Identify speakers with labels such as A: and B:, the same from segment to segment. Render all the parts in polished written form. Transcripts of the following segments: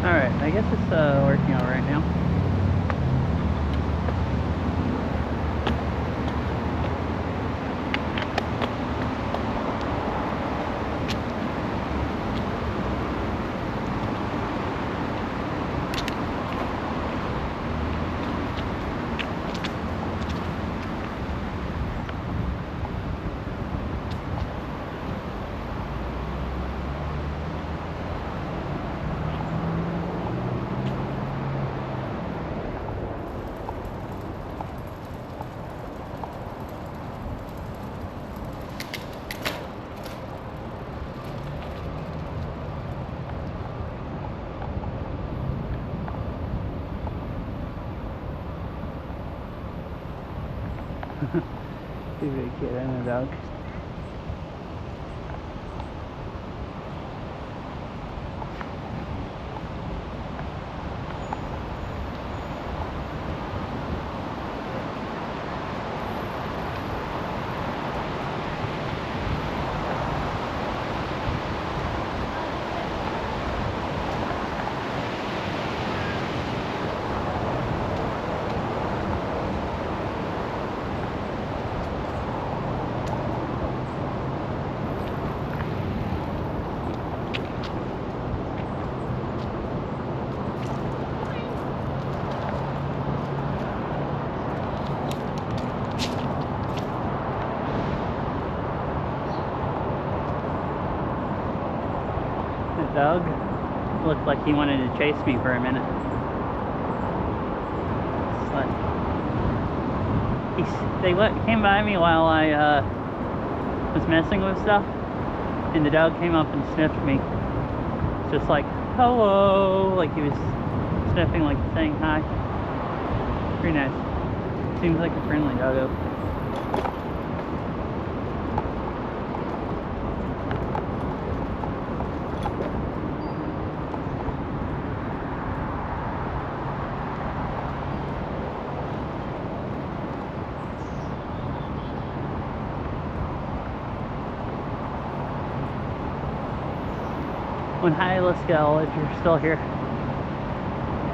A: Alright, I guess it's working all right now. Two big kid and a dog. Dog looked like he wanted to chase me for a minute. They came by me while I was messing with stuff, and the dog came up and sniffed me. Just like, hello, like he was sniffing, like saying hi. Pretty nice. Seems like a friendly doggo. Hi, Laskel, if you're still here.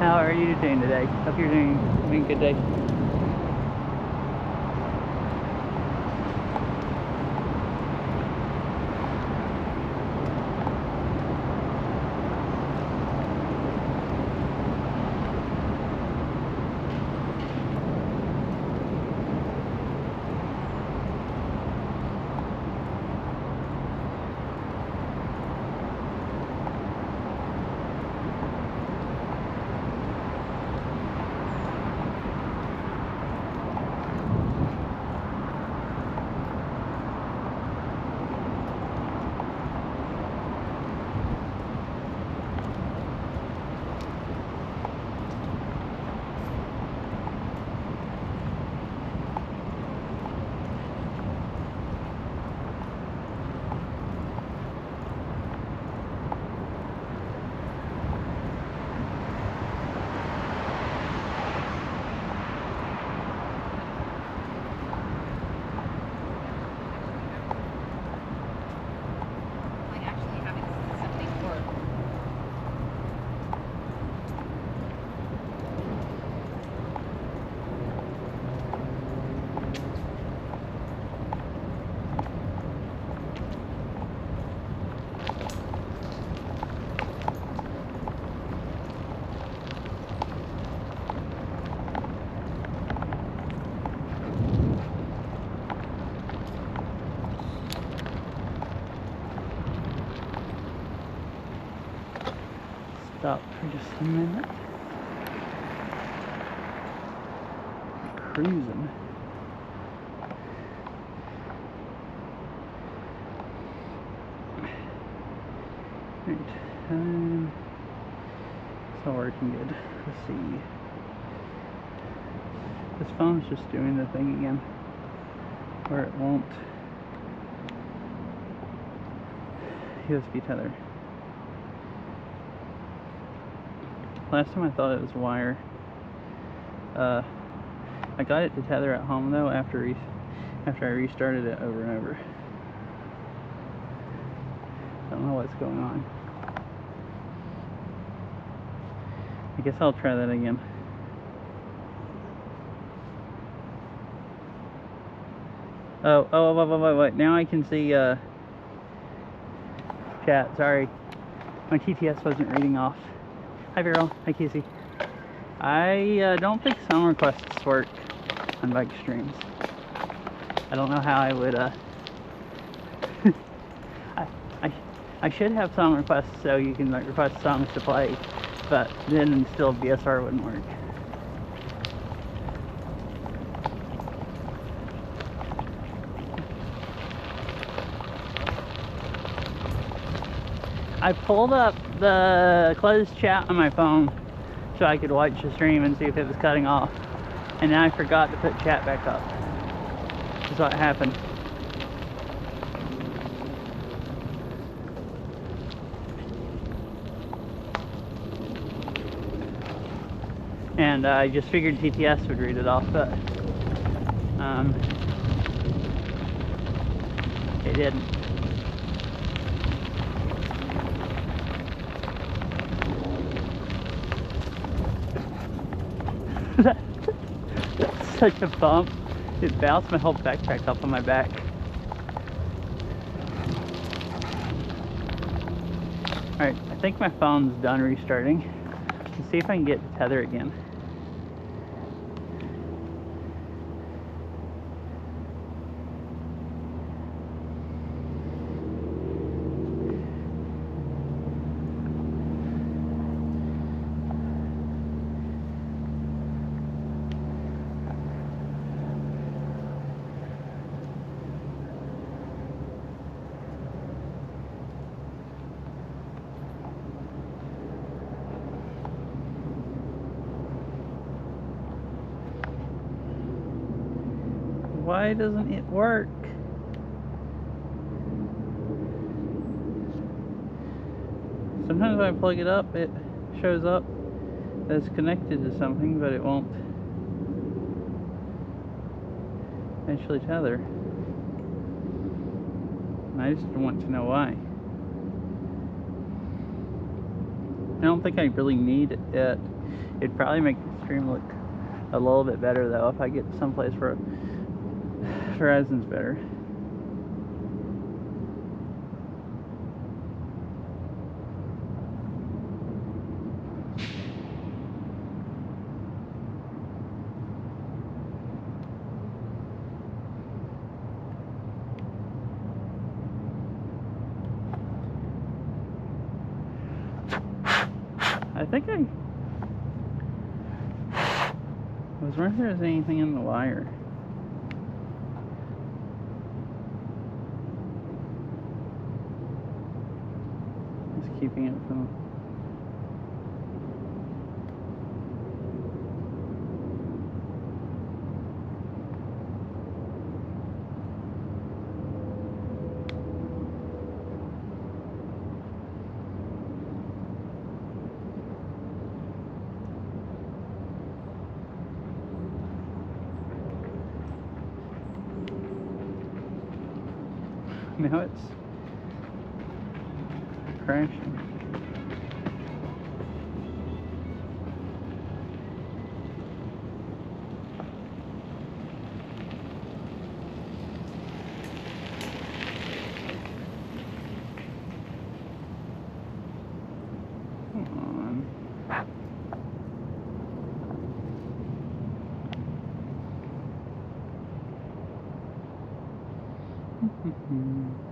A: How are you doing today? Hope you're having a good day. Stop for just a minute. Cruising. Right, it's all working good. Let's see. This phone's just doing the thing again, where it won't USB tether. Last time I thought it was a wire. I got it to tether at home though after I restarted it over and over. Don't know what's going on. guess I'll try that again. Oh, wait. Now I can see chat. Sorry. My TTS wasn't reading off. Hi, Viral. Hi, Casey. I don't think song requests work on bike streams. I don't know how I would, I should have song requests so you can like request songs to play, but then still BSR wouldn't work. I pulled up the closed chat on my phone so I could watch the stream and see if it was cutting off, and then I forgot to put chat back up. That's what happened. And I just figured TTS would read it off, but it didn't. That's such a bump. It bounced my whole backpack up on my back. Alright, I think my phone's done restarting. Let's see if I can get to tether again. Why doesn't it work? Sometimes when I plug it up, it shows up as connected to something, but it won't actually tether. And I just want to know why. I don't think I really need it. It'd probably make the stream look a little bit better though if I get someplace where Verizon's better. I think I was wondering if there was anything in the wire. Just keeping it from now it's crashing. Come on.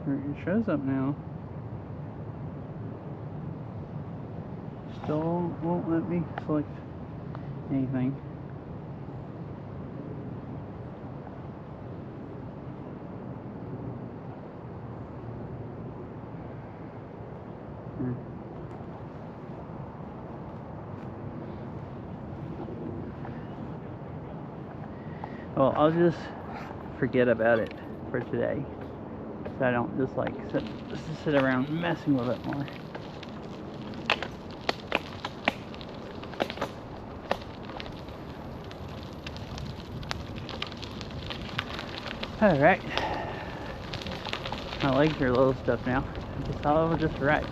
A: It shows up now. Still won't let me select anything. Well, I'll just forget about it for today, so I don't just like sit around messing with it more. Alright. My legs are a little stuff now. I guess I'll just right.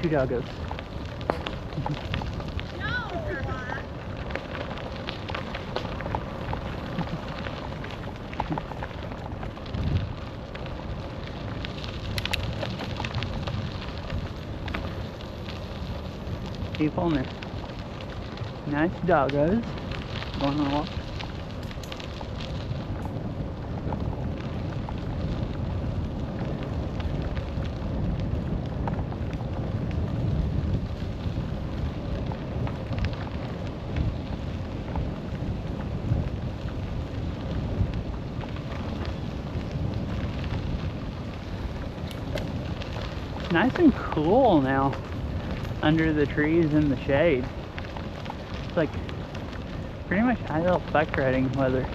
A: two doggos. People and their nice doggos going on a walk. Nice and cool now under the trees in the shade. It's like pretty much ideal bike riding weather.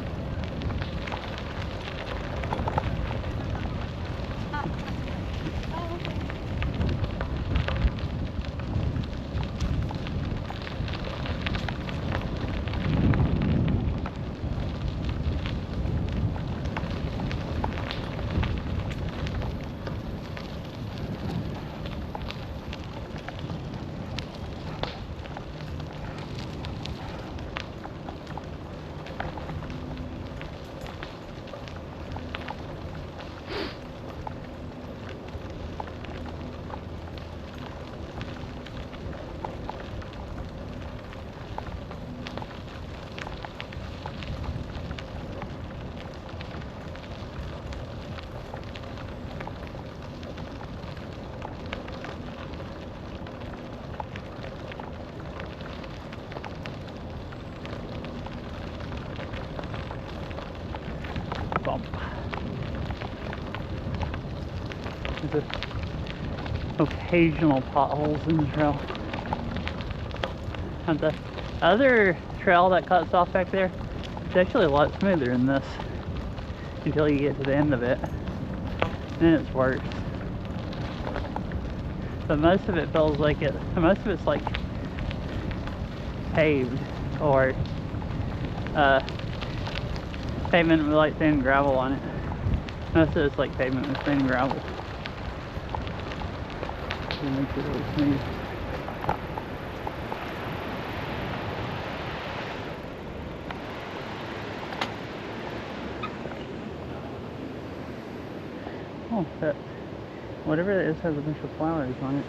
A: Bump. There's occasional potholes in the trail. And the other trail that cuts off back there, it's actually a lot smoother than this until you get to the end of it. Then it's worse. But most of it feels like it, most of it's like paved or pavement with like thin gravel on it. Most of it's like pavement with thin gravel. It makes it really smooth. Oh, that, whatever that is has a bunch of flowers on it.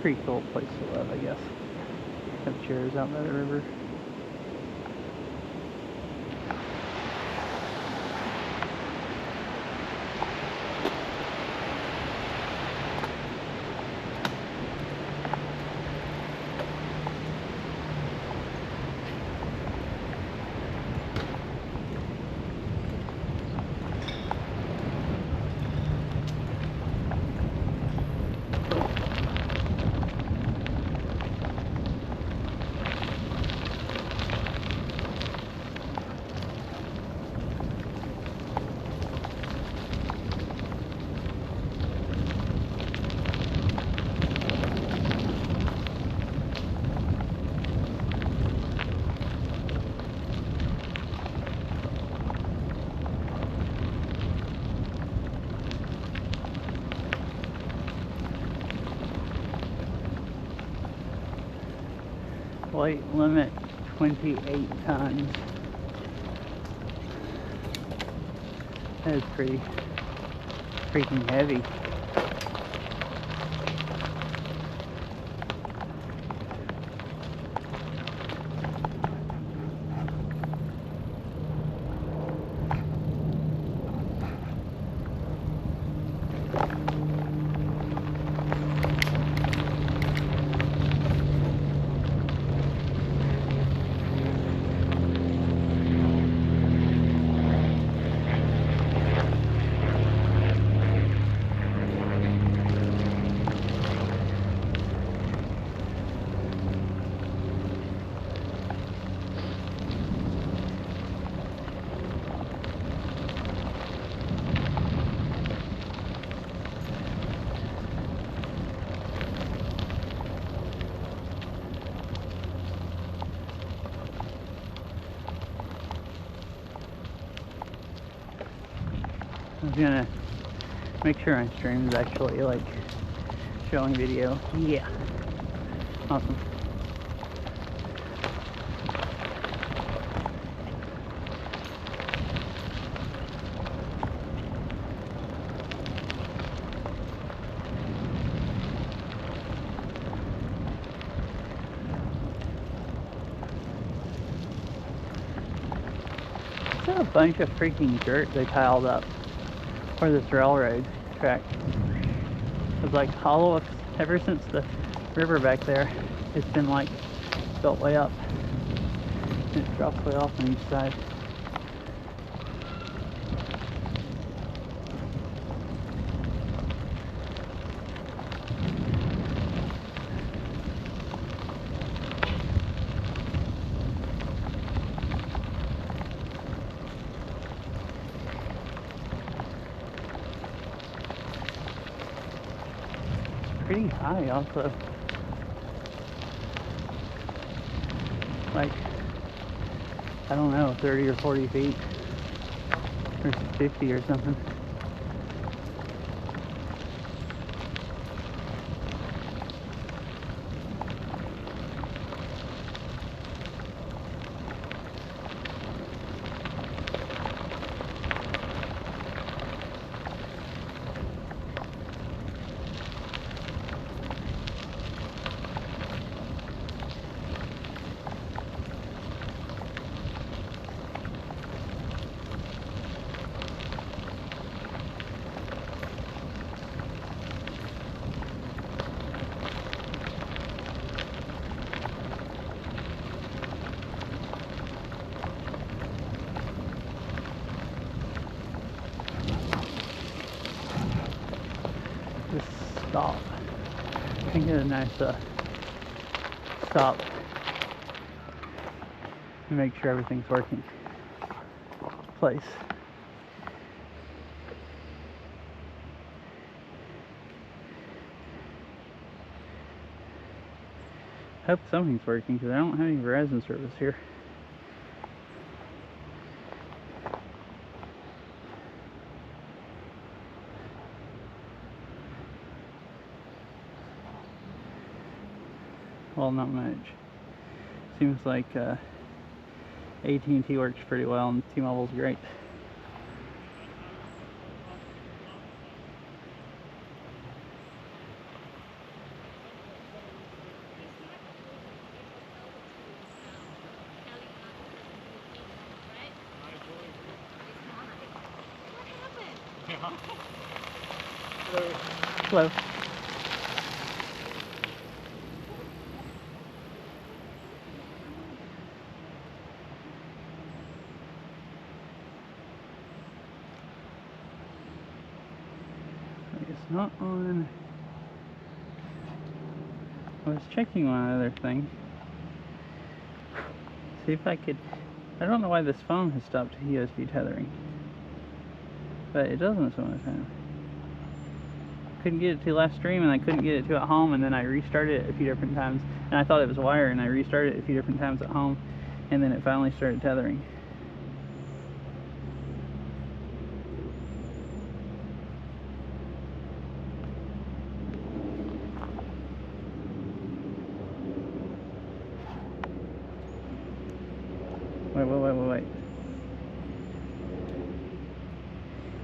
A: Pretty cool place to live, I guess. Have chairs out by the river. Weight limit 28 tons. That is pretty freaking heavy. was gonna make sure my stream is actually like showing video. Yeah. Awesome. A bunch of freaking dirt they piled up for this railroad track. It was like hollow up ever since the river back there. It's been like built way up. It drops way off on each side. Pretty high also. Like, I don't know, 30 or 40 feet. Or 50 or something. Stop. I can get a nice stop and make sure everything's working. Place. Hope something's working because I don't have any Verizon service here. Well, not much. Seems like AT&T works pretty well and T-Mobile's great. Hello. It's not on. I was checking one other thing. See if I could. I don't know why this phone has stopped USB tethering, but it doesn't some of the time. Couldn't get it to last stream, and I couldn't get it to at home, and then I restarted it a few different times, and I thought it was wire, and I restarted it a few different times at home, and then it finally started tethering. Wait.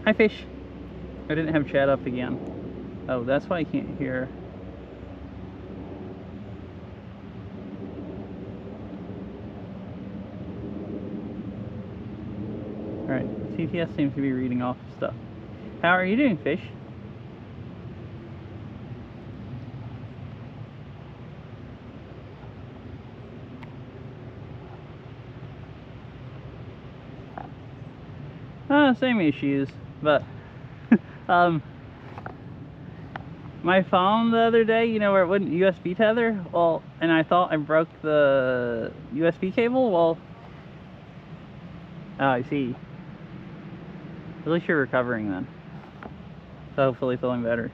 A: Hi, fish. I didn't have chat up again. Oh, that's why I can't hear. Alright, CTS seems to be reading off stuff. How are you doing, fish? Same issues, but my phone the other day, you know, where it wouldn't USB tether, well, and I thought I broke the USB cable. Well, oh, I see. At least you're recovering then, so hopefully feeling better.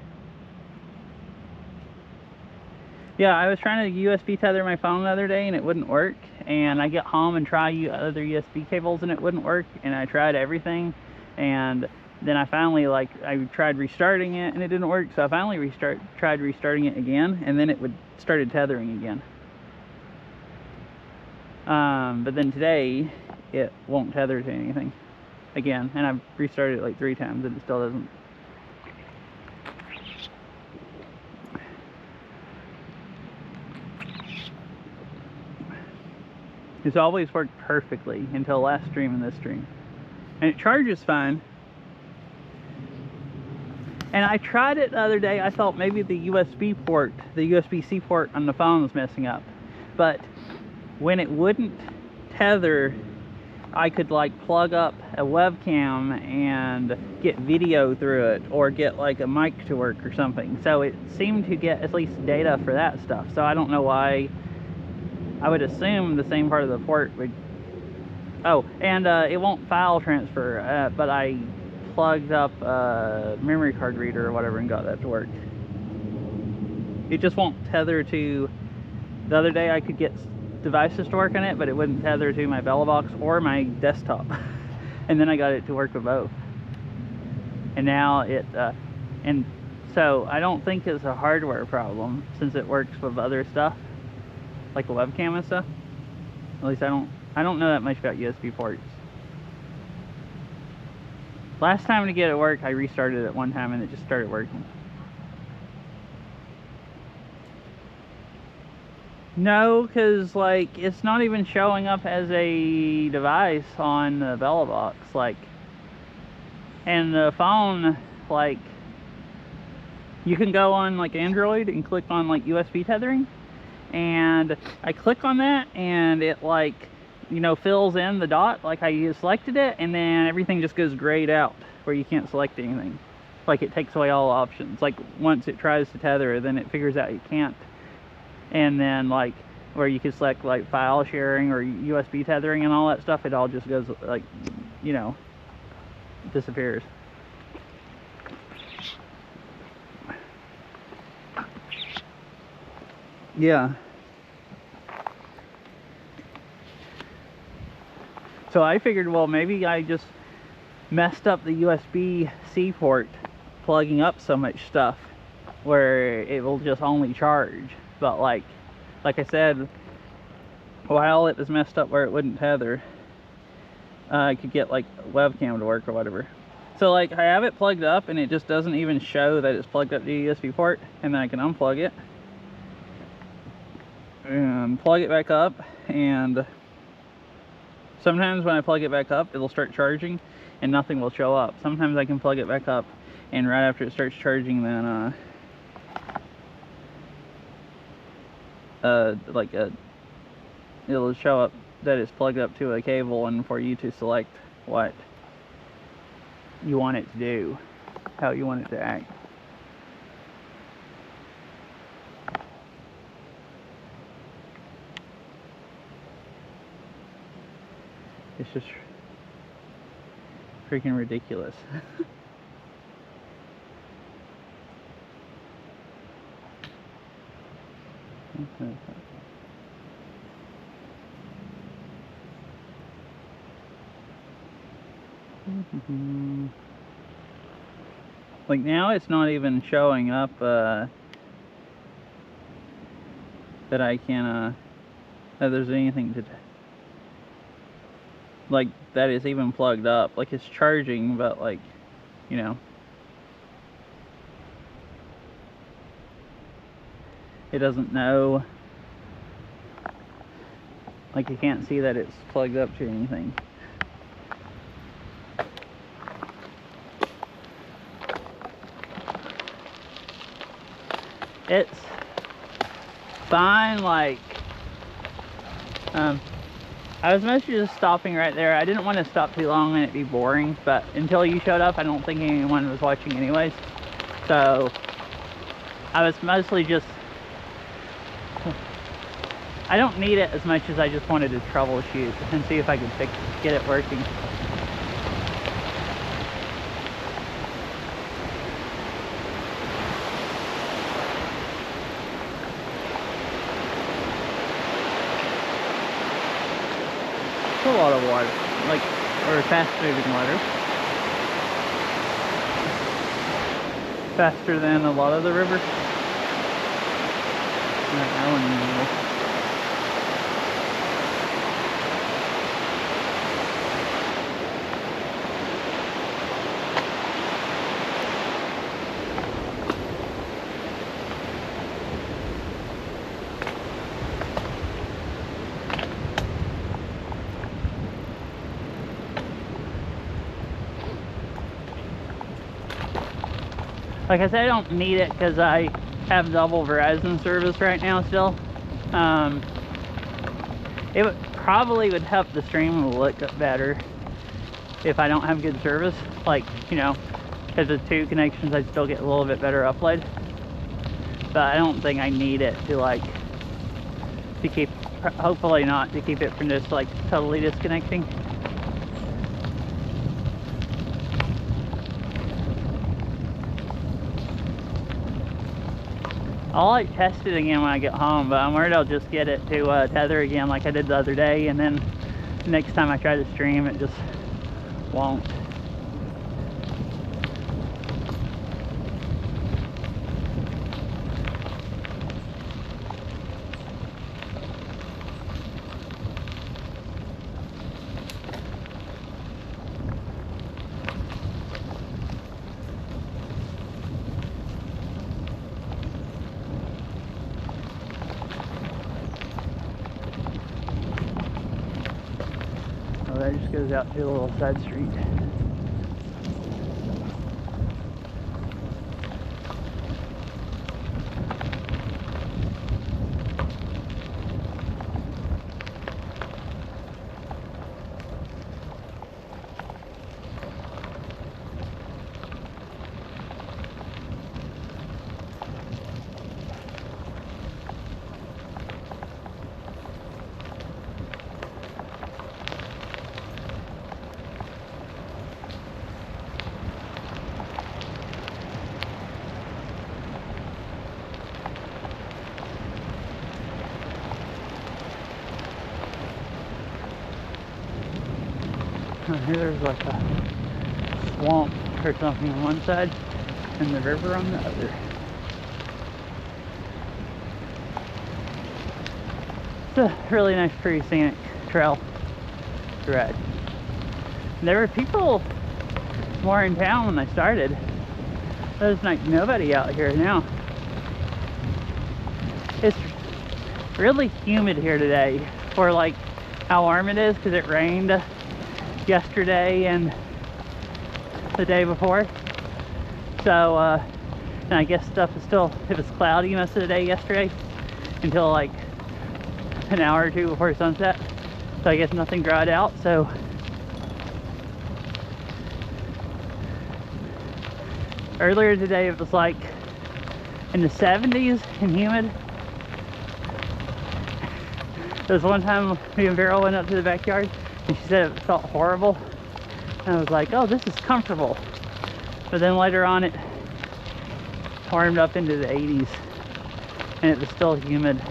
A: Yeah, I was trying to USB tether my phone the other day and it wouldn't work, and I get home and try other USB cables and it wouldn't work, and I tried everything, and then I finally, like, I tried restarting it and it didn't work, so I finally tried restarting it again, and then it started tethering again. But then today it won't tether to anything again, and I've restarted it like 3 times and it still doesn't. It's always worked perfectly until last stream and this stream, and it charges fine. And I tried it the other day. I thought maybe the USB port, the USB-C port on the phone was messing up, but when it wouldn't tether, I could like plug up a webcam and get video through it, or get like a mic to work or something. So it seemed to get at least data for that stuff. So I don't know why. I would assume the same part of the port would. Oh, and it won't file transfer, but I plugged up a memory card reader or whatever and got that to work. It just won't tether to. The other day I could get devices to work on it, but it wouldn't tether to my Bellabox or my desktop. And then I got it to work with both. And now it, and so I don't think it's a hardware problem, since it works with other stuff, like a webcam and stuff. At least I don't know that much about USB ports. Last time to get it work, I restarted it one time and it just started working. No, because like it's not even showing up as a device on the Bellabox, like, and the phone, like, you can go on like Android and click on like USB tethering, and I click on that and it, like, you know, fills in the dot like I selected it, and then everything just goes grayed out where you can't select anything. Like it takes away all options. Like once it tries to tether, then it figures out you can't. And then like where you can select like file sharing or USB tethering and all that stuff, it all just goes like, you know, disappears. Yeah. So I figured, well, maybe I just messed up the USB-C port plugging up so much stuff where it will just only charge. But like I said, while it was messed up where it wouldn't tether, I could get like a webcam to work or whatever. So like I have it plugged up and it just doesn't even show that it's plugged up to the USB port, and then I can unplug it and plug it back up, and sometimes when I plug it back up it'll start charging and nothing will show up. Sometimes I can plug it back up and right after it starts charging, then it'll show up that it's plugged up to a cable, and for you to select what you want it to do, how you want it to act. It's just freaking ridiculous. Like now it's not even showing up that I can that there's anything to like that is even plugged up. Like it's charging, but like, you know, it doesn't know. Like you can't see that it's plugged up to anything. It's fine. Like I was mostly just stopping right there. I didn't want to stop too long and it'd be boring, but until you showed up I don't think anyone was watching anyways, so I was mostly just, I don't need it as much as I just wanted to troubleshoot and see if I could get it working. A lot of water, like, or fast moving water. faster than a lot of the river. Not now anymore. Like I said, I don't need it because I have double Verizon service right now still. It probably would help the stream look better if I don't have good service. Like, you know, because with 2 connections I still get a little bit better upload. But I don't think I need it to like, to keep, hopefully not, to keep it from just like totally disconnecting. I'll like test it again when I get home, but I'm worried I'll just get it to tether again like I did the other day, and then next time I try to stream it just won't. Oh, that just goes out to a little side street. Here there's like a swamp or something on one side and the river on the other. It's a really nice, pretty scenic trail to ride. And there were people more in town when I started. There's like nobody out here now. It's really humid here today for like how warm it is because it rained yesterday and the day before. So and I guess stuff is still, it was cloudy most of the day yesterday until like an hour or two before sunset. So I guess nothing dried out. So earlier today it was like in the 70s and humid. There was one time me and Vero went up to the backyard and she said it felt horrible. And I was like, oh, this is comfortable. But then later on it warmed up into the 80s and it was still humid.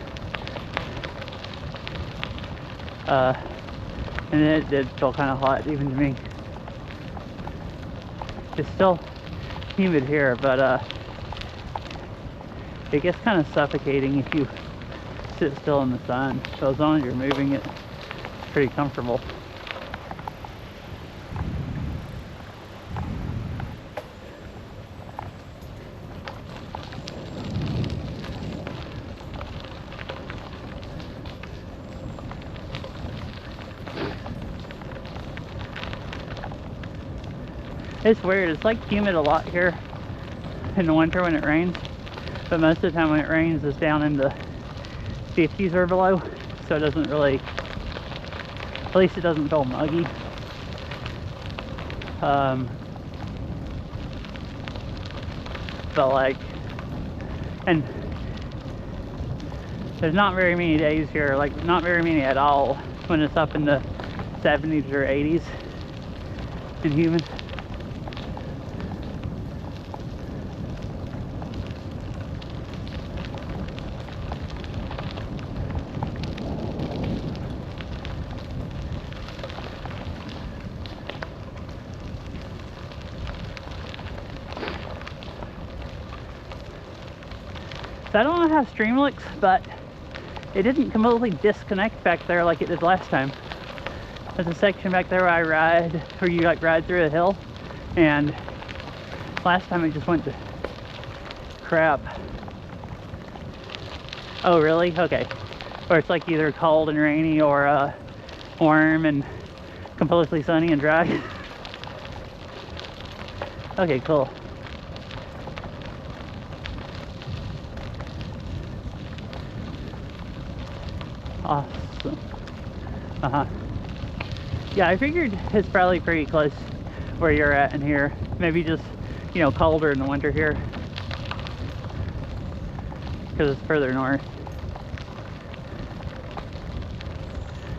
A: And it did feel kind of hot even to me. It's still humid here, but it gets kind of suffocating if you sit still in the sun. So as long as you're moving it, it's pretty comfortable. It's weird, it's like humid a lot here in the winter when it rains, but most of the time when it rains it's down in the 50s or below, so it doesn't really, at least it doesn't feel muggy. But like, and there's not very many days here, like not very many at all, when it's up in the 70s or 80s and humid. So I don't know how stream looks, but it didn't completely disconnect back there like it did last time. There's a section back there where I ride, where you like ride through a hill, and last time it just went to crap. Oh really? Okay. Or it's like either cold and rainy or warm and completely sunny and dry. Okay, cool. Awesome. Yeah, I figured it's probably pretty close where you're at in here. Maybe just, you know, colder in the winter here because it's further north.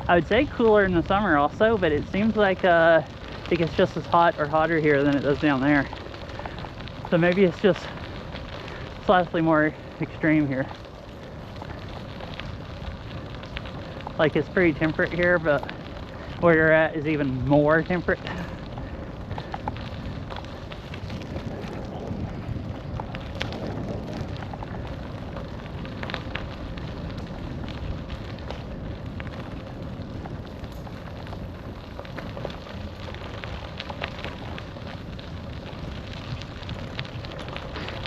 A: I would say cooler in the summer also, but it seems like it gets just as hot or hotter here than it does down there. So maybe it's just slightly more extreme here. Like it's pretty temperate here, but where you're at is even more temperate.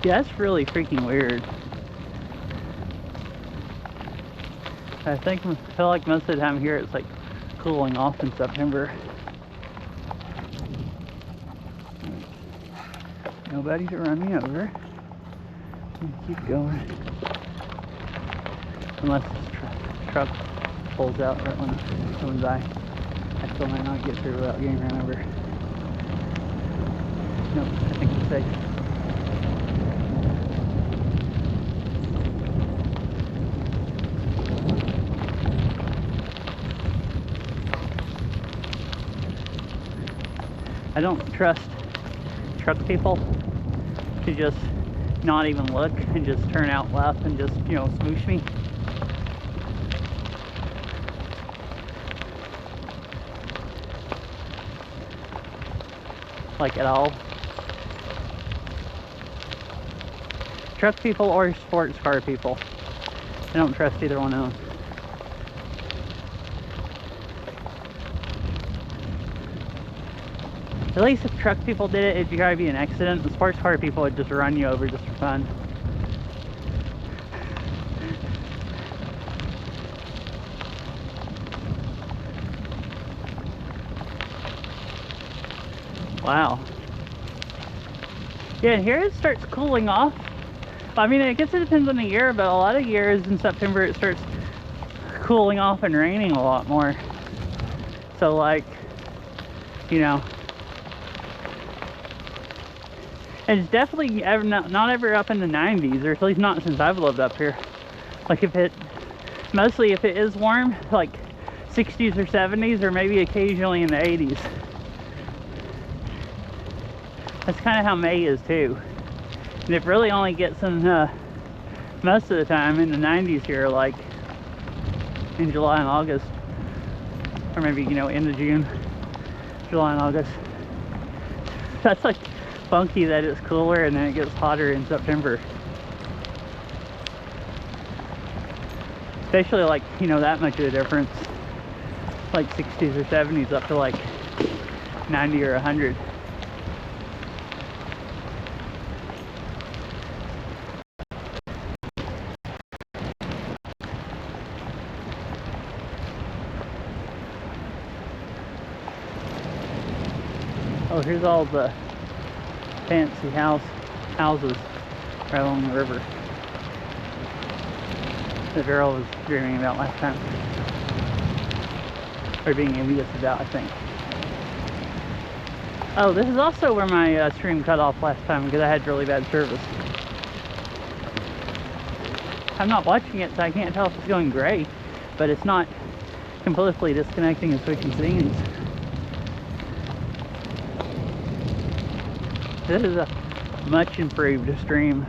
A: Yeah, that's really freaking weird. I feel like most of the time here it's like cooling off in September. Nobody to run me over. Keep going. Unless this truck pulls out right when I'm coming by. I still might not get through without getting run over. Nope, I think I'm safe. I don't trust truck people to just not even look and just turn out left and just, you know, smoosh me. Like at all. Truck people or sports car people. I don't trust either one of them. At least if truck people did it, it'd probably be an accident. The sports car people would just run you over just for fun. Wow. Yeah, here it starts cooling off. I mean, I guess it depends on the year, but a lot of years in September it starts cooling off and raining a lot more. So like, you know, and it's definitely not ever up in the 90s, or at least not since I've lived up here. Like mostly if it is warm, like 60s or 70s, or maybe occasionally in the 80s. That's kind of how May is too. And it really only gets in most of the time in the 90s here, like in July and August. Or maybe, you know, end of June, July and August. That's like funky that it's cooler and then it gets hotter in September. Especially like, you know, that much of a difference. Like 60s or 70s up to like 90 or 100. Oh, here's all the fancy houses right along the river the girl was dreaming about last time, or being envious about, I think. Oh, this is also where my stream cut off last time because I had really bad service. I'm not watching it, so I can't tell if it's going gray, but it's not completely disconnecting and switching scenes. This is a much improved stream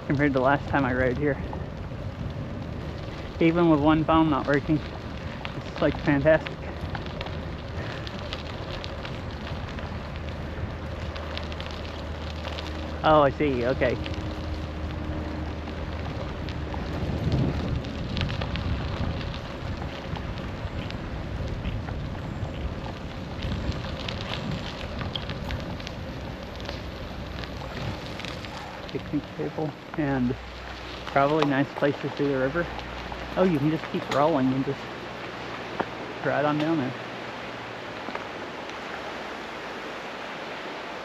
A: compared to last time I rode here. Even with one phone not working, it's like fantastic. Oh, I see, okay. picnic table and probably nice places through the river. Oh, you can just keep rolling and just ride on down there.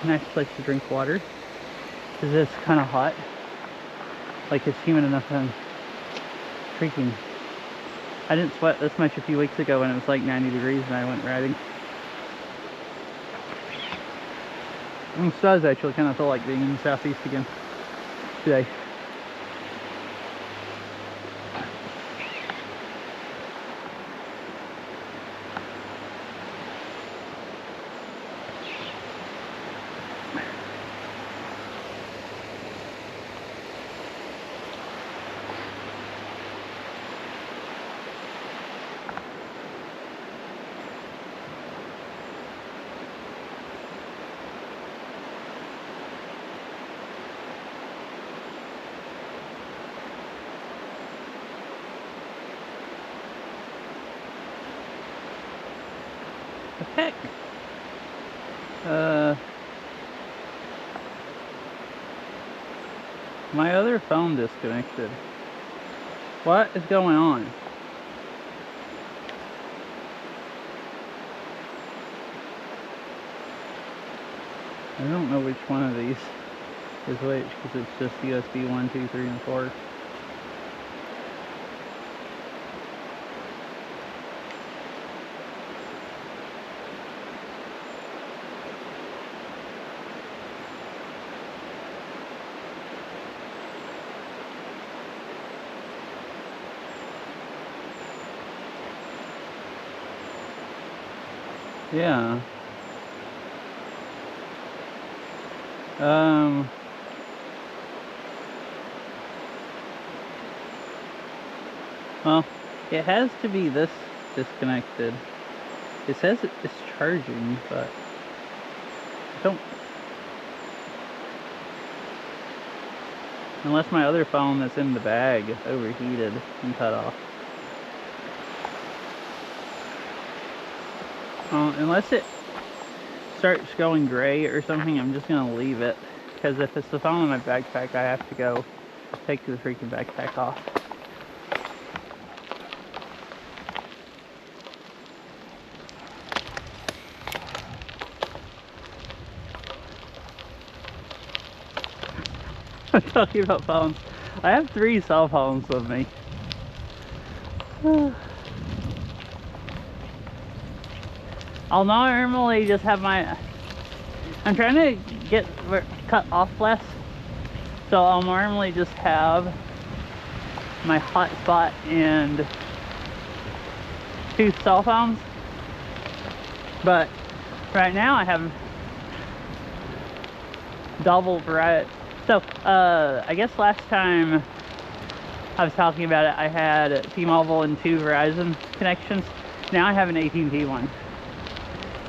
A: Nice place to drink water because it's kind of hot. Like it's humid enough and freaking. I didn't sweat this much a few weeks ago when it was like 90 degrees and I went riding. It does actually kind of feel like being in the southeast again today. The heck? My other phone disconnected. What is going on? I don't know which one of these is which because it's just USB 1, 2, 3, and 4. Yeah. Well, it has to be this disconnected. It says it's charging, but I don't. Unless my other phone that's in the bag overheated and cut off. Unless it starts going gray or something, I'm just gonna leave it. Because if it's the phone in my backpack, I have to go take the freaking backpack off. I'm talking about phones. I have 3 cell phones with me. I'll normally just have my... I'm trying to get cut off less. So I'll normally just have my hotspot and 2 cell phones. But right now I have double variety. So, I guess last time I was talking about it, I had T-Mobile and 2 Verizon connections. Now I have an AT&T one.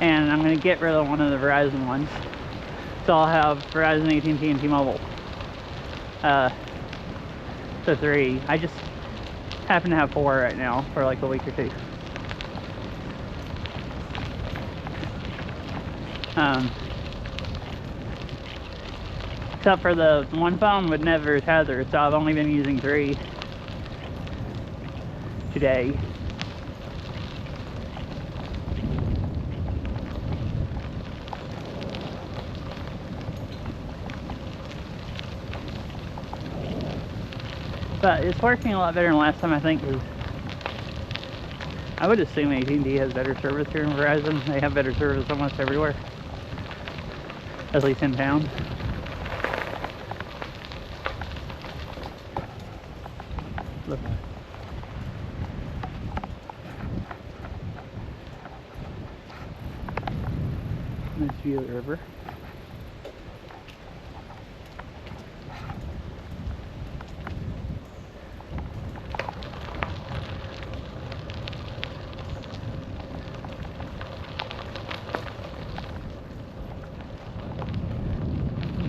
A: And I'm going to get rid of one of the Verizon ones. So I'll have Verizon, AT&T, and T-Mobile. So 3. I just happen to have 4 right now for like a week or 2. Except for the one phone would never tether, so I've only been using 3 today. But it's working a lot better than last time, I think, because I would assume AT&T has better service here than Verizon. They have better service almost everywhere, at least in town. Look. Nice view of the river.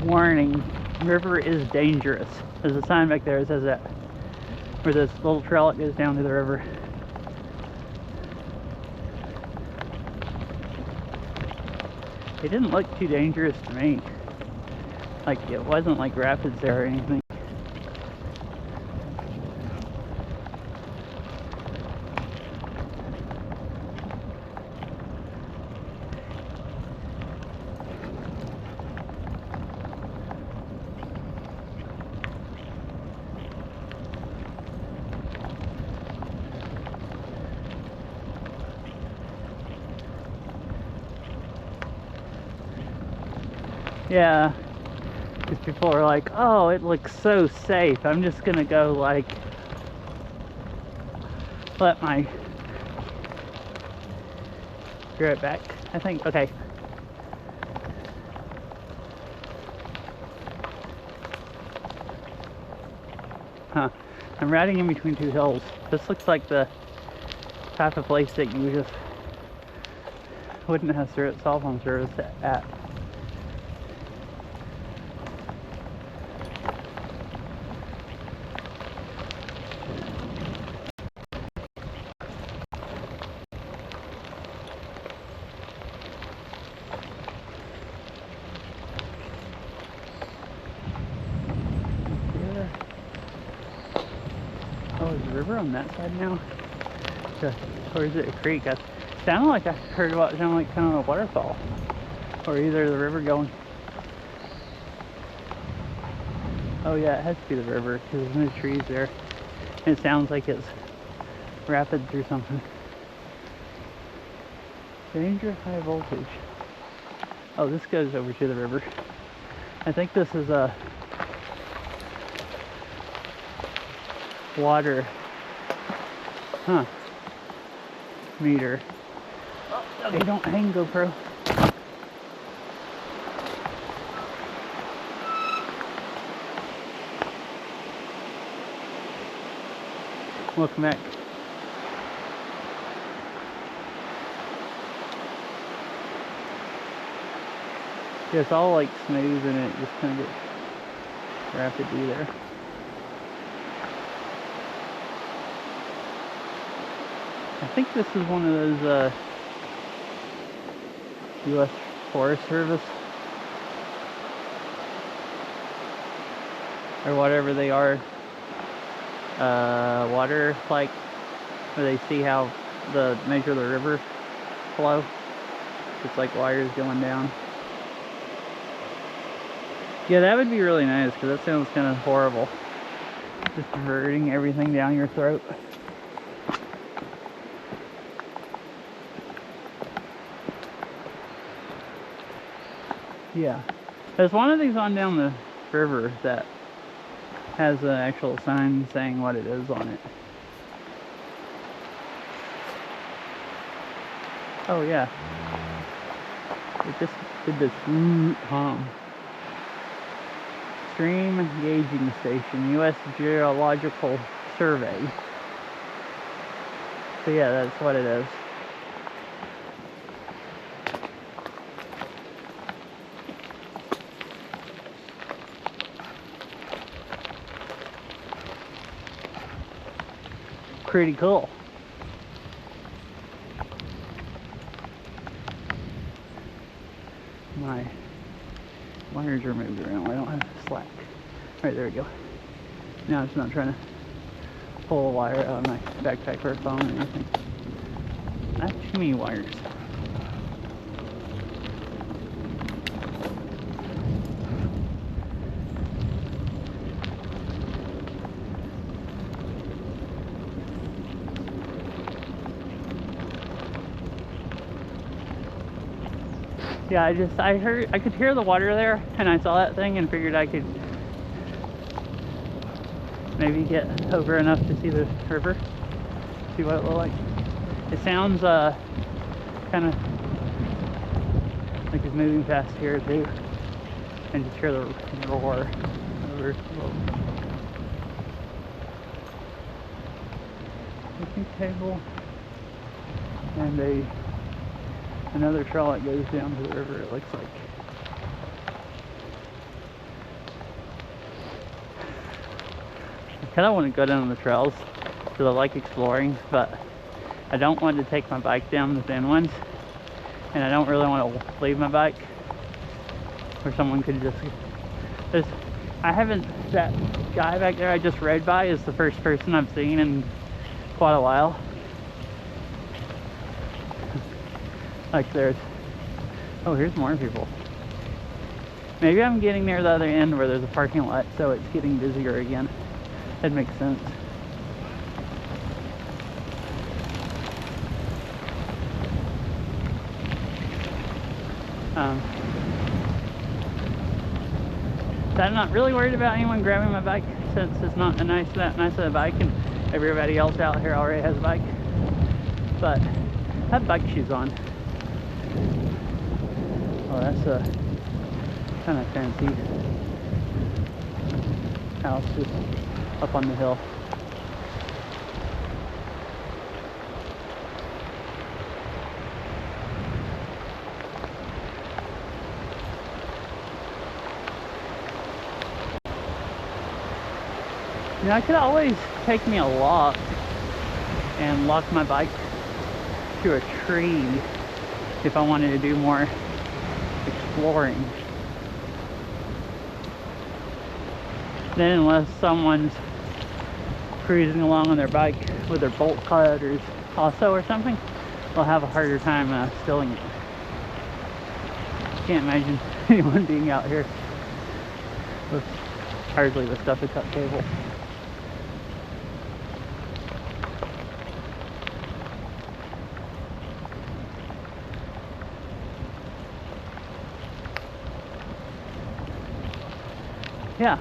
A: Warning, river is dangerous. There's a sign back there that says that, where this little trail that goes down to the river. It didn't look too dangerous to me. Like, it wasn't like rapids there or anything. Yeah, because people are like, oh, it looks so safe. I'm just gonna go, like, let my... Be right back, I think. Okay. Huh. I'm riding in between two hills. This looks like the type of place that you just wouldn't have cell phone service at. Oh, is the river on that side now? Or is it a creek? It sounded like I heard what sounded like kind of a waterfall. Or either the river going. Oh yeah, it has to be the river because there's no trees there. And it sounds like it's rapids or something. Danger high voltage. Oh, this goes over to the river. I think this is a water meter. Oh, okay, don't hang, GoPro. Welcome back. Yeah, it's all like smooth and it just kind of gets rapidly there. I think this is one of those U.S. Forest Service or whatever they are, water, like where they see how measure the river flow. It's like wires going down. Yeah, that would be really nice because that sounds kind of horrible. Just diverting everything down your throat. Yeah, there's one of these on down the river that has an actual sign saying what it is on it. Oh yeah, it just did this hum. Stream Gauging Station, U.S. Geological Survey. So yeah, that's what it is. Pretty cool. My wires are moved around. I don't have slack. Alright, there we go. Now it's not trying to pull a wire out of my backpack or phone or anything. Not too many wires. Yeah, I could hear the water there, and I saw that thing and figured I could maybe get over enough to see the river, see what it looked like. It sounds kind of like it's moving fast here too, and just hear the roar over. Picnic table and another trail that goes down to the river, it looks like. I kind of want to go down the trails because I like exploring, but I don't want to take my bike down the thin ones, and I don't really want to leave my bike where someone could just There's, I haven't, that guy back there I just rode by is the first person I've seen in quite a while. Like there's, oh, here's more people. Maybe I'm getting near the other end where there's a parking lot, so it's getting busier again. That makes sense. So I'm not really worried about anyone grabbing my bike since it's not that nice of a bike, and everybody else out here already has a bike. But I have bike shoes on. Oh, that's a kind of fancy house just up on the hill. You know, I could always take me a walk and lock my bike to a tree if I wanted to do more exploring. Then unless someone's cruising along on their bike with their bolt cutters also or something, they'll have a harder time stealing it. Can't imagine anyone being out here with hardly the stuff to cut cable. Yeah.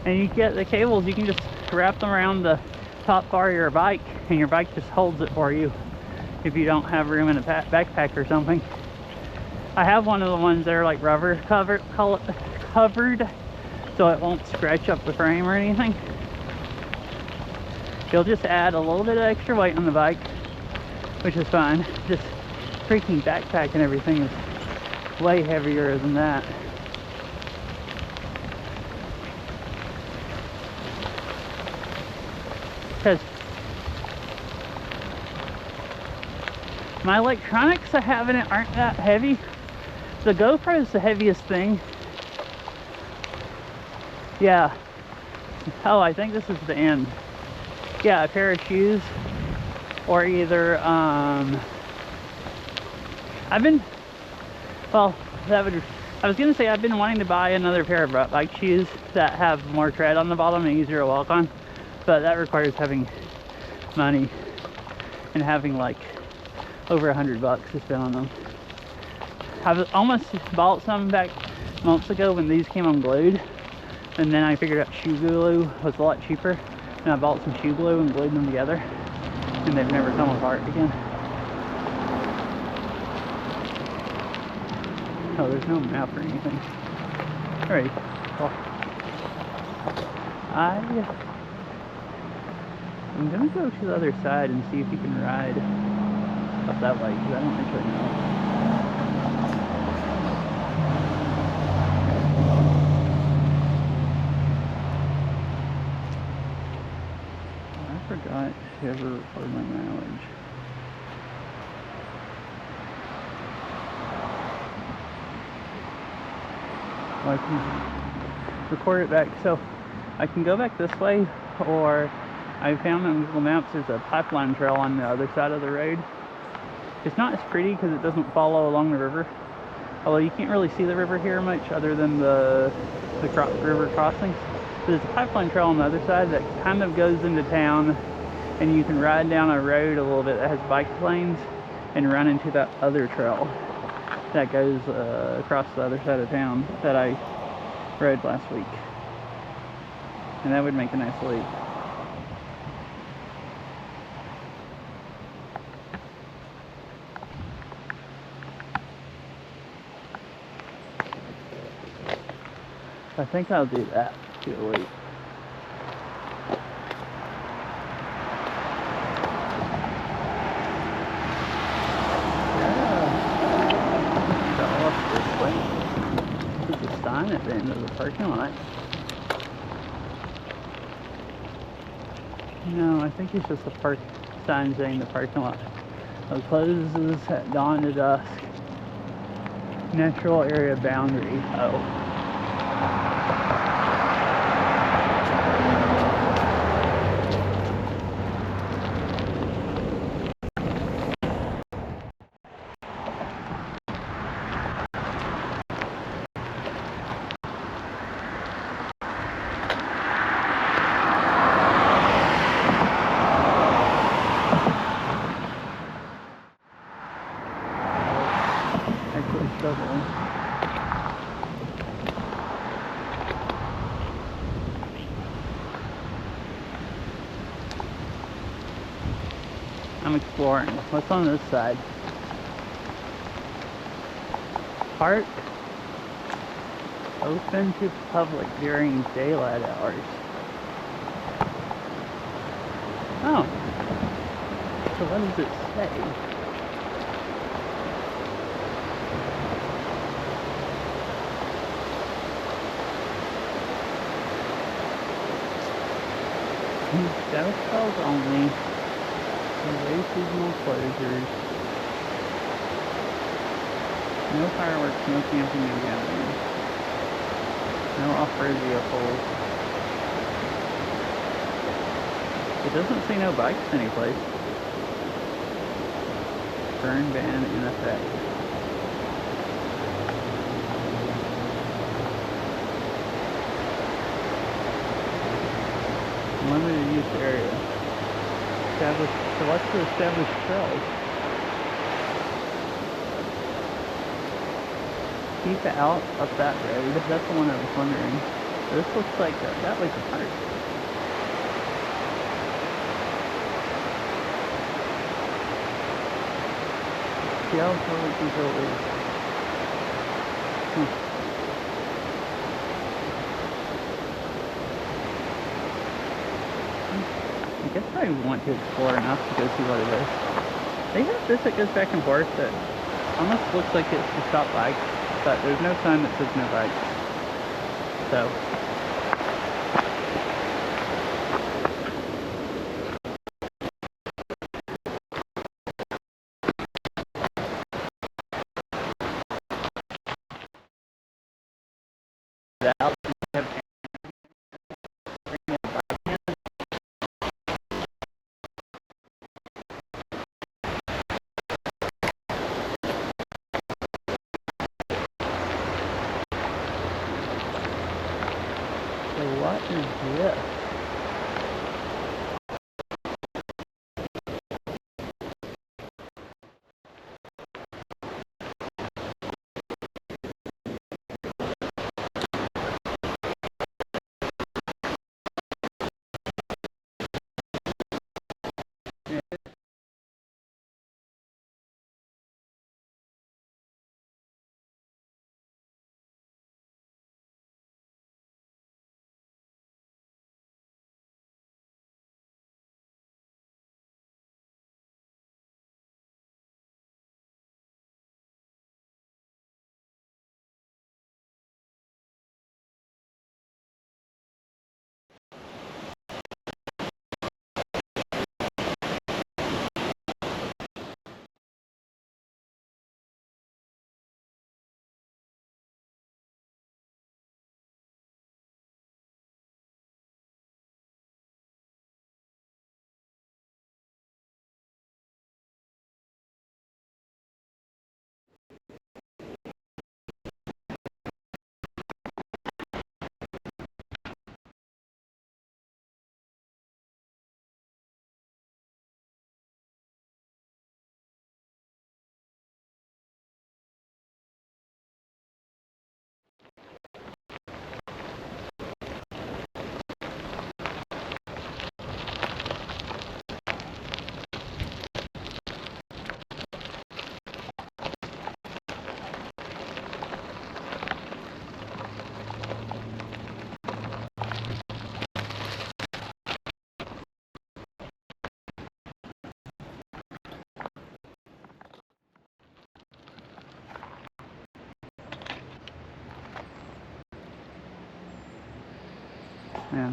A: And you get the cables, you can just wrap them around the top bar of your bike, and your bike just holds it for you if you don't have room in a backpack or something. I have one of the ones that are like rubber covered, so it won't scratch up the frame or anything. You'll just add a little bit of extra weight on the bike, which is fine. Just freaking backpack and everything is way heavier than that. Because my electronics I have in it aren't that heavy. The GoPro is the heaviest thing. Yeah. Oh, I think this is the end. Yeah, a pair of shoes, or either I was gonna say I've been wanting to buy another pair of bike shoes that have more tread on the bottom and easier to walk on. But that requires having money and having like over $100 to spend on them. I've almost bought some back months ago when these came unglued, and then I figured out shoe glue was a lot cheaper, and I bought some shoe glue and glued them together, and they've never come apart again. Oh, there's no map or anything. Alright, well, I'm gonna go to the other side and see if you can ride up that way, because I don't actually know. I forgot to ever record my mileage. Well, I can record it back, so I can go back this way, or I found on Google Maps there's a pipeline trail on the other side of the road. It's not as pretty because it doesn't follow along the river. Although you can't really see the river here much other than the river crossings. There's a pipeline trail on the other side that kind of goes into town, and you can ride down a road a little bit that has bike lanes and run into that other trail that goes across the other side of town that I rode last week. And that would make a nice loop. I think I'll do that. Get a loop. There's a sign at the end of the parking lot. No, I think it's just a park sign saying the parking lot closes at dawn to dusk. Natural area boundary. Oh. I'm exploring. What's on this side? Park open to public during daylight hours. Oh. So what does it say? Status calls only. Away seasonal closures. No fireworks, no camping and gatherings. No off-road vehicles. It doesn't say no bikes anyplace. Burn ban in effect. Limited use area. Select the established trails. Keep out up that road. That's the one I was wondering. This looks like that was a park. See how public control is. I guess I want to explore enough to go see what it is. They have this that goes back and forth that almost looks like it's to stop bikes, but there's no sign that says no bikes. So out. So what is this? Yeah.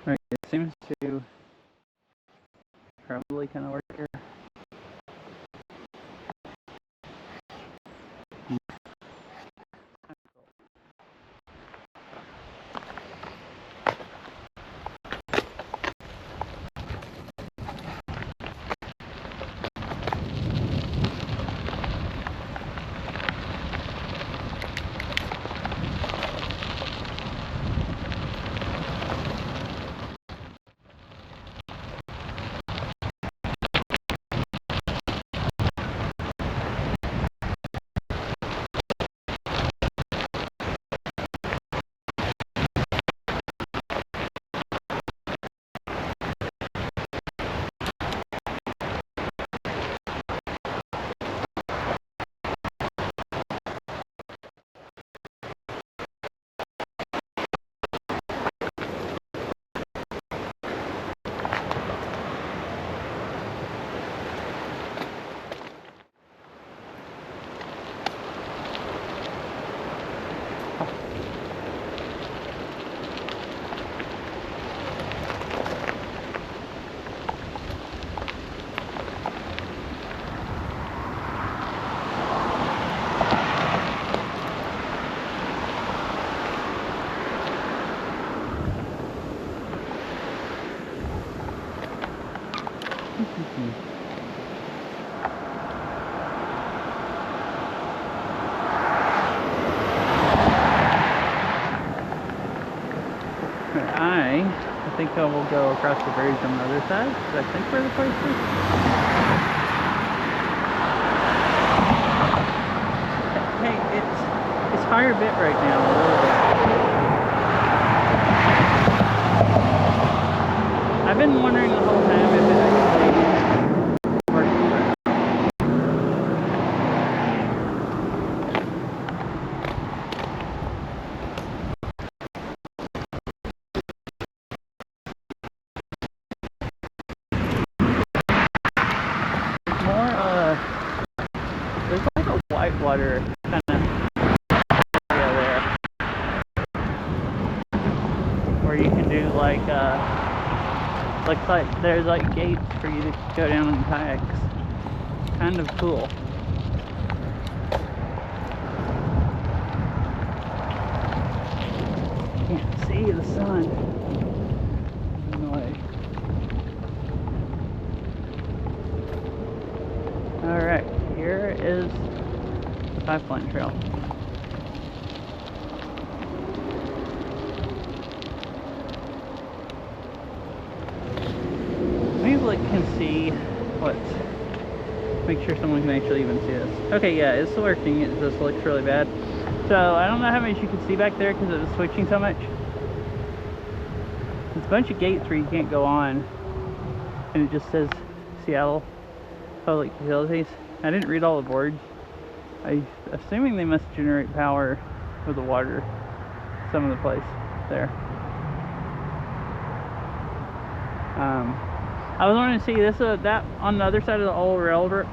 A: Right, it seems to probably kind of work here. I think I will go across the bridge on the other side, because I think we're the places. Hey, it's higher bit right now, a little bit. I've been wondering the whole time if it actually works. More, there's like a whitewater kind of area there, where you can do like, looks like there's like gates for you to go down in kayaks. Kind of cool. Can't see the sun. Annoying. Alright, here is the pipeline trail. Maybe like can see what. Make sure someone can actually even see this. Okay, yeah, it's working. It just looks really bad. So I don't know how much you can see back there because it was switching so much. There's a bunch of gates where you can't go on, and it just says Seattle Public Utilities. I didn't read all the boards. I'm assuming they must generate power with the water some of the place there. I was wanting to see this that on the other side of the old railroad,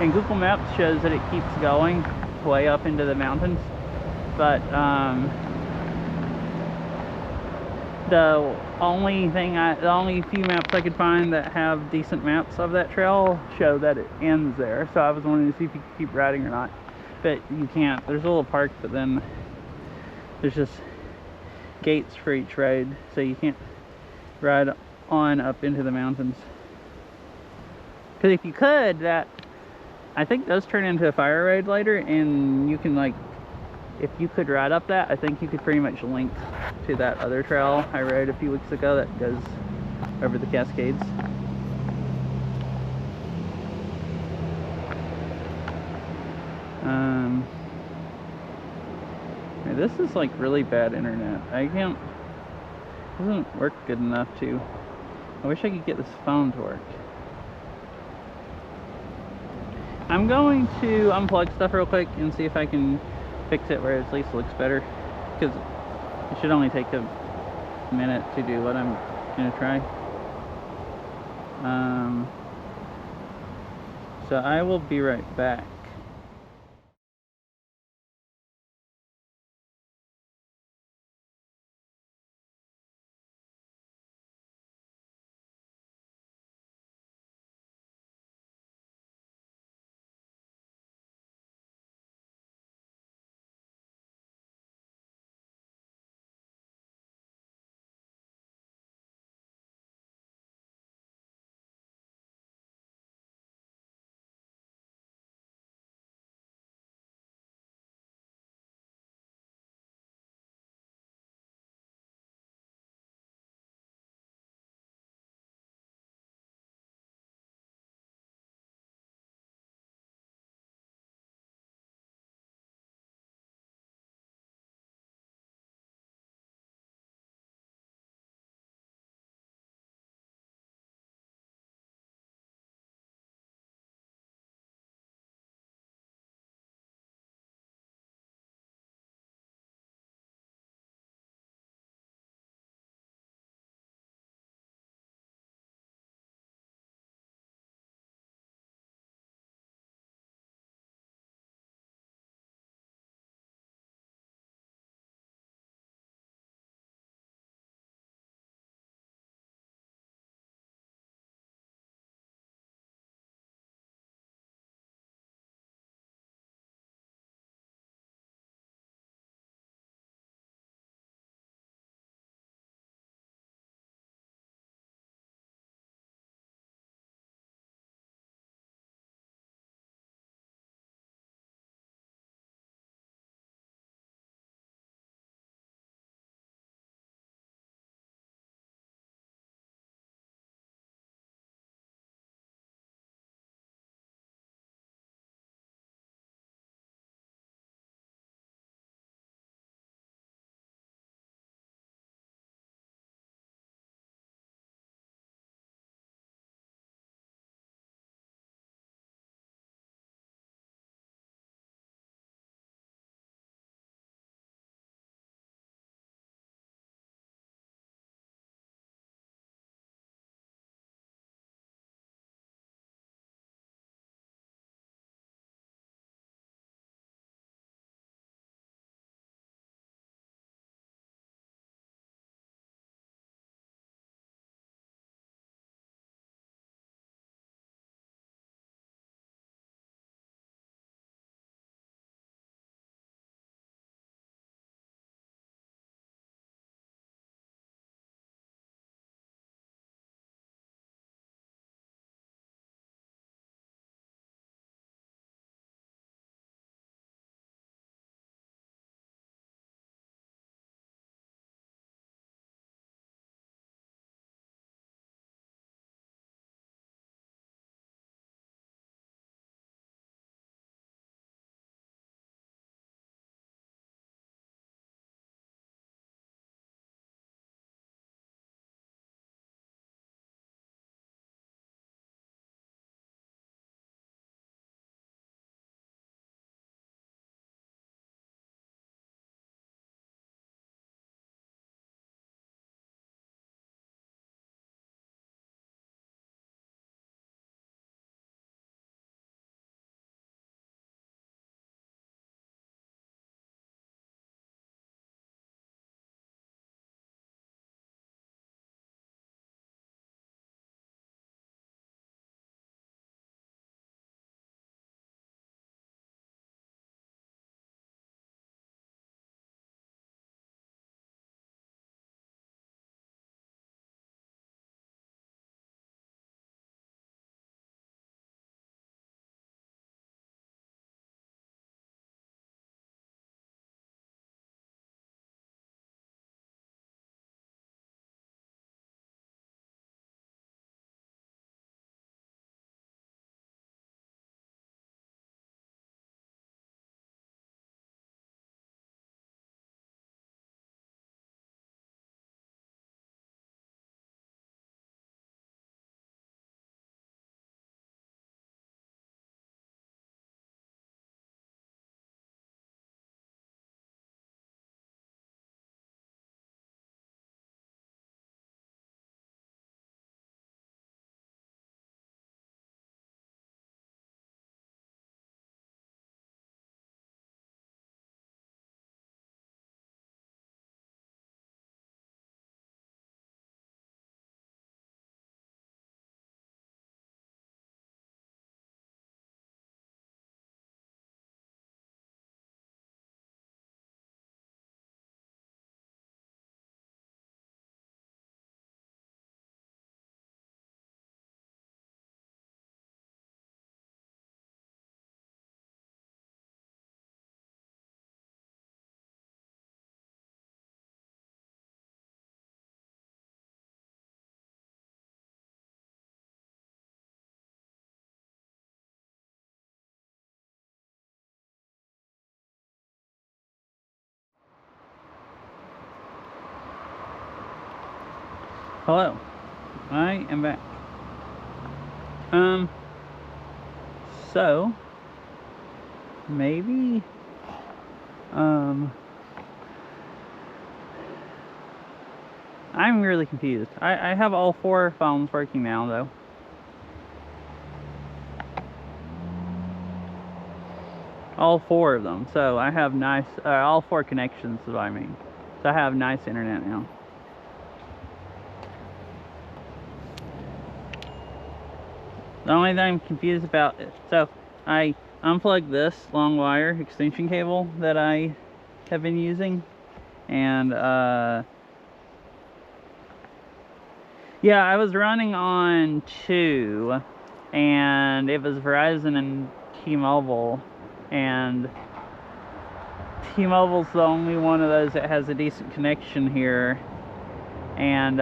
A: and Google Maps shows that it keeps going way up into the mountains, but the only few maps I could find that have decent maps of that trail show that it ends there. So I was wanting to see if you could keep riding or not, but you can't. There's a little park, but then there's just gates for each ride, so you can't ride on up into the mountains. Because if you could, that I think does turn into a fire ride later, and you can, like, if you could ride up that, I think you could pretty much link to that other trail I rode a few weeks ago that goes over the Cascades. This is like really bad internet. I can't, it doesn't work good enough to. I wish I could get this phone to work. I'm going to unplug stuff real quick and see if I can fix it where it at least looks better, because it should only take a minute to do what I'm gonna try. So I will be right back. Hello, I am back. So maybe, I'm really confused. I have all 4 phones working now, though. All 4 of them. So I have nice, all 4 connections is what I mean. So I have nice internet now. The only thing I'm confused about is, so I unplugged this long wire extension cable that I have been using, and yeah, I was running on 2, and it was Verizon and T-Mobile, and T-Mobile's the only one of those that has a decent connection here. And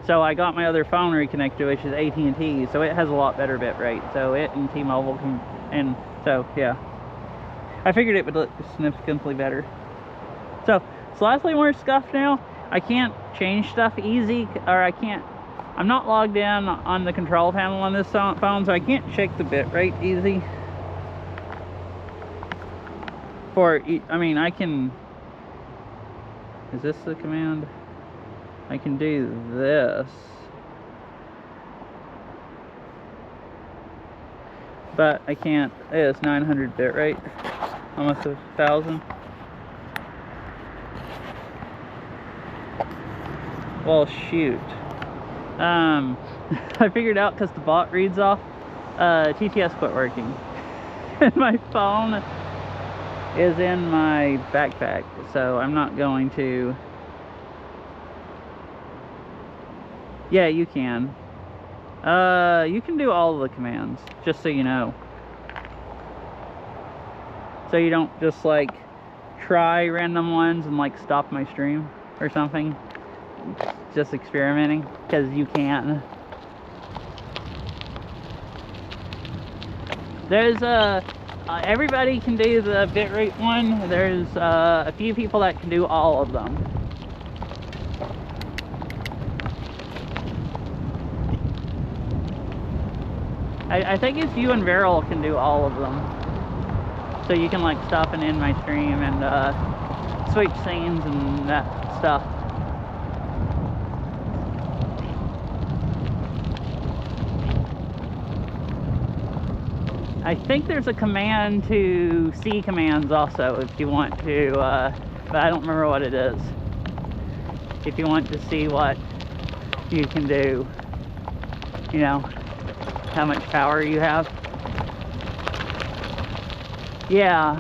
A: so I got my other phone reconnected, which is AT&T, so it has a lot better bit rate. So it and T-Mobile can, and so yeah, I figured it would look significantly better. So slightly more scuffed now. I can't change stuff easy, or I'm not logged in on the control panel on this phone, so I can't check the bit rate easy. I mean, I can, is this the command? I can do this, but I can't. It's 900 bit rate, almost 1,000. Well, shoot. I figured out because the bot reads off. TTS quit working, and my phone is in my backpack, so I'm not going to. Yeah, you can. You can do all of the commands, just so you know. So you don't just like try random ones and like stop my stream or something. Just experimenting, because you can. There's everybody can do the bitrate one. There's a few people that can do all of them. I think it's you and Veryl can do all of them. So you can like stop and end my stream and switch scenes and that stuff. I think there's a command to see commands also if you want to, but I don't remember what it is. If you want to see what you can do, you know, how much power you have. Yeah,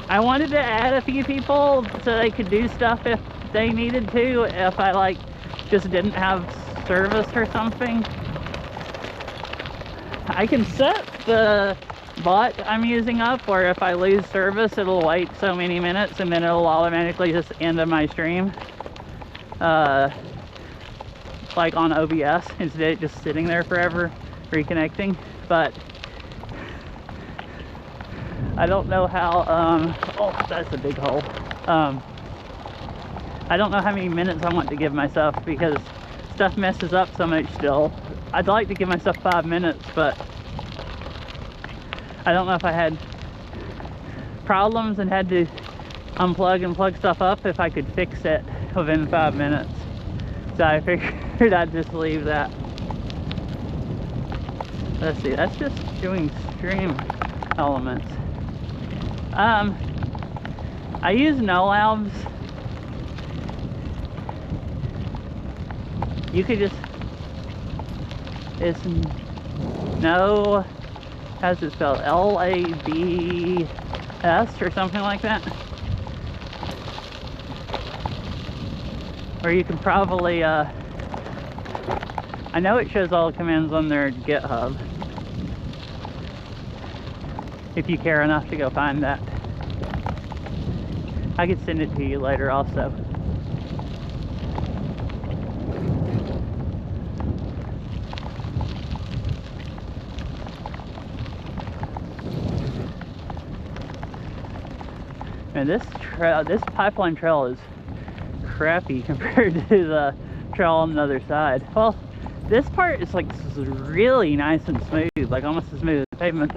A: I wanted to add a few people so they could do stuff if they needed to, if I like just didn't have service or something. I can set the bot I'm using up where if I lose service it'll wait so many minutes and then it'll automatically just end my stream, like on OBS, instead of just sitting there forever reconnecting. But I don't know how, oh, that's a big hole. I don't know how many minutes I want to give myself because stuff messes up so much still. I'd like to give myself 5 minutes, but I don't know if I had problems and had to unplug and plug stuff up, if I could fix it within 5 minutes. So I figured I'd just leave that. Let's see, that's just doing stream elements. I use NoLabs. You could just, it's no, how's it spelled? L-A-B-S or something like that. Or you can probably, I know it shows all the commands on their GitHub, if you care enough to go find that. I could send it to you later also. And this pipeline trail is crappy compared to the trail on the other side. Well, this part is like really nice and smooth, like almost as smooth as pavement.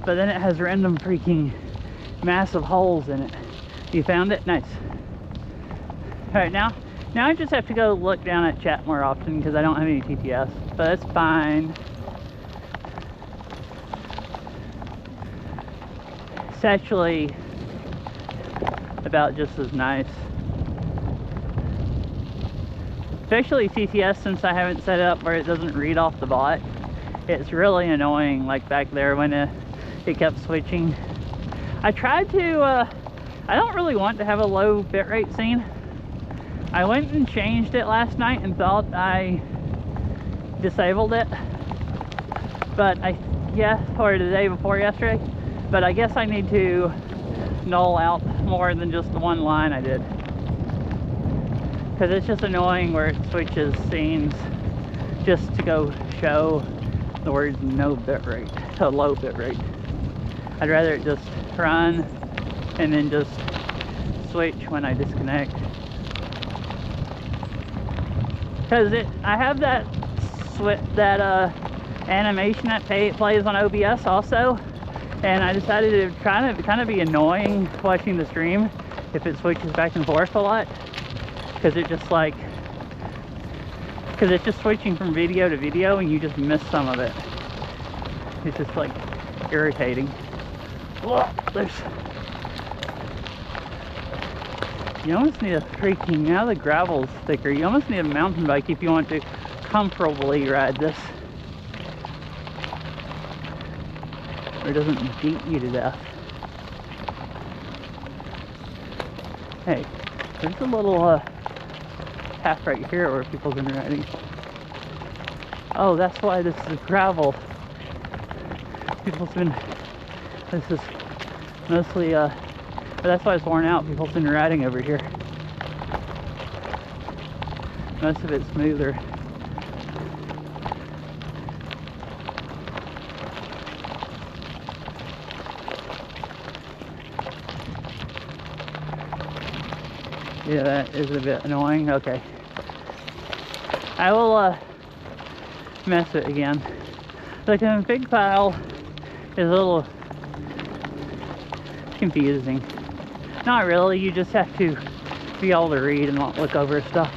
A: But then it has random freaking massive holes in it. You found it? Nice. Alright, now I just have to go look down at chat more often because I don't have any TTS, but that's fine. It's actually about just as nice. Especially TTS, since I haven't set it up where it doesn't read off the bot. It's really annoying, like back there when it kept switching. I tried to, I don't really want to have a low bitrate scene. I went and changed it last night and thought I disabled it. But or the day before yesterday. But I guess I need to null out more than just the one line I did. Because it's just annoying where it switches scenes just to go show the words no bitrate to low bitrate. I'd rather it just run and then just switch when I disconnect. Because I have that animation that plays on OBS also, and I decided to try to kind of be annoying watching the stream if it switches back and forth a lot, because it's just switching from video to video and you just miss some of it. It's just like irritating. Whoa, you almost need a freaking, now the gravel's thicker, you almost need a mountain bike if you want to comfortably ride this. Or it doesn't beat you to death. Hey, there's a little path right here where people have been riding. Oh, that's why this is gravel. This is mostly, that's why it's worn out. People's been riding over here. Most of it's smoother. Yeah, that is a bit annoying. Okay. I will mess it again. The config file is a little confusing. Not really, you just have to be able to read and not look over stuff.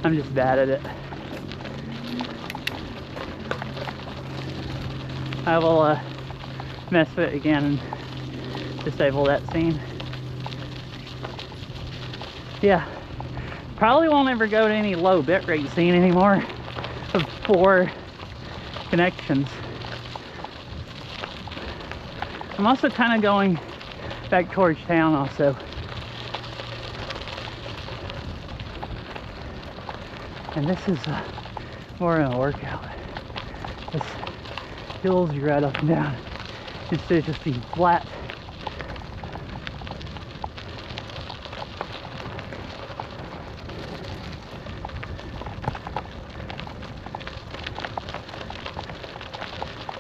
A: I'm just bad at it. I will mess with it again and disable that scene. Yeah, probably won't ever go to any low bitrate scene anymore of 4 connections. I'm also kind of going back towards town also. And this is more of a workout. This hills you ride up and down instead of just being flat.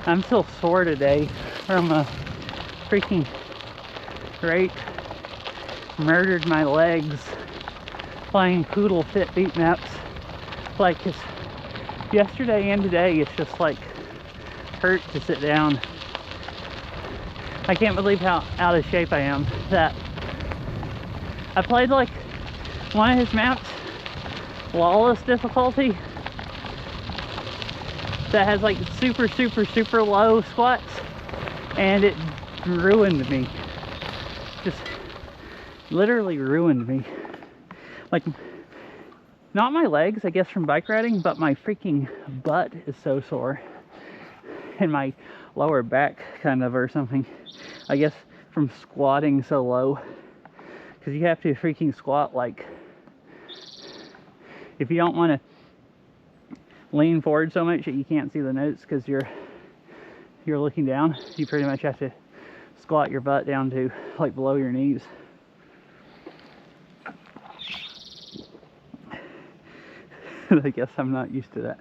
A: I'm still sore today from a freaking rake murdered my legs playing Poodle Fit beat maps. Like, yesterday and today, it's just like hurt to sit down. I can't believe how out of shape I am. That I played like one of his maps, Lawless difficulty, that has like super low squats, and it ruined me. Just literally ruined me. Like, not my legs, I guess, from bike riding, but my freaking butt is so sore. And my lower back, kind of, or something. I guess from squatting so low. Because you have to freaking squat, like, if you don't want to lean forward so much that you can't see the notes because you're looking down, you pretty much have to squat your butt down to, like, below your knees. I guess I'm not used to that.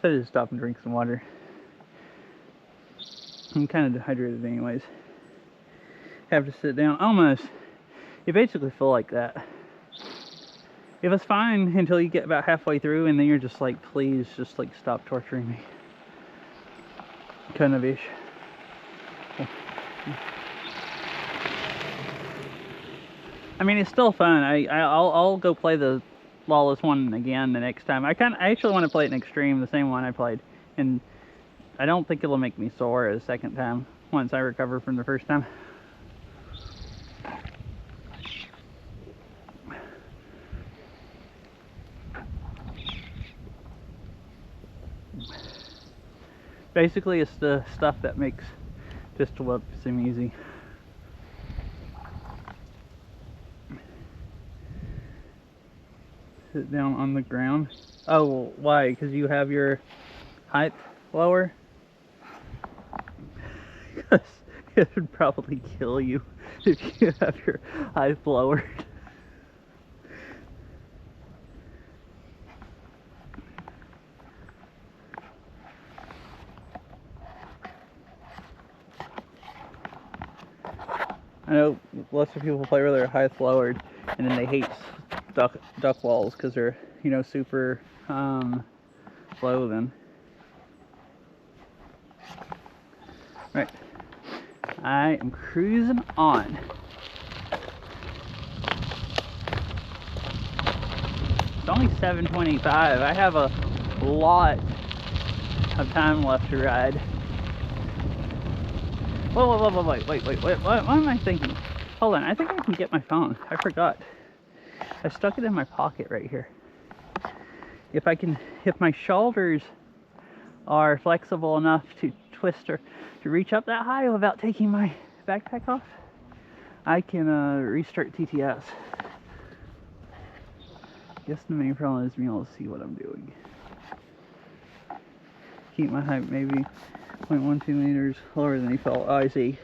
A: So I just stop and drink some water. I'm kind of dehydrated anyways. have to sit down. Almost. You basically feel like that. It was fine until you get about halfway through, and then you're just like, please, just like stop torturing me. Kind of ish. I mean, it's still fun. I'll go play the Lawless one again the next time. I actually want to play it in Extreme, the same one I played, and I don't think it'll make me sore a second time once I recover from the first time. Basically, it's the stuff that makes Pistol Whip seem easy. Sit down on the ground. Oh, why? Because you have your height lower? Because it would probably kill you if you have your height lowered. I know lots of people play with their height lowered, and then they hate duck walls because they're, you know, super low then. Right. I am cruising on. It's only 7:25. I have a lot of time left to ride. Whoa, wait, what am I thinking? Hold on, I think I can get my phone. I forgot. I stuck it in my pocket right here. If my shoulders are flexible enough to twist or to reach up that high without taking my backpack off, I can restart TTS. Guess the main problem is being able to see what I'm doing. Keep my height maybe 0.12 meters lower than default. Oh, I see.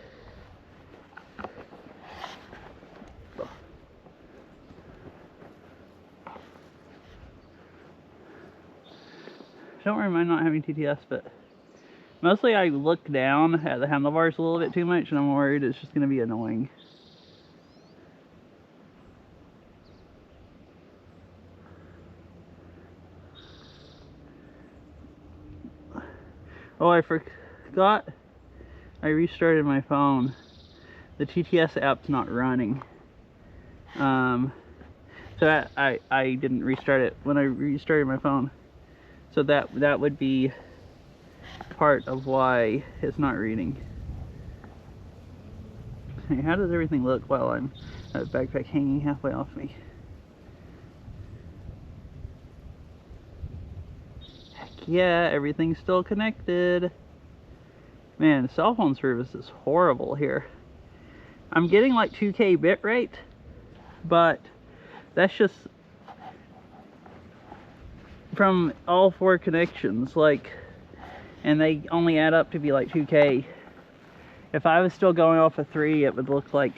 A: Don't mind not having TTS, but mostly I look down at the handlebars a little bit too much, and I'm worried it's just going to be annoying. Oh, I forgot. I restarted my phone. The TTS app's not running. So I didn't restart it when I restarted my phone. So that would be part of why it's not reading. Hey, how does everything look while I'm at backpack hanging halfway off me? Heck yeah, everything's still connected. Man, cell phone service is horrible here. I'm getting like 2K bitrate, but that's just from all 4 connections, like, and they only add up to be like 2K. If I was still going off of 3, it would look like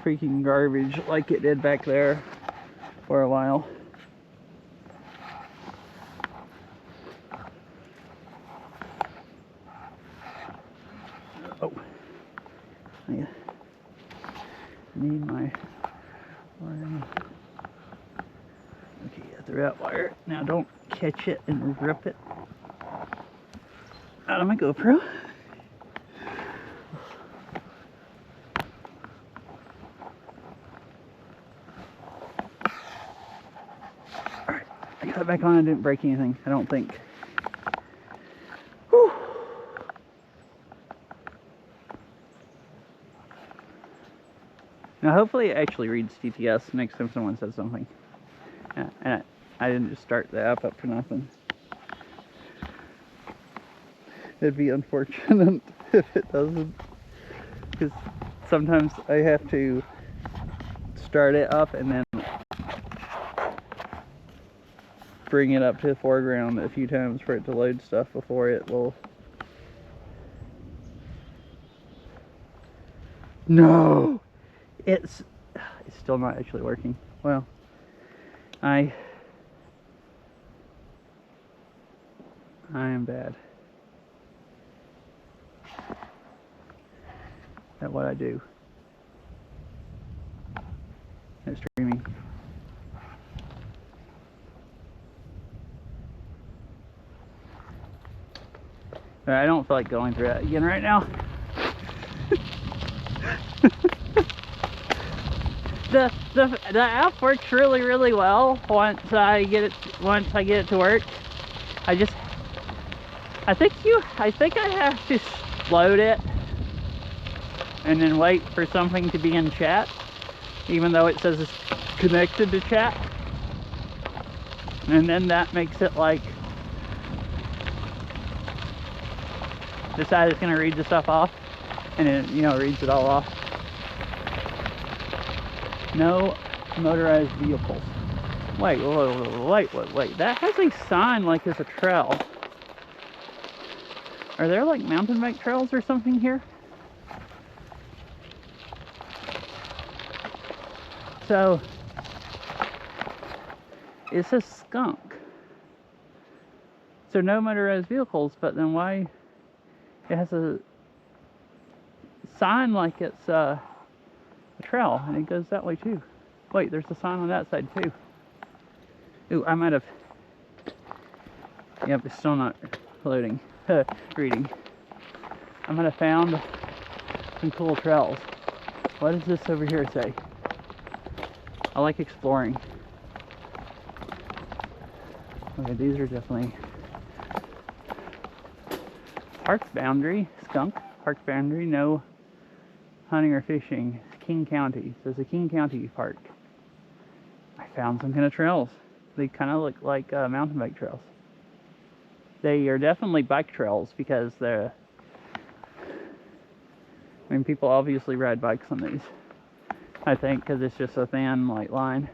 A: freaking garbage, like it did back there for a while. Oh, I need my wire. Okay, got the route wire. Now don't catch it and rip it out of my GoPro. Alright, I got it back on. I didn't break anything, I don't think. Whew. Now hopefully it actually reads TTS next time someone says something. Yeah, and I didn't just start the app up for nothing. It'd be unfortunate if it doesn't, because sometimes I have to start it up and then bring it up to the foreground a few times for it to load stuff before it will. No! It's still not actually working. Well, I am bad at what I do. But I don't feel like going through that again right now. The app works really well once I get it to work. I think I have to load it and then wait for something to be in chat, even though it says it's connected to chat. And then that makes it like decide it's gonna read the stuff off, and it, you know, reads it all off. No motorized vehicles. Wait. That has a sign like it's a trail. Are there like mountain bike trails or something here? So it says skunk. So no motorized vehicles, but then why it has a sign like it's a trail, and it goes that way too. Wait, there's a sign on that side too. Ooh, I might have. Yep, it's still not loading. Reading. I might have found some cool trails. What does this over here say? I like exploring. Okay, these are definitely park boundary, skunk, park boundary, no hunting or fishing. King County. So it's a King County park. I found some kind of trails. They kind of look like mountain bike trails. They are definitely bike trails because they're, I mean, people obviously ride bikes on these. I think because it's just a thin, light line.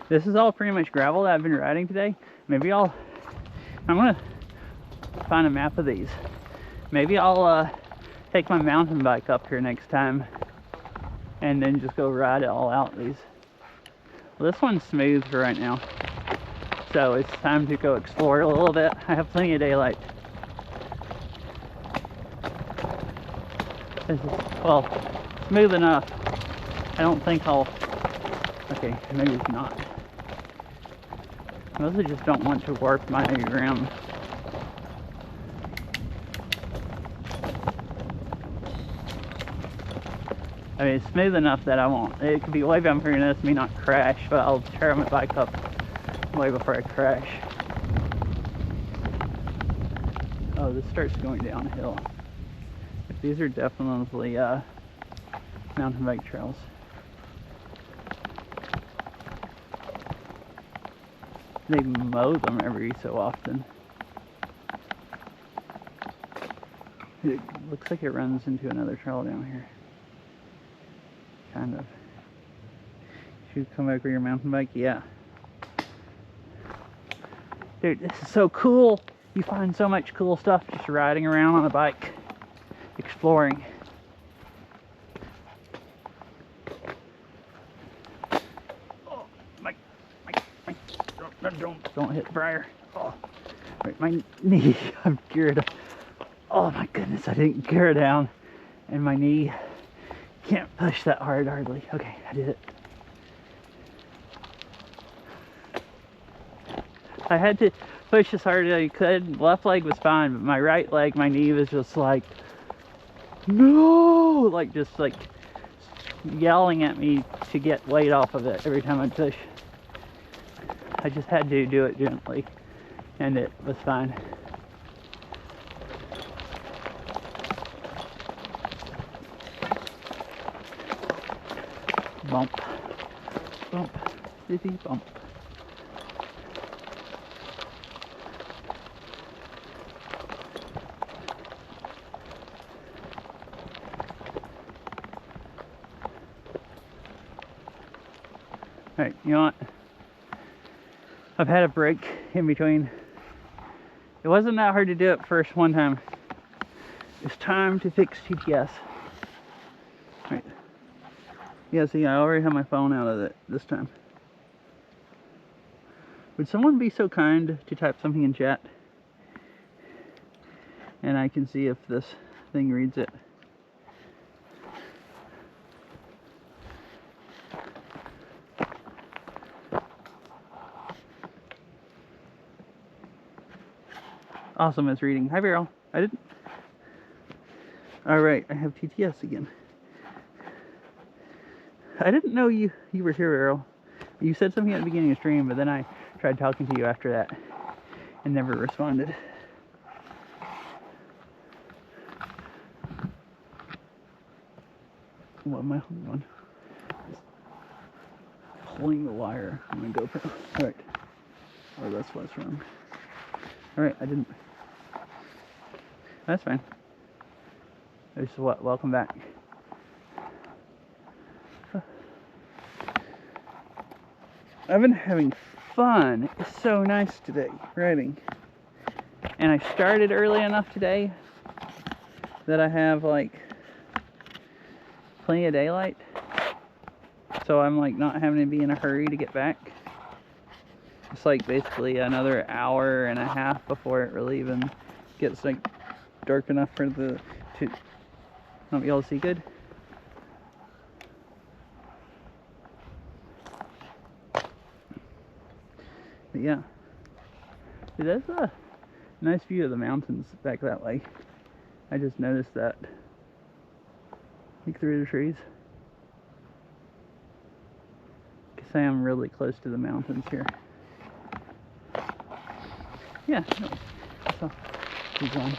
A: This is all pretty much gravel that I've been riding today. Maybe I'm gonna find a map of these. Maybe I'll take my mountain bike up here next time and then just go ride it all out these. Well, this one's smooth for right now, so it's time to go explore a little bit. I have plenty of daylight. This is, well, smooth enough. I don't think I'll, okay, maybe it's not. I mostly just don't want to warp my rim. I mean, it's smooth enough that I won't. It could be way bumpier and this may not crash, but I'll tear my bike up way before I crash. Oh, this starts going downhill. But these are definitely mountain bike trails. They mow them every so often. It looks like it runs into another trail down here. Kind of. Should you come back with your mountain bike? Yeah. Dude, this is so cool. You find so much cool stuff just riding around on a bike, exploring. Oh, don't hit Briar. Oh, wait, my knee. I'm geared. Oh my goodness, I didn't gear down, and my knee can't push that hard hardly. Okay, I did it. I had to push as hard as I could. Left leg was fine, but my right leg, my knee was just like, no, like just like yelling at me to get weight off of it every time I push. I just had to do it gently, and it was fine. Bump, bump, dizzy bump. Alright, you know what? I've had a break in between. It wasn't that hard to do it first one time. It's time to fix GPS. Alright. Yeah, see, I already have my phone out of it this time. Would someone be so kind to type something in chat? And I can see if this thing reads it. Awesome is reading. Hi, Vero. I didn't. All right, I have TTS again. I didn't know you were here, Vero. You said something at the beginning of the stream, but then I tried talking to you after that and never responded. What am I holding on? Pulling the wire on my GoPro. All right. Oh, that's what's wrong. All right, I didn't. That's fine. There's what? Welcome back. I've been having fun. It's so nice today riding. And I started early enough today that I have like plenty of daylight. So I'm like not having to be in a hurry to get back. It's like basically another hour and a half before it really even gets like dark enough for to not be able to see good. But yeah, dude, that's a nice view of the mountains back that way. I just noticed that, like through the trees. Cause I am really close to the mountains here. Yeah, anyways, so keep going.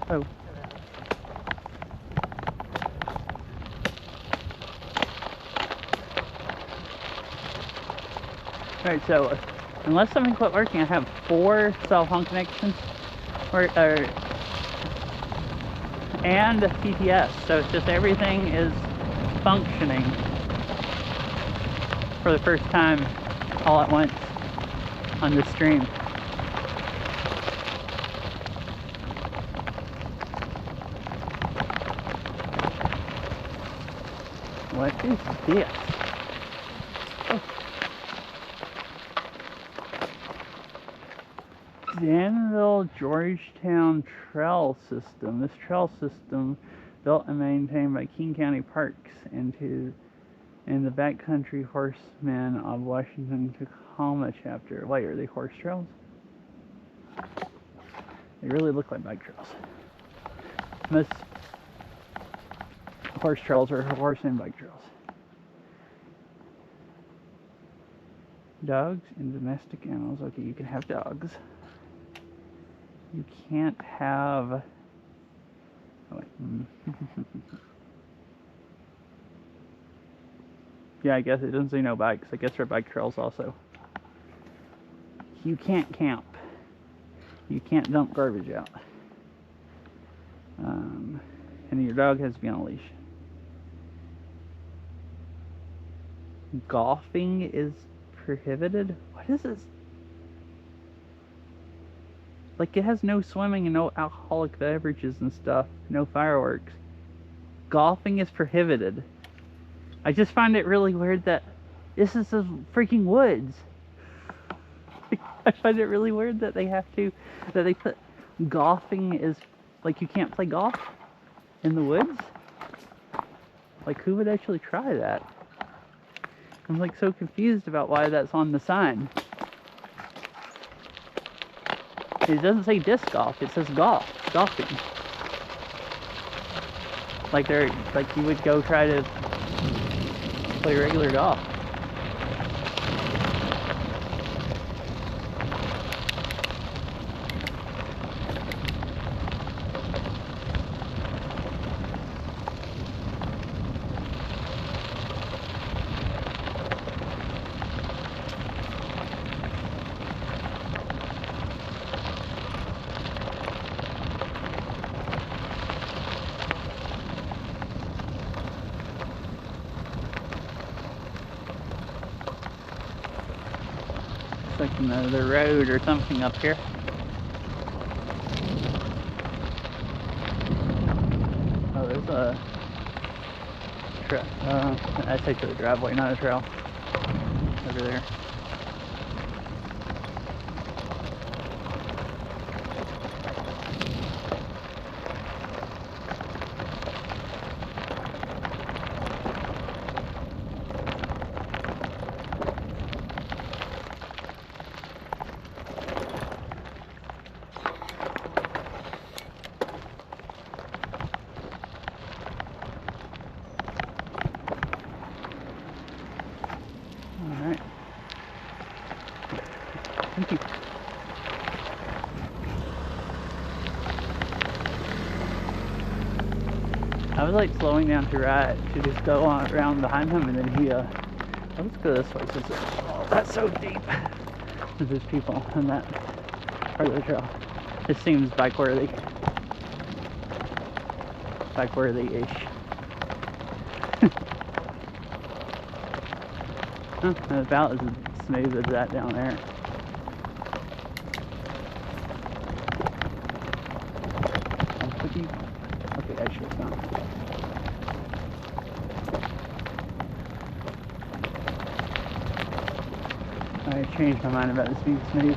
A: Oh. Alright, so unless something quit working, I have 4 cell phone connections and TTS, so it's just everything is functioning for the first time all at once on this stream. What is this? Oh. Danville Georgetown Trail System. This trail system, built and maintained by King County Parks and the Backcountry Horsemen of Washington Tacoma chapter. Wait, are they horse trails? They really look like bike trails. Most horse trails are horse and bike trails. Dogs and domestic animals. Okay, you can have dogs. You can't have... Oh, wait. Yeah, I guess it doesn't say no bikes. I guess there are bike trails also. You can't camp. You can't dump garbage out. And your dog has to be on a leash. Golfing is prohibited? What is this? Like, it has no swimming and no alcoholic beverages and stuff. No fireworks. Golfing is prohibited. I just find it really weird that this is the freaking woods. I find it really weird that they put golfing is, like, you can't play golf in the woods. Like, who would actually try that? I'm like so confused about why that's on the sign. It doesn't say disc golf, it says golfing. Like you would go try to play regular golf. Like another road or something up here. Oh, there's a trail. I take to the driveway, not a trail. Over there. Thank you. I was like slowing down to just go on around behind him, and then he let's go this way. Oh, that's so deep. There's people on that part of the trail. This seems bike worthy. Bike worthy-ish. Huh, about as smooth as that down there. Okay, actually it's not. I changed my mind about this being smooth.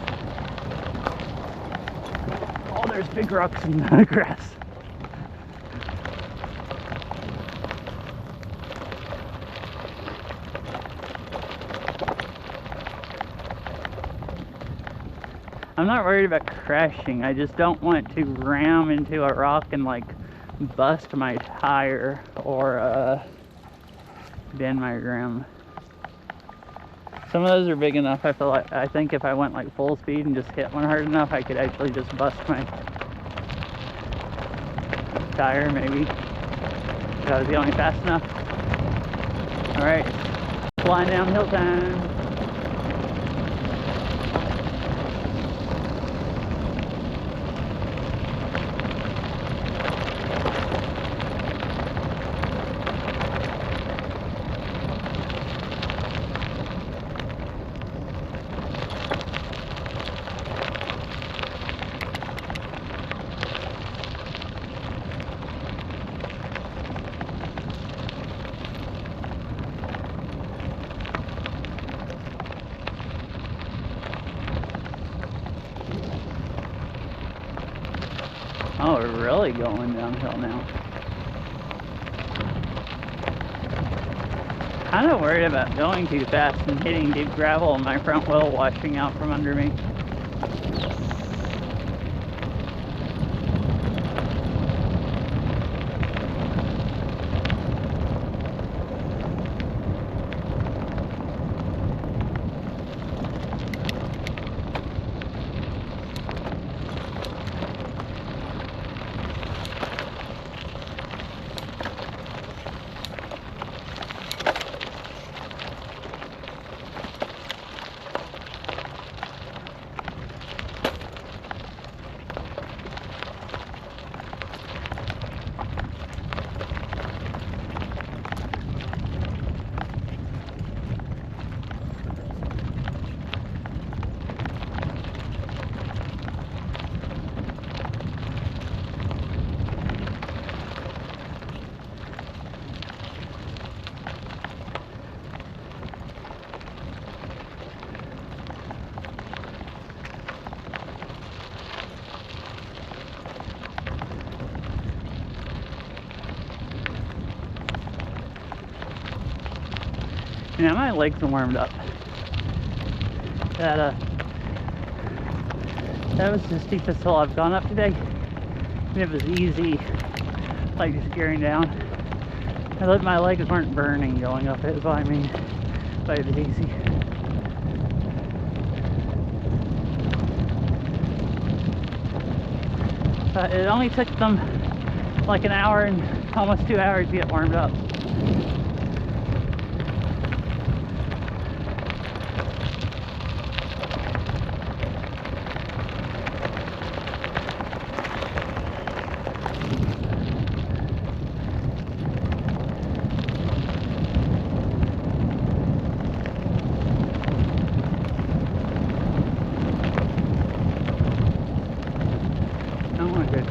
A: Oh, there's big rocks in the grass. I'm not worried about crashing. I just don't want to ram into a rock and like bust my tire or bend my rim. Some of those are big enough. I think if I went like full speed and just hit one hard enough, I could actually just bust my tire maybe. If I was going fast enough. Alright, flying downhill time. Oh, we're really going downhill now. I'm not worried about going too fast and hitting deep gravel and my front wheel washing out from under me. Now my legs are warmed up. That was the steepest hill I've gone up today. And it was easy, like just gearing down. My legs weren't burning going up it, is what I mean. But it was easy. But it only took them like an hour and almost 2 hours to get warmed up.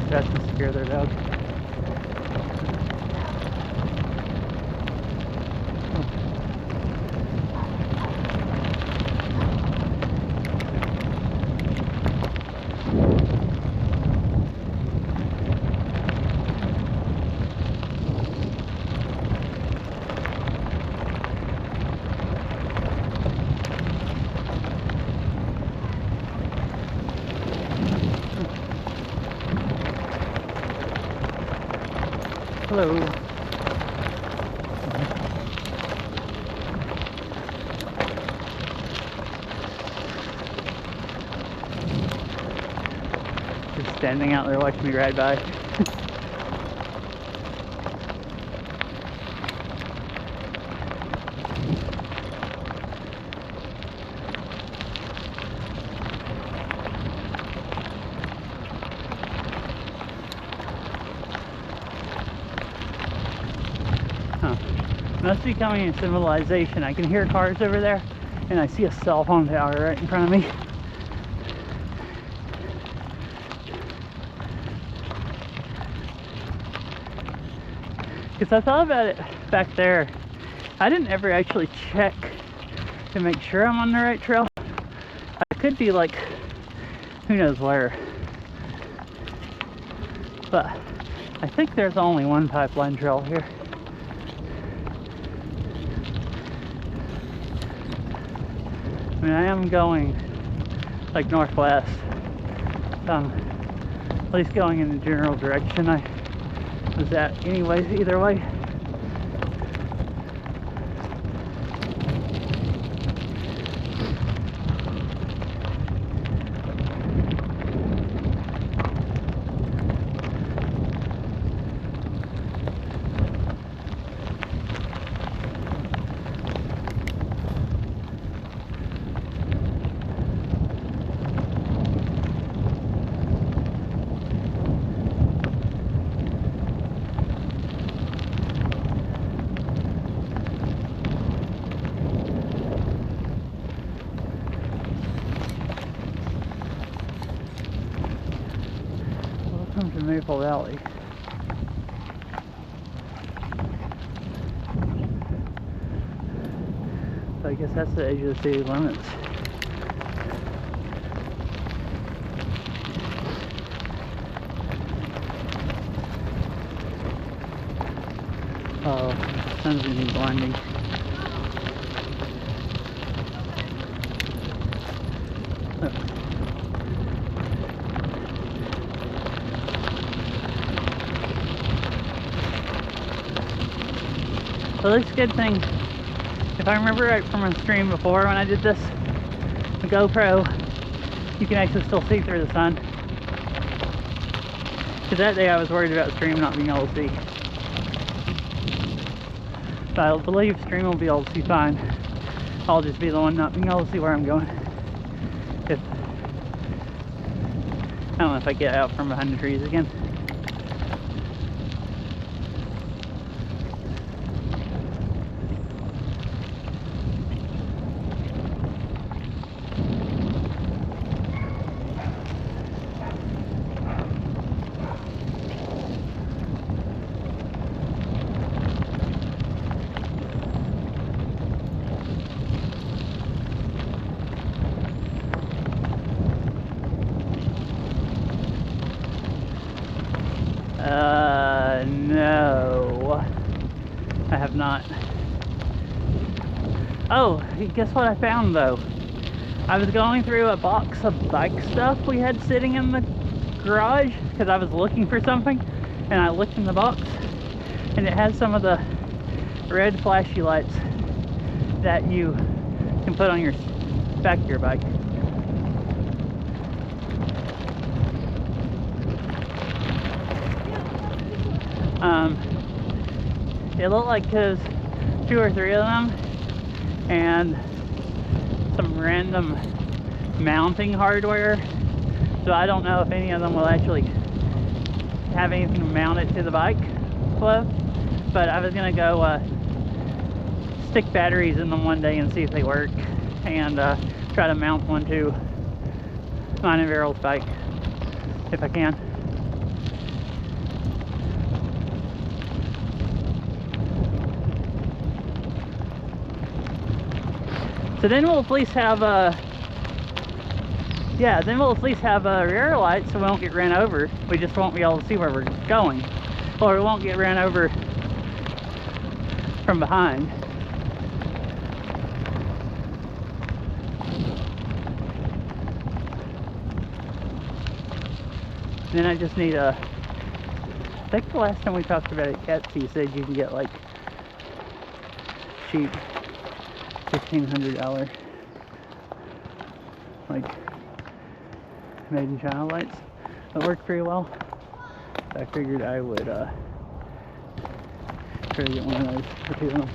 A: That's to scare their dog. Hello. standing out there watching me ride by. Must be coming in civilization. I can hear cars over there, and I see a cell phone tower right in front of me. Because I thought about it back there. I didn't ever actually check to make sure I'm on the right trail. I could be like, who knows where. But I think there's only one pipeline trail here. I mean, I am going like northwest. At least going in the general direction I was at anyways, either way. Welcome to Maple Valley. So I guess that's the edge of the city limits. Oh, sun's gonna be blinding. Well, this good thing, if I remember right from a stream before when I did this, the GoPro, you can actually still see through the sun. Because that day I was worried about stream not being able to see. But I believe stream will be able to see fine. I'll just be the one not being able to see where I'm going. I don't know if I get out from behind the trees again. No, I have not. Oh, guess what I found though? I was going through a box of bike stuff we had sitting in the garage because I was looking for something, and I looked in the box and it has some of the red flashy lights that you can put on your back of your bike. It looked like there's 2 or 3 of them and some random mounting hardware, so I don't know if any of them will actually have anything mounted to the bike with, but I was gonna go stick batteries in them one day and see if they work, and try to mount one to mine and Veryl's bike if I can. So then we'll at least have rear lights, so we won't get ran over. We just won't be able to see where we're going, or we won't get ran over from behind. Then I just need I think the last time we talked about it, Catsy said you can get like cheap $1,500 like made in China lights. It worked pretty well. So I figured I would try to get one of those for 2 of them.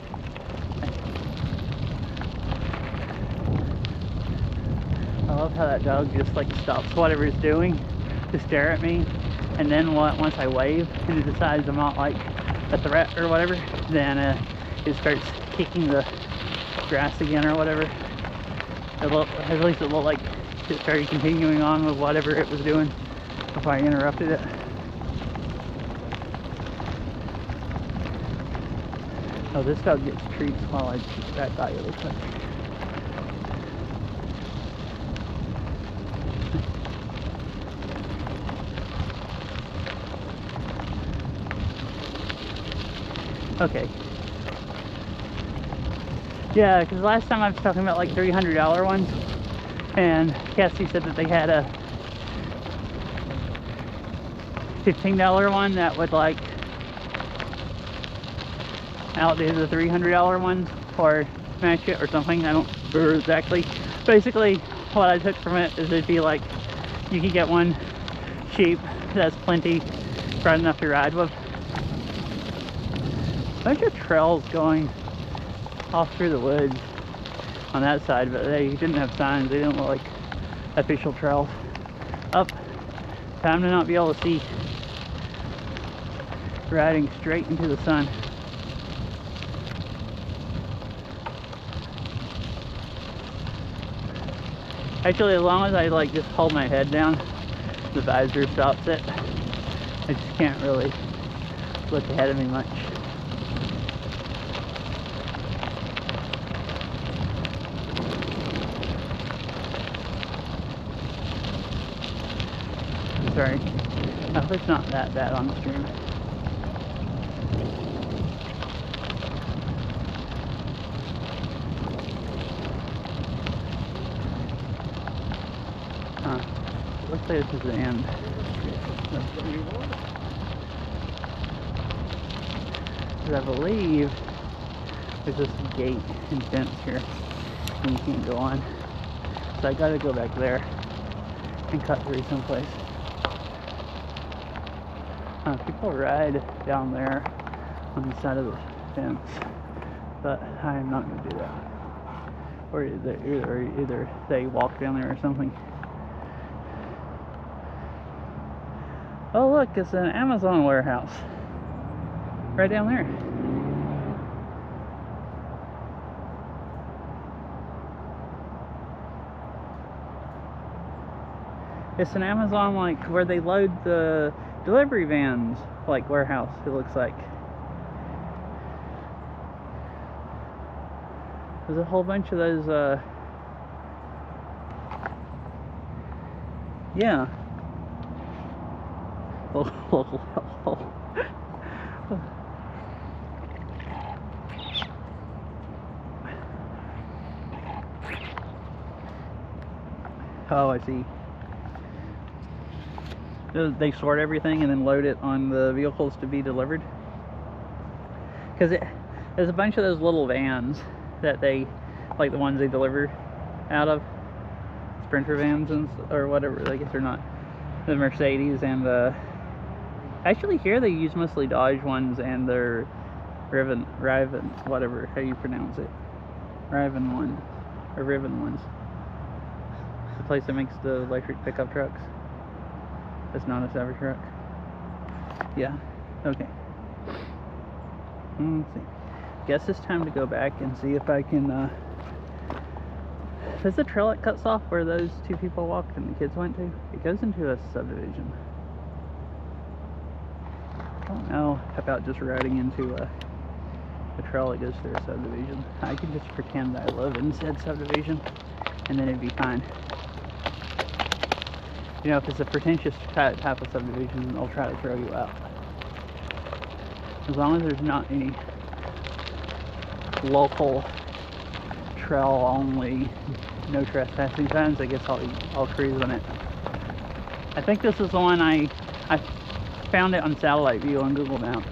A: I love how that dog just like stops whatever it's doing to stare at me, and then once I wave and it decides I'm not like a threat or whatever, then it starts kicking the grass again or whatever. At least it looked like it started continuing on with whatever it was doing before I interrupted it. Oh, this dog gets treats while I shoot that guy really quick. Okay. Yeah, because last time I was talking about like $300 ones, and Cassie said that they had a $15 one that would like outdo the $300 ones or match it or something. I don't remember exactly. Basically, what I took from it is it'd be like you could get one cheap that's plenty bright enough to ride with. A bunch of trails going off through the woods on that side, but they didn't have signs. They didn't look like official trails. Up, time to not be able to see. Riding straight into the sun. Actually, as long as I like just hold my head down, the visor stops it. I just can't really look ahead of me much. Sorry. I hope it's not that bad on the stream. Looks like this is the end. Because I believe there's this gate and fence here and you can't go on. So I gotta go back there and cut through someplace. People ride down there on the side of the fence, but I am not gonna do that. Or either they walk down there or something. Oh look, it's an Amazon warehouse. Right down there. It's an Amazon, like, where they load the delivery vans, like, warehouse, it looks like. There's a whole bunch of those, yeah. Oh, I see. They sort everything and then load it on the vehicles to be delivered. Because there's a bunch of those little vans that they, like the ones they deliver out of, Sprinter vans and or whatever. I guess they're not the Mercedes and the. Actually, here they use mostly Dodge ones and their Riven, whatever how you pronounce it, Riven ones or Riven ones. The place that makes the electric pickup trucks. It's not a Cybertruck. Yeah. Okay. Let's see. Guess it's time to go back and see if I can. There's a trail that cuts off where those two people walked and the kids went to. It goes into a subdivision. I don't know about just riding into a trail that goes through a subdivision. I could just pretend I live in said subdivision and then it'd be fine. You know, if it's a pretentious type of subdivision, they'll try to throw you out. As long as there's not any local trail only, no trespassing signs, I guess I'll cruise on it. I think this is the one I found it on satellite view on Google Maps.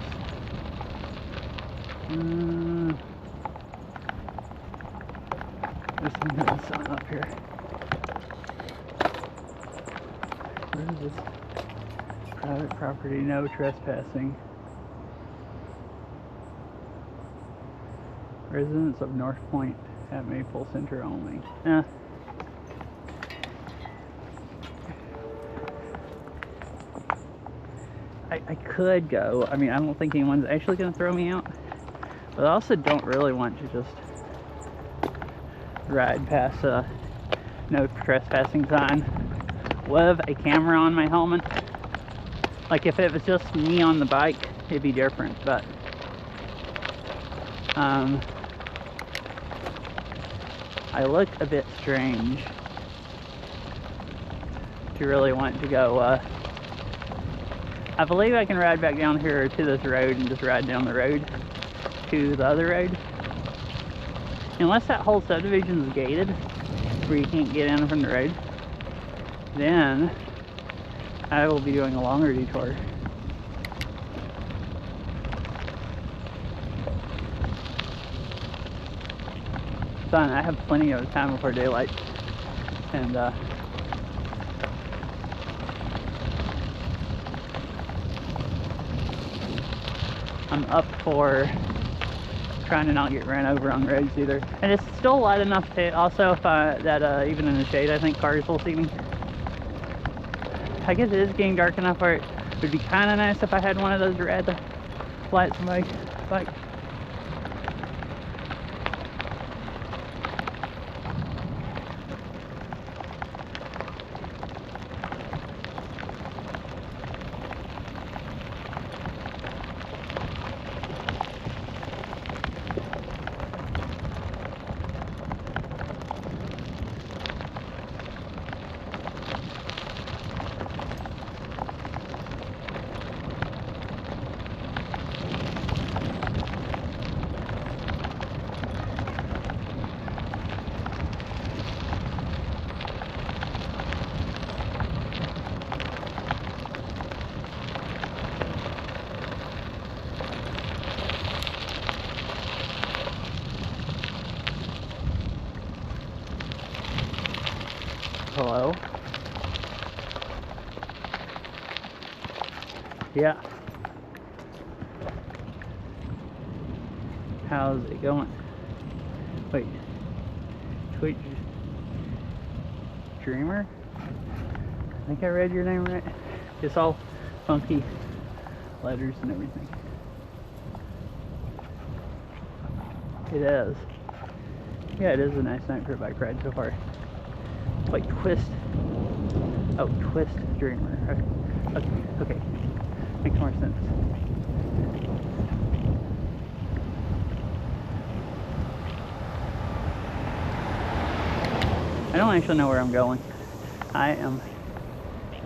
A: There's some sun up here. Where is this? Private property, no trespassing. Residents of North Point at Maple Center only. I could go. I mean, I don't think anyone's actually going to throw me out. But I also don't really want to just ride past a no trespassing sign with a camera on my helmet. Like if it was just me on the bike, it'd be different, but I look a bit strange to really want to go. I believe I can ride back down here to this road and just ride down the road to the other road. Unless that whole subdivision is gated where you can't get in from the road, then I will be doing a longer detour. Fun, I have plenty of time before daylight, and I'm up for trying to not get ran over on roads either. And it's still light enough to also that even in the shade, I think cars will see me. I guess it is getting dark enough where it would be kind of nice if I had one of those red lights on my bike. Hello? Yeah. How's it going? Wait. Twitch Dreamer? I think I read your name right. It's all funky letters and everything. It is. Yeah, it is a nice night for a bike ride so far. Like Twist. Oh, Twist Dreamer. Okay. Makes more sense. I don't actually know where I'm going. I am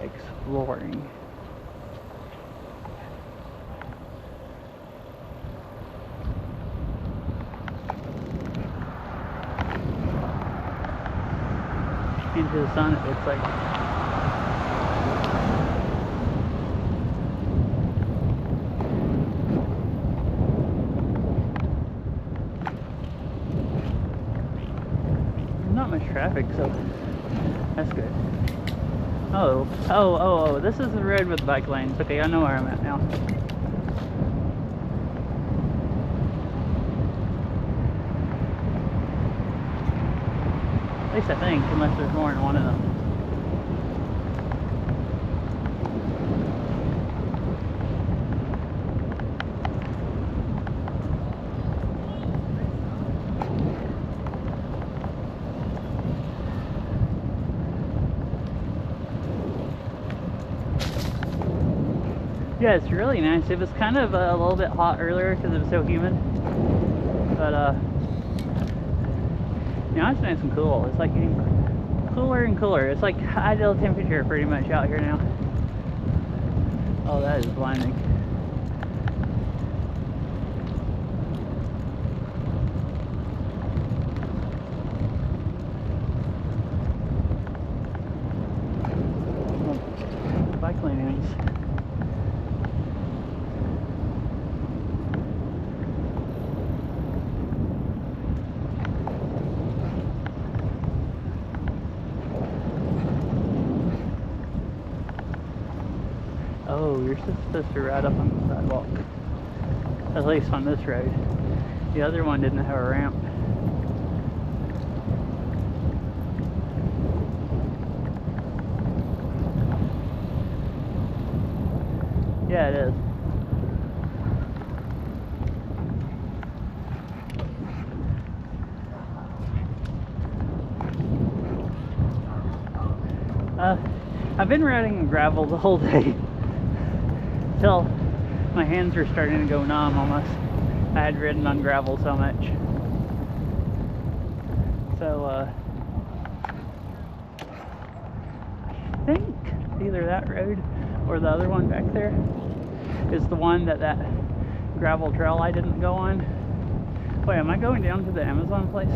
A: exploring. Into the sun, it looks like. Not much traffic, so that's good. Oh, this is the road with bike lanes. Okay, I know where I'm at now. At least I think, unless there's more than one of them. Yeah, it's really nice. It was kind of a little bit hot earlier because it was so humid, but now it's nice and cool. It's like getting cooler and cooler. It's like ideal temperature pretty much out here now. Oh, that is blinding. Oh, bike lane ends. Oh, you're supposed to ride up on the sidewalk. At least on this road. The other one didn't have a ramp. Yeah, it is. I've been riding gravel the whole day till my hands were starting to go numb almost. I had ridden on gravel so much. So I think either that road or the other one back there is the one that gravel trail I didn't go on. Wait, am I going down to the Amazon place?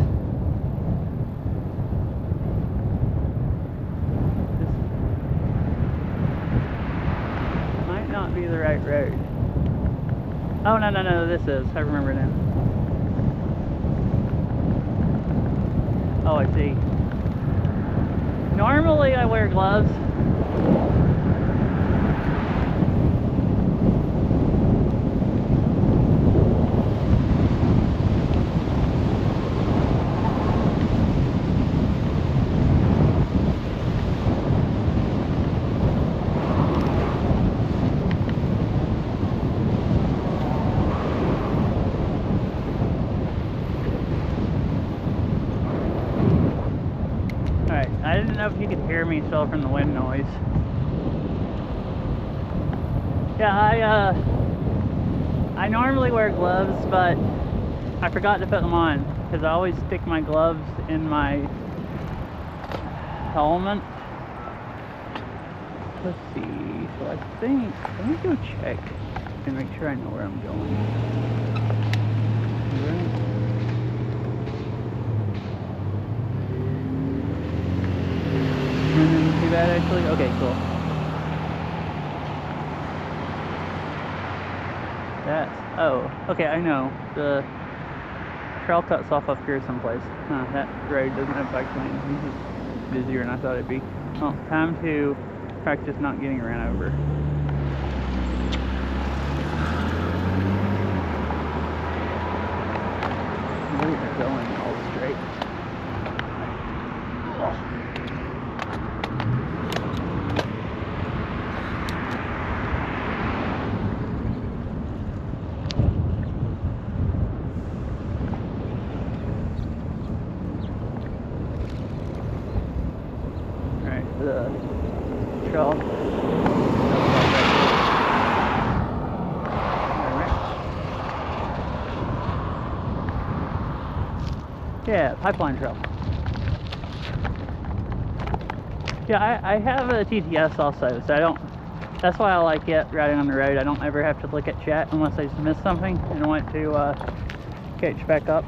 A: This might not be the right road. Oh, no, this is. I remember now. Oh, I see. Normally I wear gloves. I didn't know if you could hear me still from the wind noise. Yeah, I normally wear gloves, but I forgot to put them on because I always stick my gloves in my helmet. Let's see. So I think, let me go check and make sure I know where I'm going. Too bad actually. Okay, cool. Oh, okay, I know. The trail cuts off up here someplace. That road doesn't have bike lanes. It's just busier than I thought it'd be. Well, time to practice not getting ran over. We're going all straight. The trail. Yeah, pipeline trail. Yeah, I have a TTS also, so I don't. That's why I like it riding on the road. I don't ever have to look at chat unless I just miss something and want to catch back up.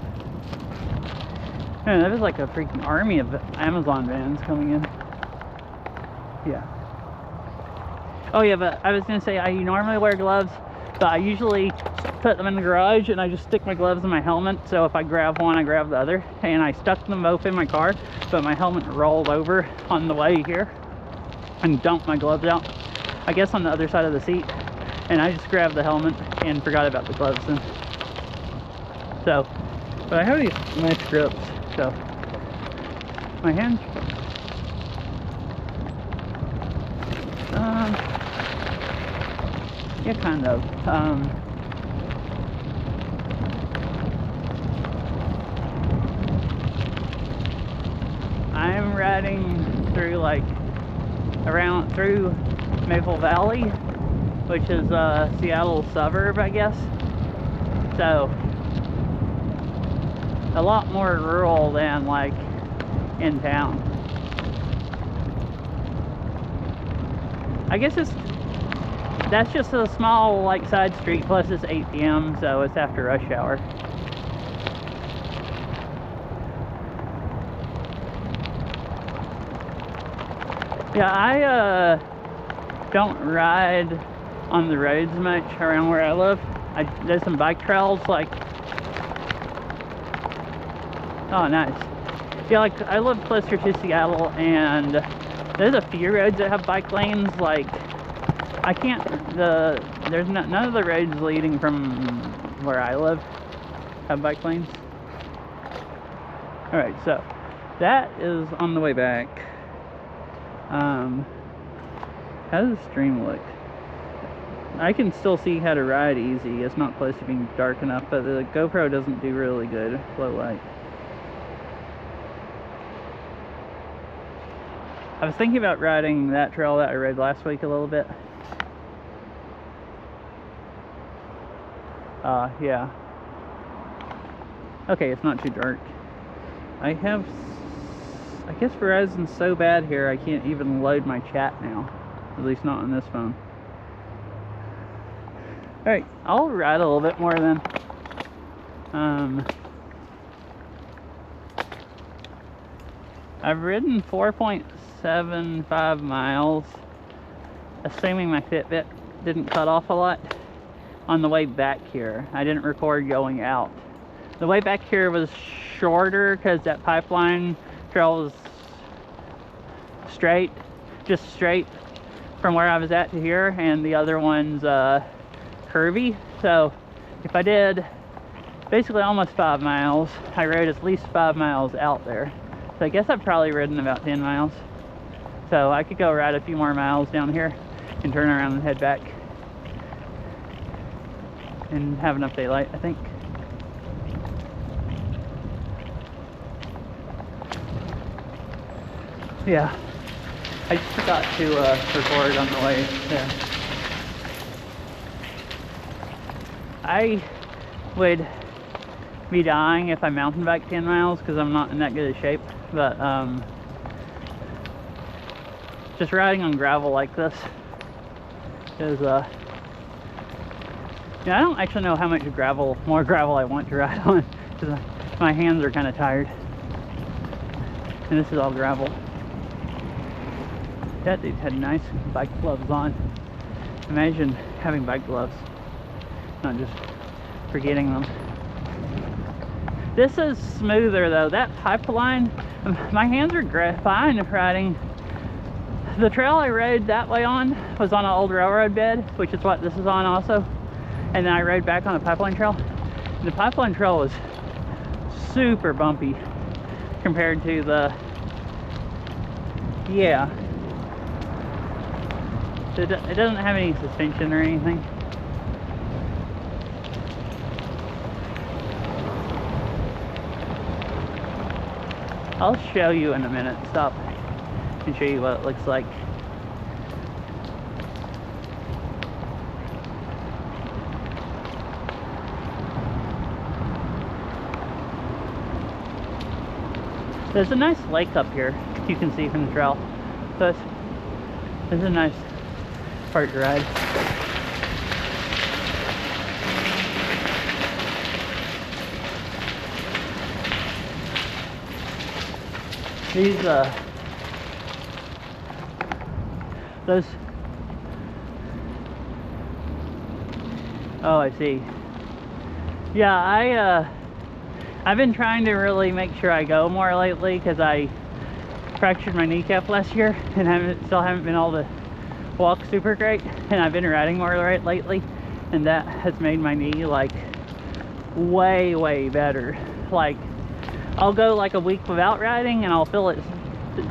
A: Man, there was like a freaking army of Amazon vans coming in. Yeah. Oh yeah, but I was gonna say I normally wear gloves, but I usually put them in the garage and I just stick my gloves in my helmet. So if I grab one, I grab the other. And I stuck them both in my car, but my helmet rolled over on the way here and dumped my gloves out, I guess on the other side of the seat. And I just grabbed the helmet and forgot about the gloves. And so, but I have these nice grips, so my hands. Yeah, kind of. I'm riding through through Maple Valley, which is a Seattle suburb, I guess. So a lot more rural than like in town. I guess that's just a small like side street, plus it's 8 p.m. so it's after rush hour. Yeah, I don't ride on the roads much around where I live. There's some bike trails like, oh nice. Yeah, like I live closer to Seattle and there's a few roads that have bike lanes, like I can't, there's none of the roads leading from where I live have bike lanes. Alright, so that is on the way back. How does the stream look? I can still see how to ride easy. It's not close to being dark enough, but the GoPro doesn't do really good low light. I was thinking about riding that trail that I rode last week a little bit. Yeah. Okay, it's not too dark. I guess Verizon's so bad here I can't even load my chat now. At least not on this phone. Alright, I'll ride a little bit more then. I've ridden 4.75 miles, assuming my Fitbit didn't cut off a lot, on the way back here. I didn't record going out. The way back here was shorter because that pipeline trail was straight, just straight from where I was at to here, and the other one's curvy. So if I did basically almost 5 miles, I rode at least 5 miles out there. So I guess I've probably ridden about 10 miles. So I could go ride a few more miles down here and turn around and head back and have enough daylight, I think. Yeah, I just forgot to record on the way there. I would be dying if I mountain bike 10 miles because I'm not in that good a shape, but just riding on gravel like this is yeah, I don't actually know how much more gravel I want to ride on because my hands are kind of tired, and this is all gravel. That dude had nice bike gloves on. Imagine having bike gloves, not just forgetting them. This is smoother though. That pipeline, my hands are fine riding. The trail I rode that way on was on an old railroad bed, which is what this is on also. And then I rode back on the pipeline trail. And the pipeline trail was super bumpy compared to the, yeah. It doesn't have any suspension or anything. I'll show you in a minute. Stop and show you what it looks like. There's a nice lake up here you can see from the trail. So it's a nice part to ride. These those, oh, I see. Yeah, I've been trying to really make sure I go more lately because I fractured my kneecap last year and still haven't been able to walk super great, and I've been riding more right lately, and that has made my knee like way better. Like I'll go like a week without riding and I'll feel it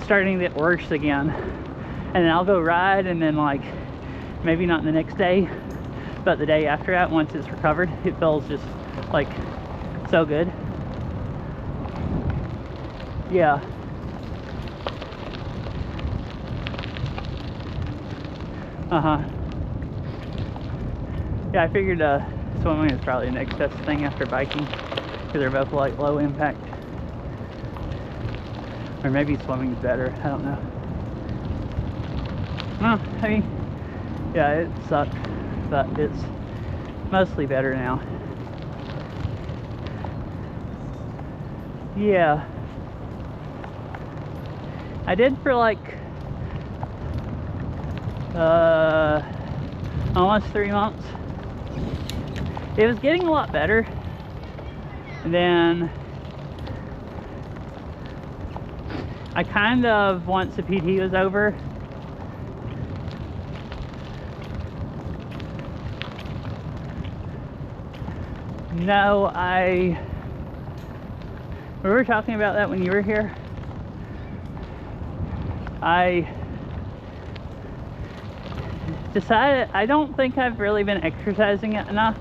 A: starting to get worse again, and then I'll go ride, and then like maybe not the next day but the day after that, once it's recovered, it feels just like so good. Yeah. Yeah, I figured swimming is probably the next best thing after biking because they're both like low impact. Or maybe swimming's better, I don't know. No, I mean, yeah, it sucked, but it's mostly better now. Yeah. I did for like almost 3 months. It was getting a lot better, and then I kind of, once the PT was over, No, we were talking about that when you were here. I decided I don't think I've really been exercising it enough.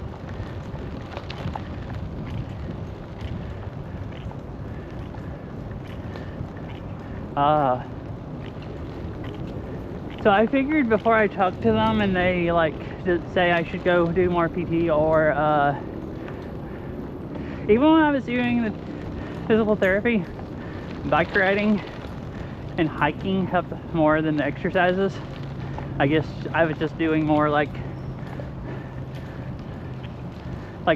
A: So I figured before I talked to them and they like say I should go do more PT, or even when I was doing the physical therapy, bike riding and hiking helped more than the exercises. I guess I was just doing more like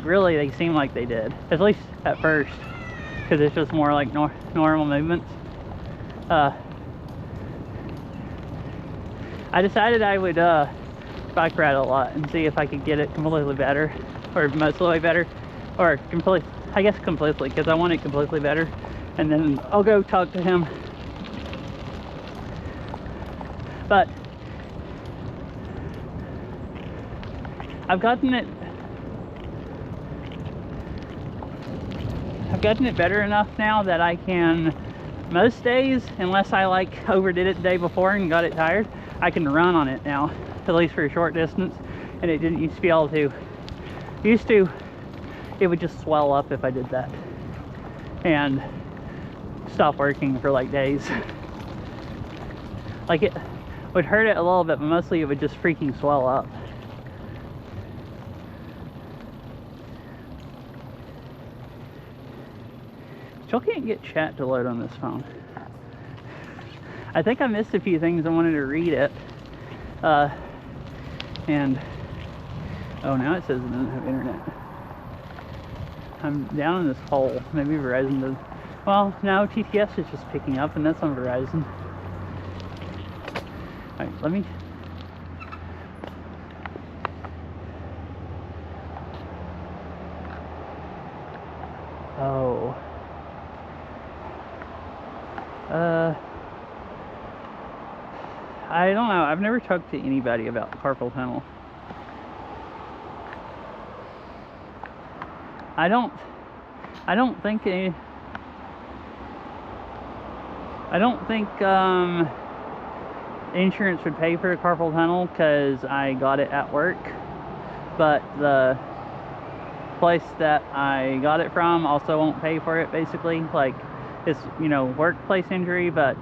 A: really they seemed like they did, at least at first, because it's just more like normal movements. I decided I would bike ride a lot and see if I could get it completely better, or most of the way better, or completely, because I want it completely better, and then I'll go talk to him. But I've gotten it better enough now that I can, most days, unless I like overdid it the day before and got it tired, I can run on it now, at least for a short distance. And it didn't used to be able to. It would just swell up if I did that and stop working for like days. Like, it would hurt it a little bit, but mostly it would just freaking swell up. Still can't get chat to load on this phone. I think I missed a few things. I wanted to read it. And oh, now it says it doesn't have internet. I'm down in this hole. Maybe Verizon does. Well, now TTS is just picking up, and that's on Verizon. All right, let me. Oh. I don't know. I've never talked to anybody about carpal tunnel. I don't think insurance would pay for a carpal tunnel because I got it at work, but the place that I got it from also won't pay for it. Basically, like, it's, you know, workplace injury, but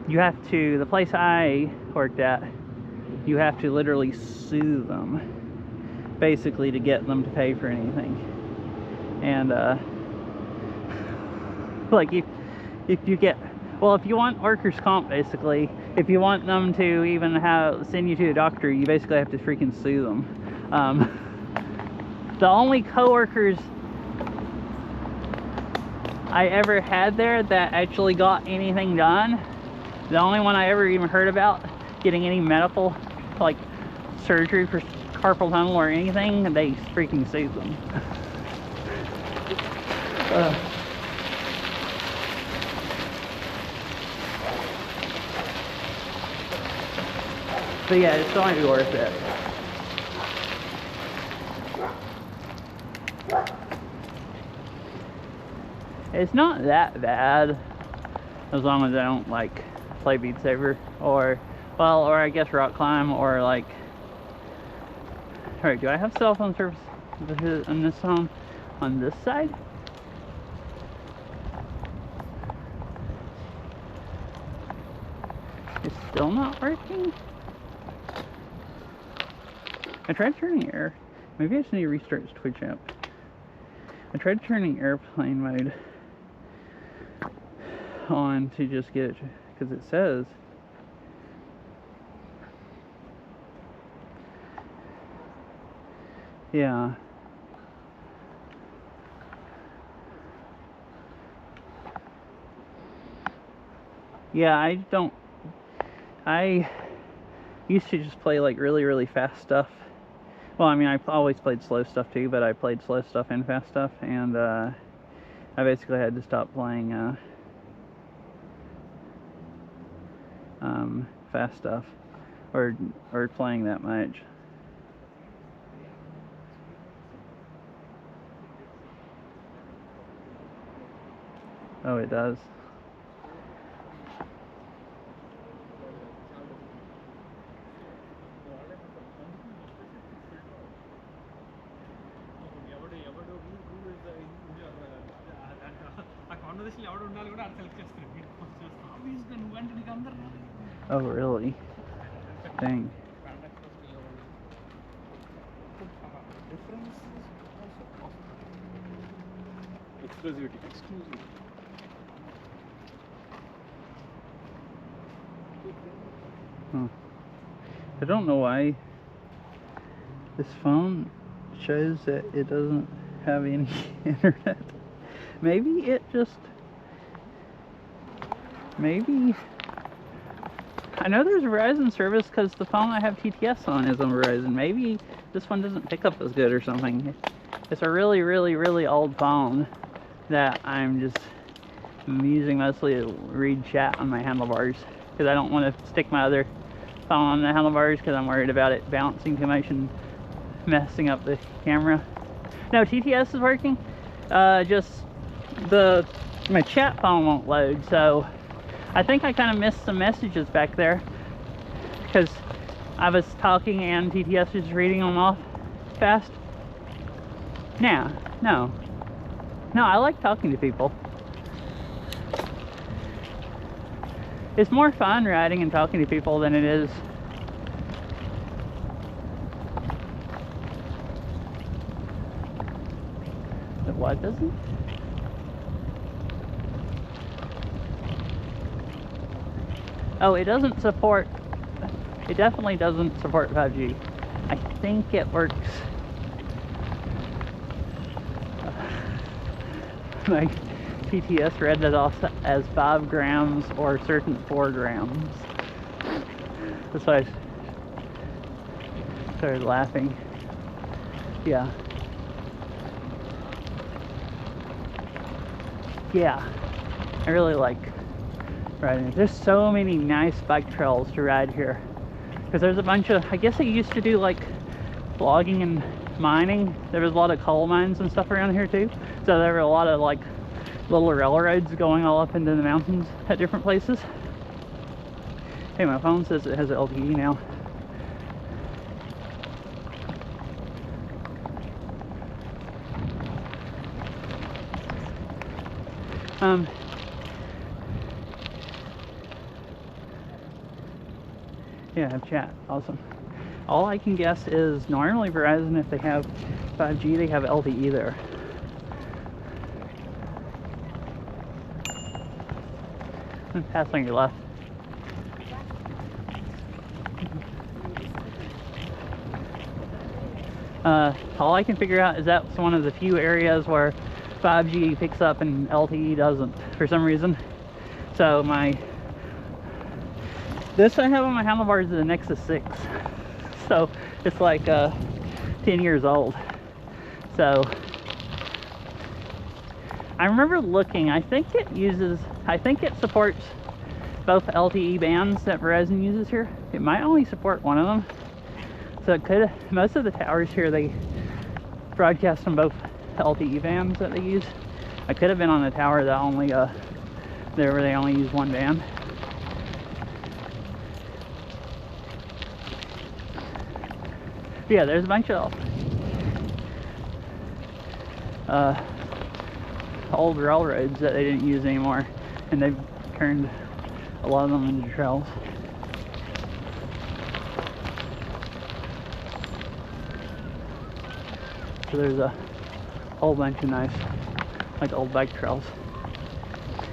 A: you have to, the place I worked at, you have to literally sue them basically to get them to pay for anything. And like, if you get, well, if you want workers' comp, basically, if you want them to even send you to a doctor, you basically have to freaking sue them. The only coworkers I ever had there that actually got anything done, the only one I ever even heard about getting any medical, like, surgery for carpal tunnel or anything, they freaking sued them. But yeah, it's going to be worth it. It's not that bad, as long as I don't, like, play Beat Saber, or I guess rock climb, or like, alright, do I have cell phone service on this phone on this side? It's still not working? I tried turning air. Maybe I just need to restart this Twitch app. I tried turning airplane mode on to just get it, because it says yeah. Yeah, I used to just play like really, really fast stuff. Well, I mean, I always played slow stuff too, but I played slow stuff and fast stuff, and I basically had to stop playing fast stuff, or playing that much. Oh, it does. Oh, really? Dang.
B: Exclusivity.
A: Huh. I don't know why this phone shows that it doesn't have any internet. Maybe it just... Maybe... I know there's Verizon service because the phone I have TTS on is on Verizon. Maybe this one doesn't pick up as good or something. It's a really, really, really old phone that I'm using mostly to read chat on my handlebars because I don't want to stick my other phone on the handlebars because I'm worried about it bouncing too much and messing up the camera. No, TTS is working. Just my chat phone won't load, so I think I kind of missed some messages back there because I was talking and TTS was reading them off fast. Yeah, no, I like talking to people. It's more fun riding and talking to people than it is. What doesn't? Oh, it doesn't support, it definitely doesn't support 5G. I think it works. My TTS read it off as 5 grams or certain 4 grams. That's why I started laughing. Yeah. Yeah, I really like riding. There's so many nice bike trails to ride here because there's a bunch of, I guess they used to do like logging and mining. There was a lot of coal mines and stuff around here too, so there were a lot of like little railroads going all up into the mountains at different places. Hey, my phone says it has LTE now. Yeah, I have chat. Awesome. All I can guess is normally Verizon, if they have 5G, they have LTE there. Pass on your left. All I can figure out is that's one of the few areas where 5G picks up and LTE doesn't for some reason. So this I have on my handlebars is the Nexus 6. So it's like 10 years old. So I remember looking, I think it supports both LTE bands that Verizon uses here. It might only support one of them. So it could, most of the towers here, they broadcast on both LTE bands that they use. I could have been on a tower that only, where they only use one band. Yeah, there's a bunch of old railroads that they didn't use anymore, and they've turned a lot of them into trails. So there's a whole bunch of nice, like, old bike trails.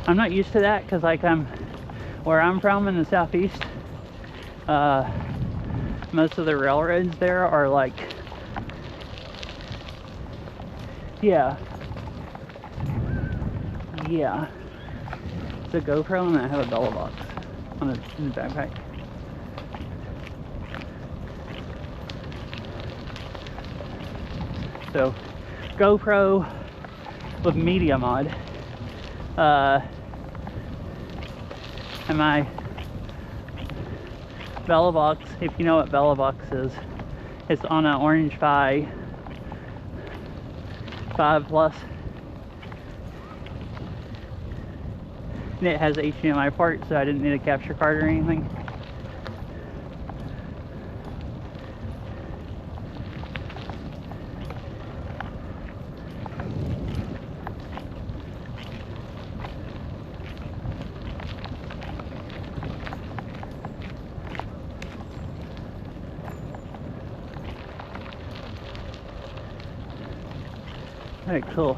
A: I'm not used to that because, like, where I'm from in the southeast, most of the railroads there are like, yeah, it's a GoPro and I have a Bella box on in the backpack. So GoPro with Media Mod, and my Bella box, if you know what Bella box is, it's on an Orange Fi 5 Plus. and it has HDMI port, so I didn't need a capture card or anything. Very cool.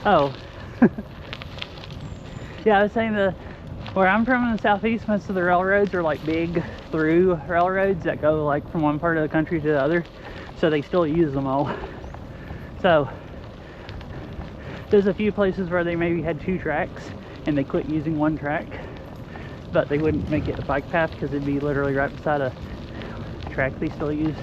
A: Oh, yeah, I was saying where I'm from in the southeast, most of the railroads are like big through railroads that go like from one part of the country to the other, so they still use them all. So there's a few places where they maybe had 2 tracks and they quit using 1 track, but they wouldn't make it a bike path because it'd be literally right beside a track they still use.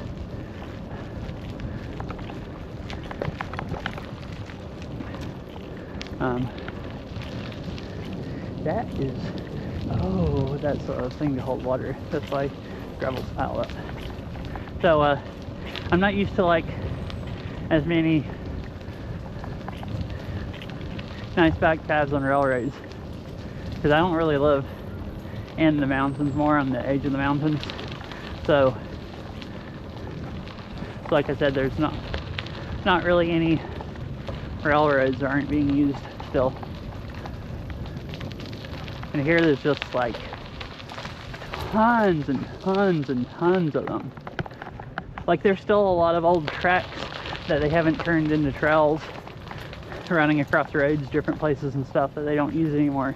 A: That is, oh, that's a thing to hold water. That's why gravel's piled up. So I'm not used to like as many nice bike paths on railroads because I don't really live in the mountains, more on the edge of the mountains. So like I said, there's not really any railroads that aren't being used still. And here there's just like tons and tons and tons of them. Like there's still a lot of old tracks that they haven't turned into trails running across roads, different places and stuff that they don't use anymore.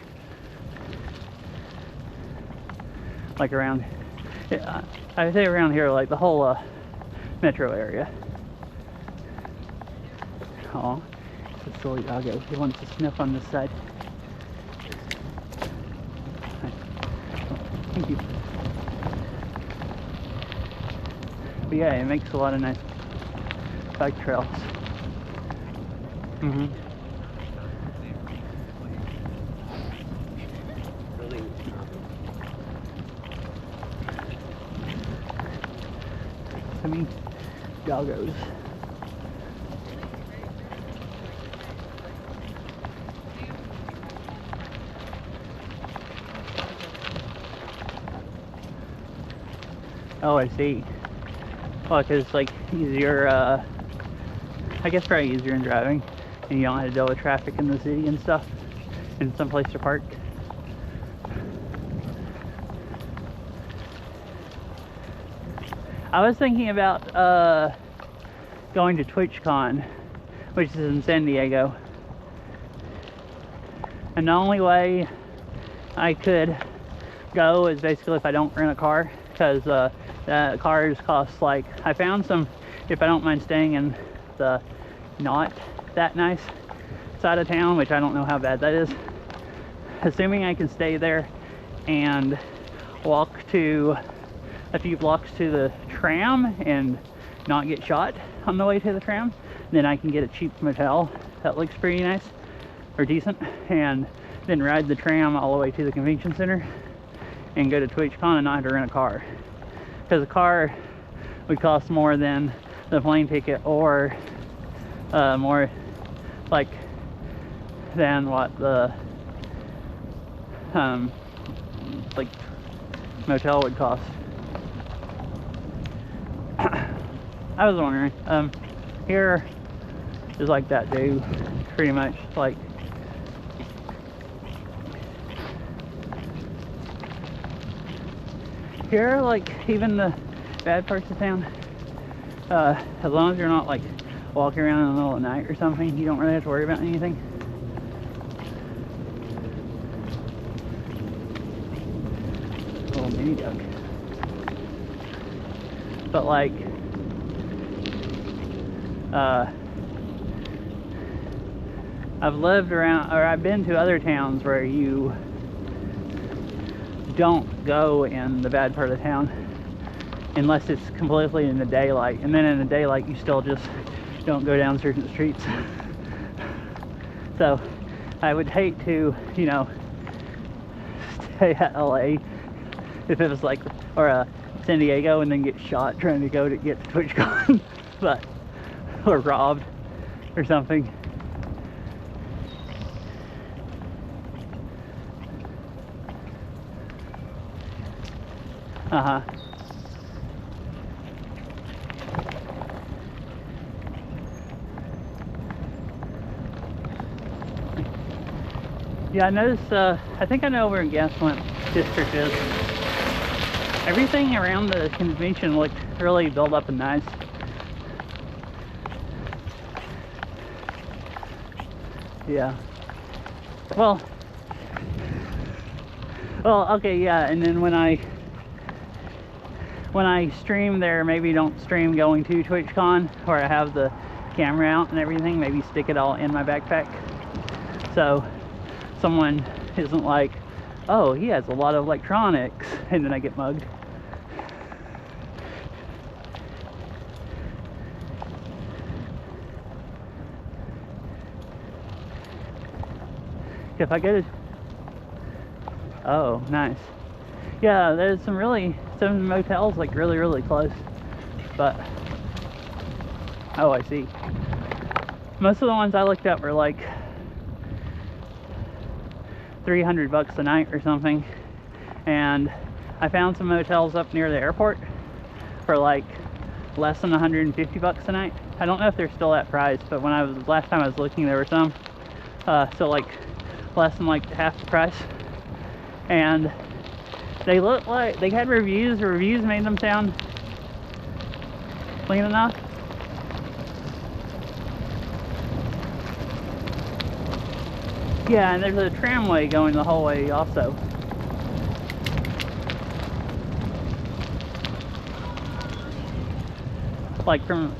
A: Like around, I would say around here, like the whole metro area. Oh, it's a silly doggo. He wants to sniff on this side. Thank you. But yeah, it makes a lot of nice bike trails. Mm-hmm. I mean, doggos. Oh, I see. Well, because it's like easier, I guess probably easier in driving, and you don't have to deal with traffic in the city and stuff, and some place to park. I was thinking about going to TwitchCon, which is in San Diego. And the only way I could go is basically if I don't rent a car, because cars cost like, I found some, if I don't mind staying in the not that nice side of town, which I don't know how bad that is, assuming I can stay there and walk to a few blocks to the tram and not get shot on the way to the tram, then I can get a cheap motel that looks pretty nice or decent, and then ride the tram all the way to the convention center and go to TwitchCon and not have to rent a car, because a car would cost more than the plane ticket, or more like than what the like motel would cost. I was wondering, here is like that too, pretty much. Like here, like even the bad parts of town, as long as you're not like walking around in the middle of the night or something, you don't really have to worry about anything. Little mini duck. But like I've lived around, or I've been to other towns where you don't go in the bad part of the town unless it's completely in the daylight, and then in the daylight you still just don't go down certain streets. So I would hate to, you know, stay at LA if it was like, or San Diego, and then get shot trying to go to get to TwitchCon, but, or robbed or something. Uh-huh. Yeah, I noticed, I think I know where Gaslamp District is. Everything around the convention looked really built up and nice. Yeah. Well, okay, yeah, and then when I stream there, maybe don't stream going to TwitchCon, where I have the camera out and everything, maybe stick it all in my backpack. So someone isn't like, oh, he has a lot of electronics, and then I get mugged. If I go to, oh, nice. Yeah, there's some motels like really close, but, oh, I see. Most of the ones I looked at were like $300 a night or something, and I found some motels up near the airport for like less than $150 a night. I don't know if they're still that price, but when last time I was looking, there were some, so like less than like half the price, and they looked like they had reviews. The reviews made them sound clean enough. Yeah, and there's a tramway going the whole way also. Like from,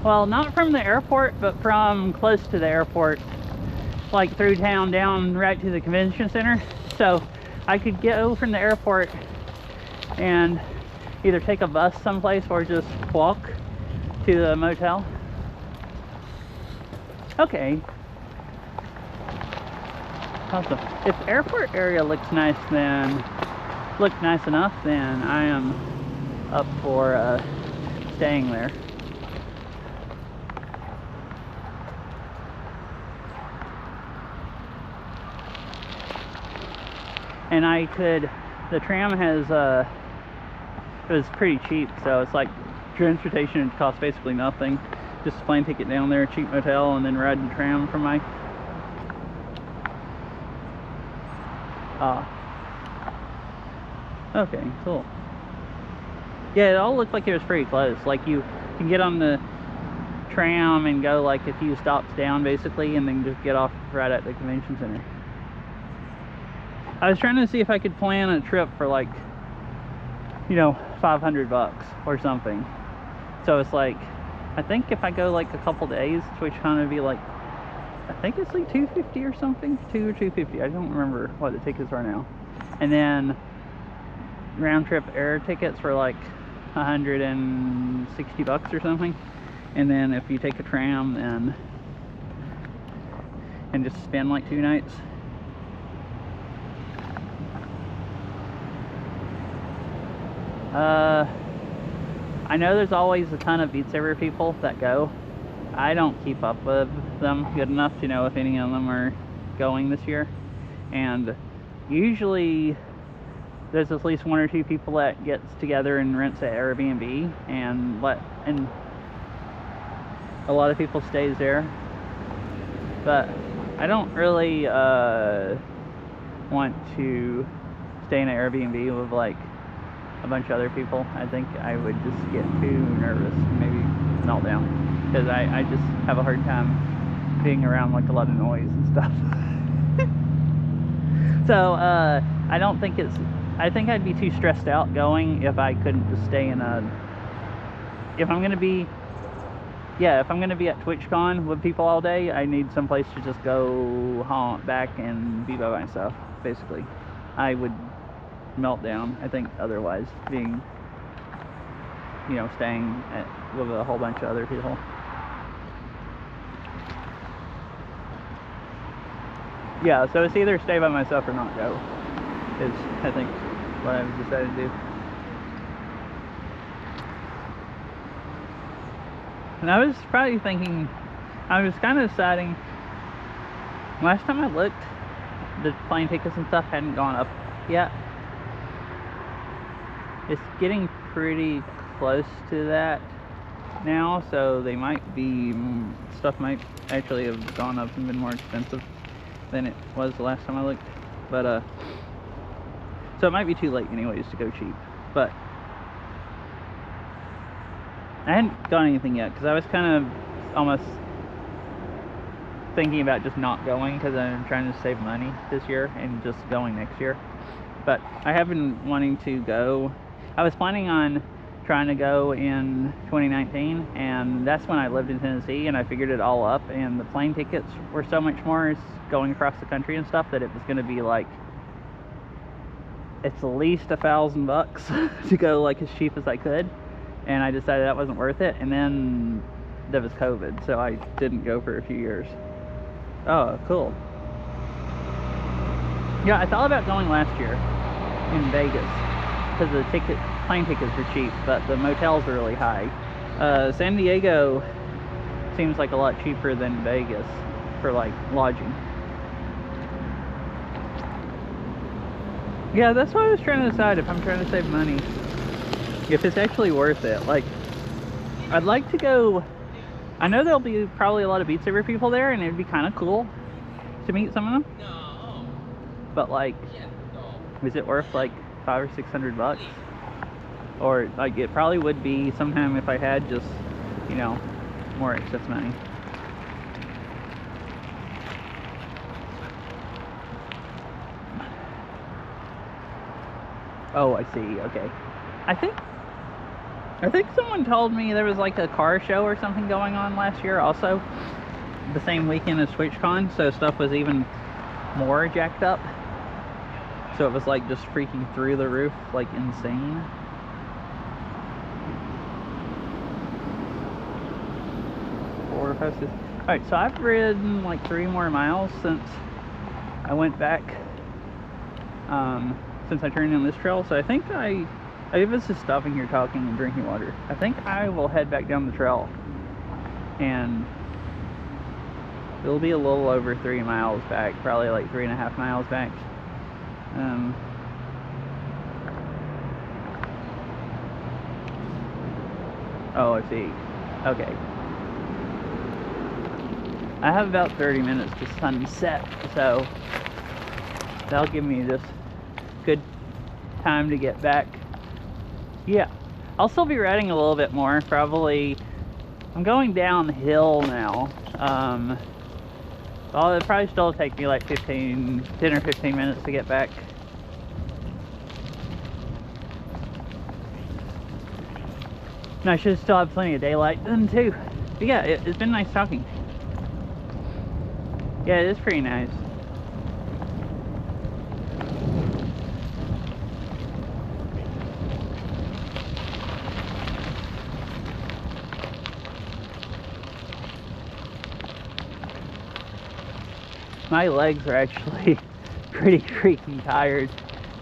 A: well, not from the airport, but from close to the airport, like through town down right to the convention center. So I could go from the airport and either take a bus someplace or just walk to the motel. Okay. Awesome. If the airport area looks nice enough, then I am up for staying there. And I could, the tram has, it was pretty cheap, so it's like transportation costs basically nothing. Just a plane ticket down there, cheap motel, and then riding the tram from my, okay, cool. Yeah, it all looked like it was pretty close. Like you can get on the tram and go like a few stops down basically, and then just get off right at the convention center. I was trying to see if I could plan a trip for like, you know, $500 or something. So it's like, I think if I go like a couple days, which kind of be like, I think it's like $250 or something, $2 or $250. I don't remember what the tickets are now. And then round trip air tickets were like $160 or something. And then if you take a tram, then and just spend like 2 nights. I know there's always a ton of Beat Saber people that go. I don't keep up with them good enough to know if any of them are going this year. And usually there's at least 1 or 2 people that gets together and rents at Airbnb, and a lot of people stays there. But I don't really want to stay in an Airbnb with like a bunch of other people. I think I would just get too nervous and maybe melt down, because I just have a hard time being around like a lot of noise and stuff. So I don't think I think I'd be too stressed out going if I couldn't just stay in if I'm gonna be at TwitchCon with people all day, I need someplace to just go haunt back and be by myself, basically. I would melt down, I think, otherwise, being, you know, staying with a whole bunch of other people. Yeah, so it's either stay by myself or not go, is, I think, what I've decided to do. And I was probably thinking, I was kind of deciding, last time I looked, the plane tickets and stuff hadn't gone up yet. It's getting pretty close to that now, so they might be, stuff might actually have gone up and been more expensive than it was the last time I looked. But so it might be too late anyways to go cheap. But I hadn't got anything yet because I was kind of almost thinking about just not going because I'm trying to save money this year and just going next year. But I have been wanting to go. I was planning on trying to go in 2019, and that's when I lived in Tennessee, and I figured it all up, and the plane tickets were so much more going across the country and stuff that it was going to be like, it's at least $1,000 to go like as cheap as I could, and I decided that wasn't worth it. And then there was COVID, so I didn't go for a few years. Oh, cool. Yeah, I thought about going last year in Vegas because the plane tickets are cheap, but the motels are really high. San Diego seems like a lot cheaper than Vegas for like lodging. Yeah, that's what I was trying to decide, if I'm trying to save money, if it's actually worth it. Like, I'd like to go. I know there'll be probably a lot of Beat Saber people there, and it'd be kind of cool to meet some of them.
C: No.
A: But like, is it worth like $500 or $600? Or like, it probably would be sometime if I had just, you know, more excess money. Oh, I see. Okay. I think someone told me there was like a car show or something going on last year also, the same weekend as TwitchCon, so stuff was even more jacked up. So it was like just freaking through the roof, like insane. Alright, so I've ridden like 3 more miles since I went back, since I turned in this trail. So I think I was just stopping here talking and drinking water. I think I will head back down the trail, and it'll be a little over 3 miles back, probably like 3.5 miles back. Oh, I see. Okay. I have about 30 minutes to sunset, so that'll give me just good time to get back. Yeah, I'll still be riding a little bit more, probably. I'm going downhill now. Well, it'll probably still take me like 10 or 15 minutes to get back. And I should still have plenty of daylight then too. But yeah, it's been nice talking. Yeah, it is pretty nice. My legs are actually pretty freaking tired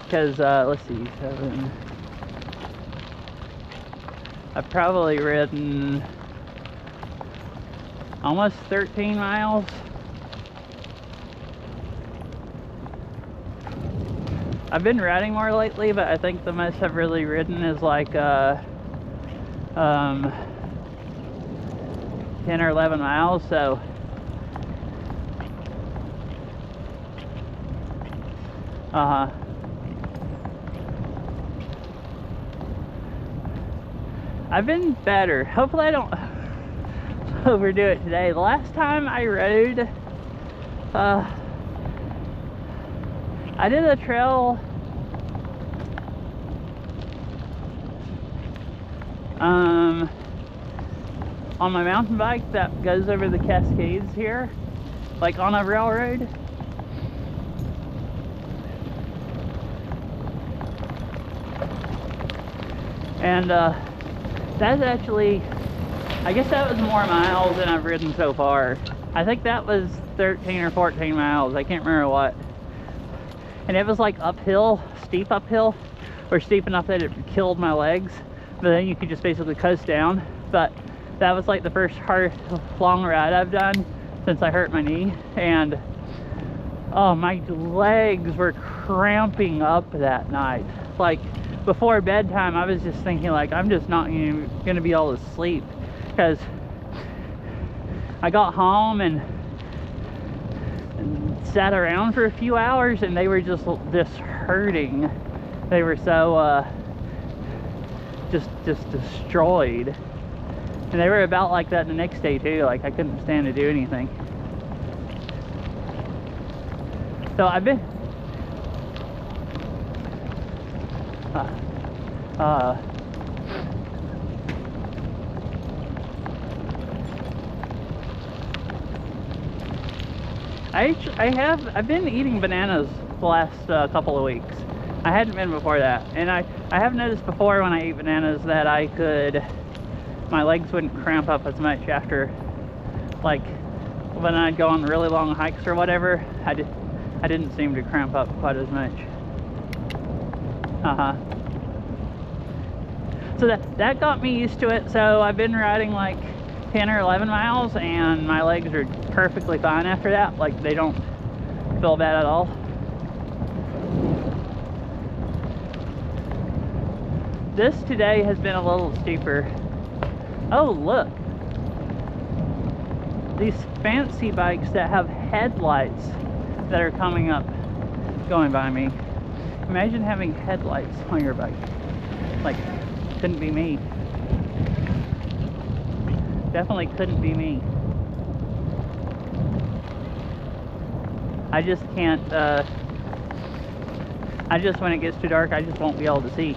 A: because, let's see, 7. I've probably ridden almost 13 miles. I've been riding more lately, but I think the most I've really ridden is like 10 or 11 miles, so I've been better. Hopefully I don't overdo it today. The last time I rode, I did a trail on my mountain bike that goes over the Cascades here, like on a railroad. And that's actually, I guess that was more miles than I've ridden so far. I think that was 13 or 14 miles, I can't remember what. And it was like uphill, steep uphill, or steep enough that it killed my legs, but then you could just basically coast down. But that was like the first hard long ride I've done since I hurt my knee, and Oh, my legs were cramping up that night. Like, before bedtime, I was just thinking, like, I'm just not even gonna be able to sleep. Because I got home and sat around for a few hours, and they were just hurting. They were so, just destroyed. And they were about like that the next day, too. Like, I couldn't stand to do anything. So I've been I've been eating bananas the last couple of weeks. I hadn't been before that, and I have noticed before when I eat bananas that my legs wouldn't cramp up as much after, like, when I'd go on really long hikes or whatever. I didn't seem to cramp up quite as much. So that got me used to it. So I've been riding like 10 or 11 miles, and my legs are perfectly fine after that. Like, they don't feel bad at all. This today has been a little steeper. Oh, look. These fancy bikes that have headlights that are coming up, going by me. Imagine having headlights on your bike. Like, couldn't be me. Definitely couldn't be me. I just can't, when it gets too dark, I just won't be able to see.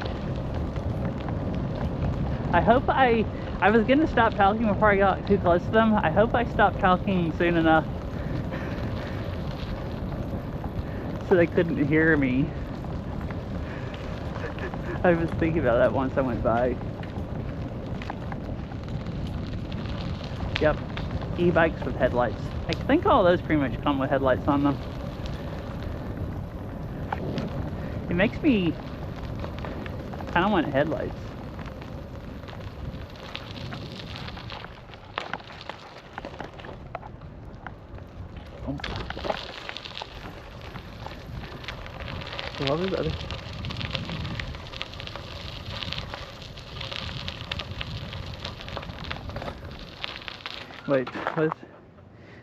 A: I hope I was gonna stop talking before I got too close to them. I hope I stopped talking soon enough so they couldn't hear me. I was thinking about that once I went by. Yep, e-bikes with headlights. I think all those pretty much come with headlights on them. It makes me kind of want headlights. What was the other? Wait, what?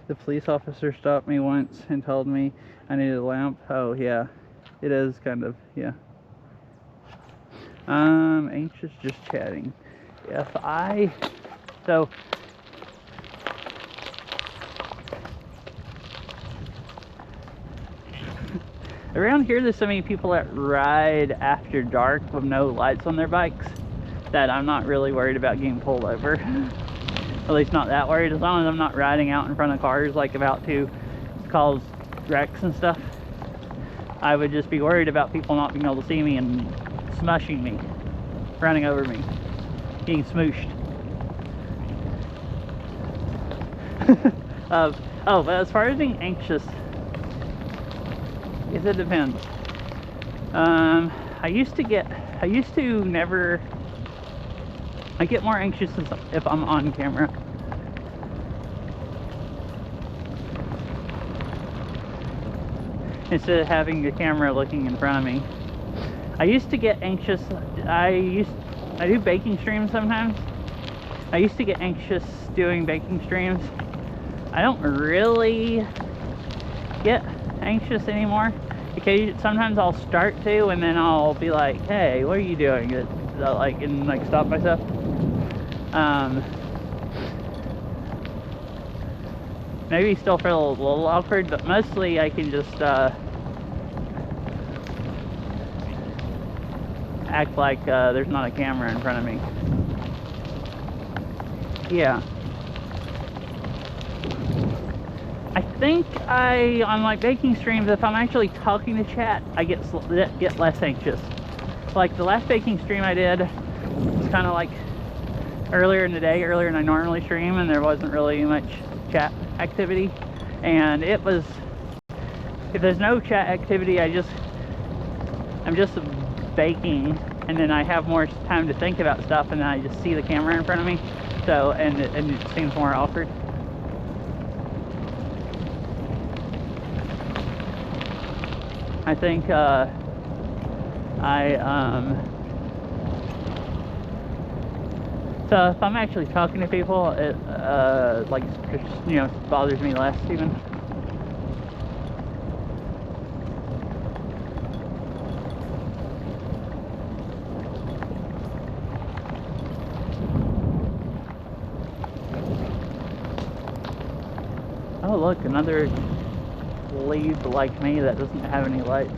A: The police officer stopped me once and told me I needed a lamp. Oh, yeah. It is kind of, yeah. Anxious, just chatting. So, around here there's so many people that ride after dark with no lights on their bikes that I'm not really worried about getting pulled over. At least not that worried, as long as I'm not riding out in front of cars like about to cause wrecks and stuff. I would just be worried about people not being able to see me and smushing me, running over me, getting smooshed. Oh, but as far as being anxious, I guess it depends. I get more anxious if I'm on camera. Instead of having the camera looking in front of me. I used to get anxious. I do baking streams sometimes. I used to get anxious doing baking streams. I don't really get anxious anymore. Sometimes I'll start to, and then I'll be like, "Hey, what are you doing?" And stop myself. Maybe still feel a little awkward, but mostly I can just act like there's not a camera in front of me. Yeah. I think on like baking streams, if I'm actually talking to chat, I get less anxious. Like the last baking stream I did was kind of like earlier in the day, earlier than I normally stream, and there wasn't really much chat activity. And it was, if there's no chat activity, I'm just baking, and then I have more time to think about stuff, and then I just see the camera in front of me. So, and it seems more awkward. I think so if I'm actually talking to people, it like just, you know, bothers me less even. Oh look, another lead like me that doesn't have any lights.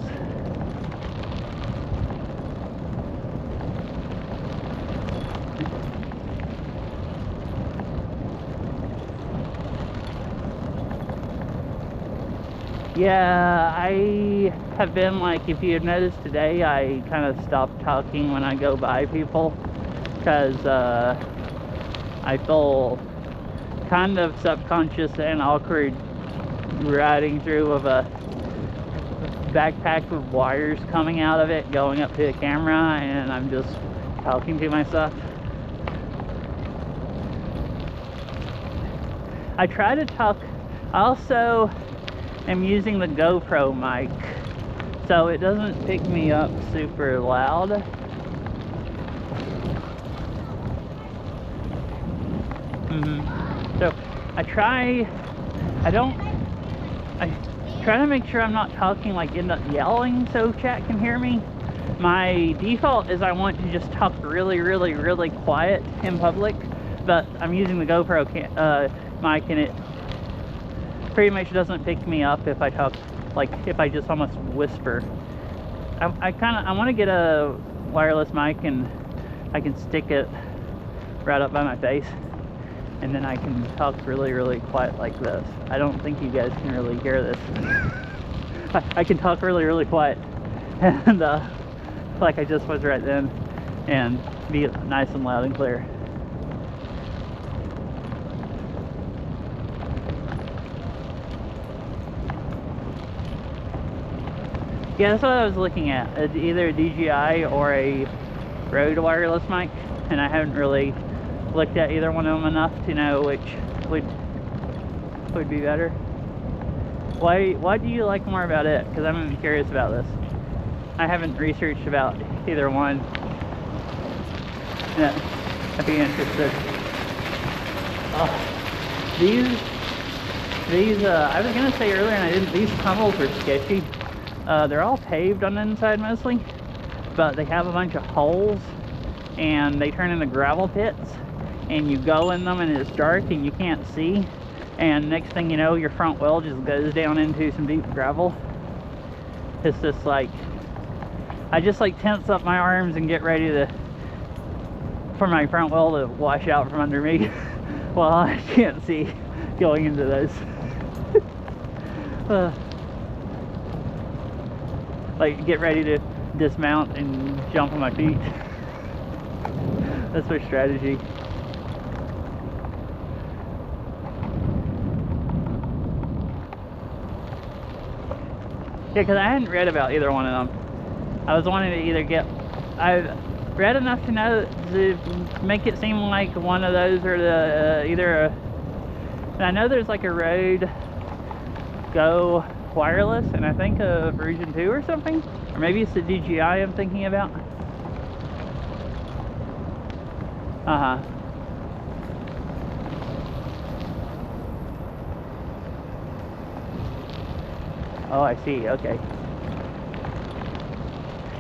A: Yeah, I have been like, if you had noticed today, I kind of stopped talking when I go by people because I feel kind of subconscious and awkward riding through with a backpack with wires coming out of it going up to the camera, and I'm just talking to myself. I try to talk. I also am using the GoPro mic, so it doesn't pick me up super loud. So I try to make sure I'm not talking, like end up yelling so chat can hear me. My default is I want to just talk really quiet in public, but I'm using the GoPro mic, and it pretty much doesn't pick me up if I talk, like if I just almost whisper. I want to get a wireless mic and I can stick it right up by my face, and then I can talk really quiet like this. I don't think you guys can really hear this. I can talk really quiet and like I just was right then, and be nice and loud and clear. Yeah, that's what I was looking at, either a DJI or a Rode wireless mic, and I haven't really looked at either one of them enough to know which would be better. Why do you like more about it? Because I'm curious about this. I haven't researched about either one. Yeah, I'd be interested. Oh, these I was gonna say earlier and I didn't. These tunnels are sketchy. They're all paved on the inside mostly, but they have a bunch of holes and they turn into gravel pits, and you go in them and it's dark and you can't see, and next thing you know your front wheel just goes down into some deep gravel. It's just like, I just like tense up my arms and get ready for my front wheel to wash out from under me while I can't see going into those. Like get ready to dismount and jump on my feet. That's my strategy. Yeah, because I hadn't read about either one of them. I was wanting to either get, I've read enough to know to make it seem like one of those or the either a, and I know there's like a Rode Go wireless and I think a version 2 or something, or maybe it's the DJI I'm thinking about. Oh, I see. Okay.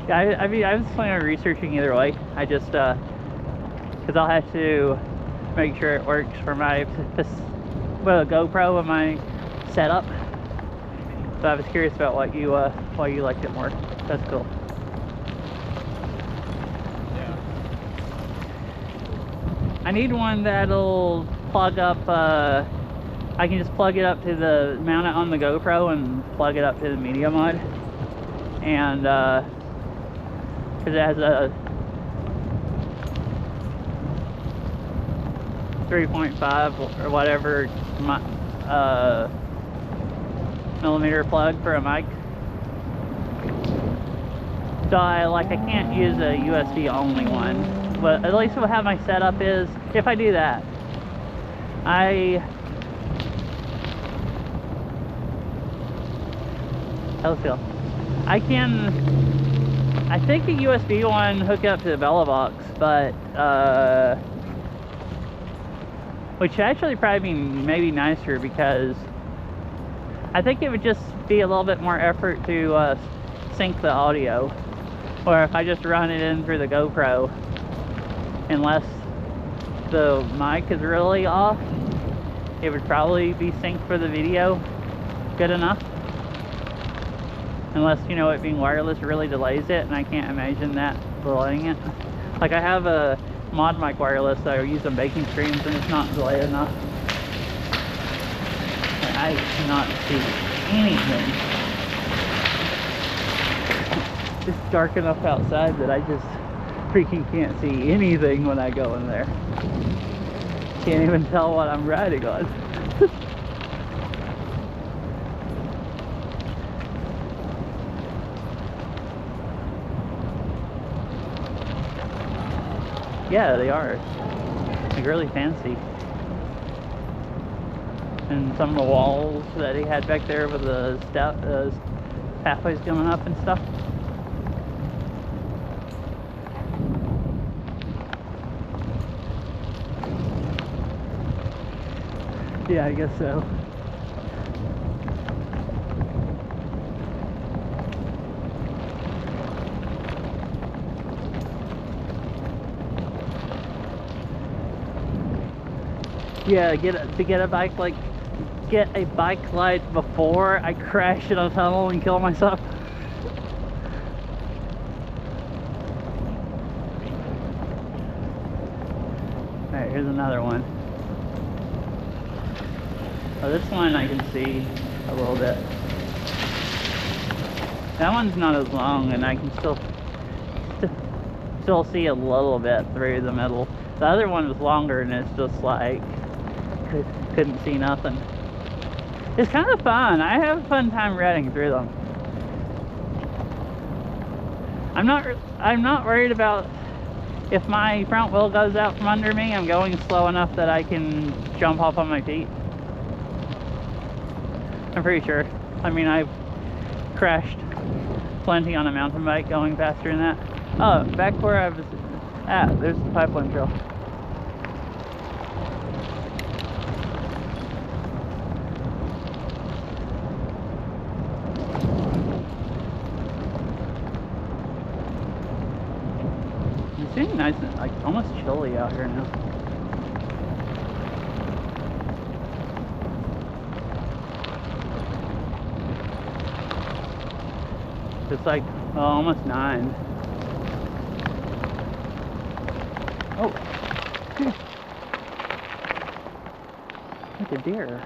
A: Yeah, I mean, I was planning on researching either way. I just because I'll have to make sure it works for my GoPro and my setup. So I was curious about why you liked it more. That's cool.
B: Yeah.
A: I need one that'll plug up. I can just plug it up to the mount it on the GoPro and plug it up to the media mod, and because it has a 3.5 or whatever millimeter plug for a mic. So I can't use a USB only one, but at least what how my setup is, if I do that, I I think a USB one hook up to the Bella Box, but which should actually probably be maybe nicer, because I think it would just be a little bit more effort to sync the audio. Or if I just run it in through the GoPro, unless the mic is really off, it would probably be synced for the video good enough. Unless, you know, it being wireless really delays it, and I can't imagine that delaying it. Like, I have a mod mic wireless that I use on baking streams, and it's not delayed enough. And I cannot see anything. It's dark enough outside that I just freaking can't see anything when I go in there. Can't even tell what I'm riding on. Yeah, they are. Like, really fancy. And some of the walls that he had back there with the pathways coming up and stuff. Yeah, I guess so. Yeah, to get a bike light before I crash in a tunnel and kill myself. Alright, here's another one. Oh, this one I can see a little bit. That one's not as long, and I can still see a little bit through the middle. The other one was longer, and it's just like couldn't see nothing. It's kind of fun. I have a fun time riding through them. I'm not worried about if my front wheel goes out from under me. I'm going slow enough that I can jump off on my feet. I'm pretty sure. I mean, I've crashed plenty on a mountain bike going faster than that. Oh, back where I was at, there's the pipeline trail. It's getting nice and like almost chilly out here now. It's like almost 9. Oh, yeah. Like a deer.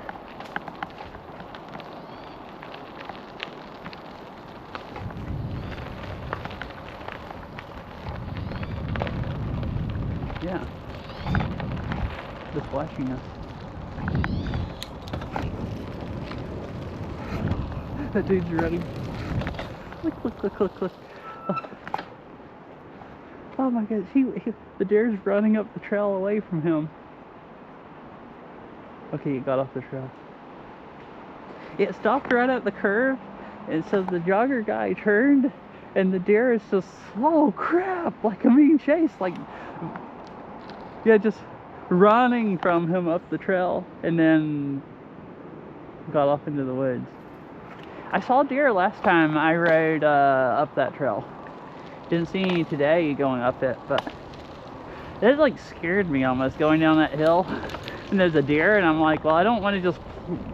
A: Yeah. Just watching us. That dude's running. Look. Oh my gosh, the deer's running up the trail away from him. Okay, he got off the trail. It stopped right at the curve, and so the jogger guy turned, and the deer is just, oh crap, like a mean chase, like, yeah, just running from him up the trail, and then got off into the woods. I saw deer last time I rode up that trail. Didn't see any today going up it, but it like scared me almost going down that hill. And there's a deer, and I'm like, well, I don't want to just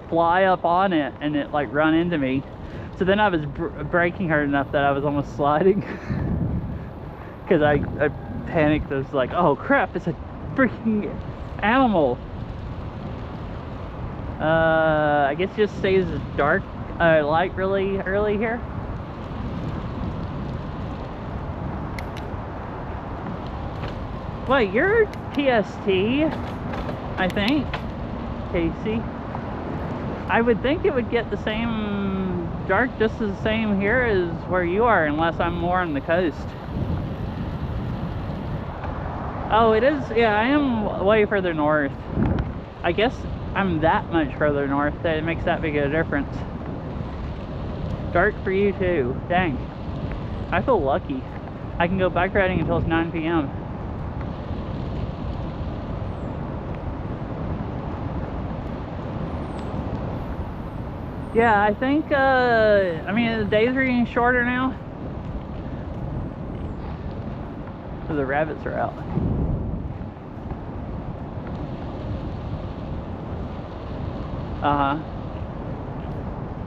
A: fly up on it and it like run into me. So then I was braking hard enough that I was almost sliding. Because I panicked. I was like, oh crap, it's a freaking animal. I guess it just stays dark. Light really early here. Wait, you're TST, I think, Casey. I would think it would get the same dark, just the same here as where you are, unless I'm more on the coast. Oh, it is. Yeah, I am way further north. I guess I'm that much further north that it makes that big of a difference. Dark for you too. Dang. I feel lucky. I can go bike riding until it's 9 p.m. Yeah, I think, I mean, the days are getting shorter now. So the rabbits are out.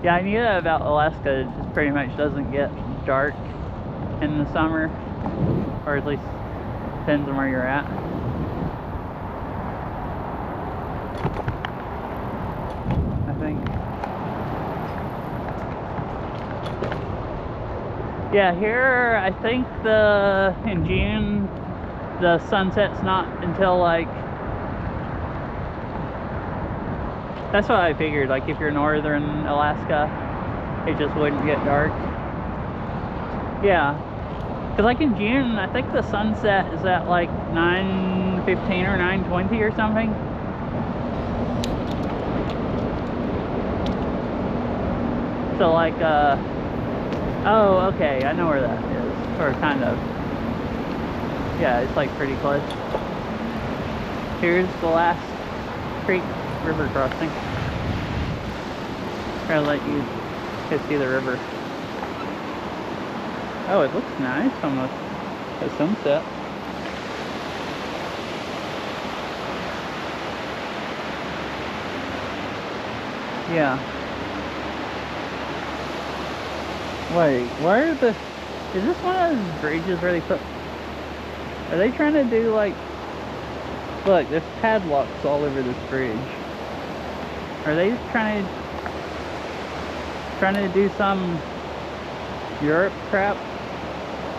A: Yeah, I knew that about Alaska. It just pretty much doesn't get dark in the summer, or at least depends on where you're at. I think. Yeah, here I think in June the sunset's not until like, that's what I figured, like if you're northern Alaska it just wouldn't get dark. Yeah, because like in June I think the sunset is at like 9:15 or 9:20 or something. So like oh, okay, I know where that is, or kind of. Yeah, it's like pretty close. Here's the last creek river crossing. I'll let you see the river. Oh, it looks nice on the sunset. Yeah. Wait, where are is this one of those bridges where they put, are they trying to do like, look, there's padlocks all over this bridge. Are they trying to do some Europe crap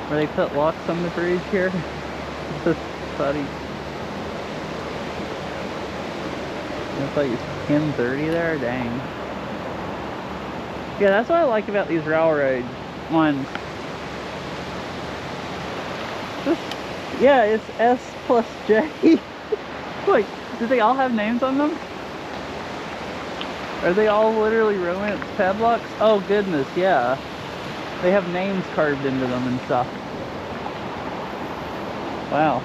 A: where they put locks on the bridge here? This is funny. Looks like it's 10:30 there, dang. Yeah, that's what I like about these railroad ones. Yeah, it's S plus J. Like, do they all have names on them? Are they all literally romance padlocks? Oh goodness, yeah. They have names carved into them and stuff. Wow.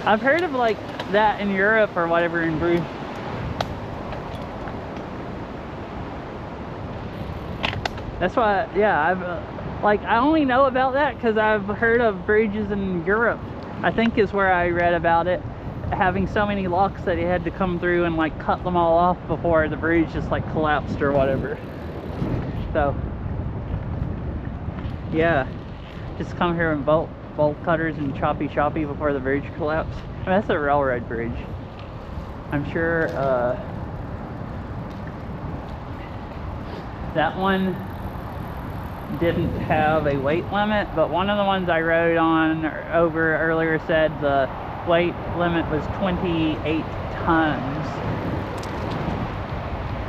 A: I've heard of like that in Europe or whatever in Bruges. That's why, yeah, I've like, I only know about that because I've heard of bridges in Europe. I think is where I read about it, having so many locks that it had to come through and like cut them all off before the bridge just like collapsed or whatever. So yeah, just come here and bolt cutters and choppy before the bridge collapsed. I mean, that's a railroad bridge. I'm sure that one didn't have a weight limit, but one of the ones I rode on over earlier said the weight limit was 28 tons.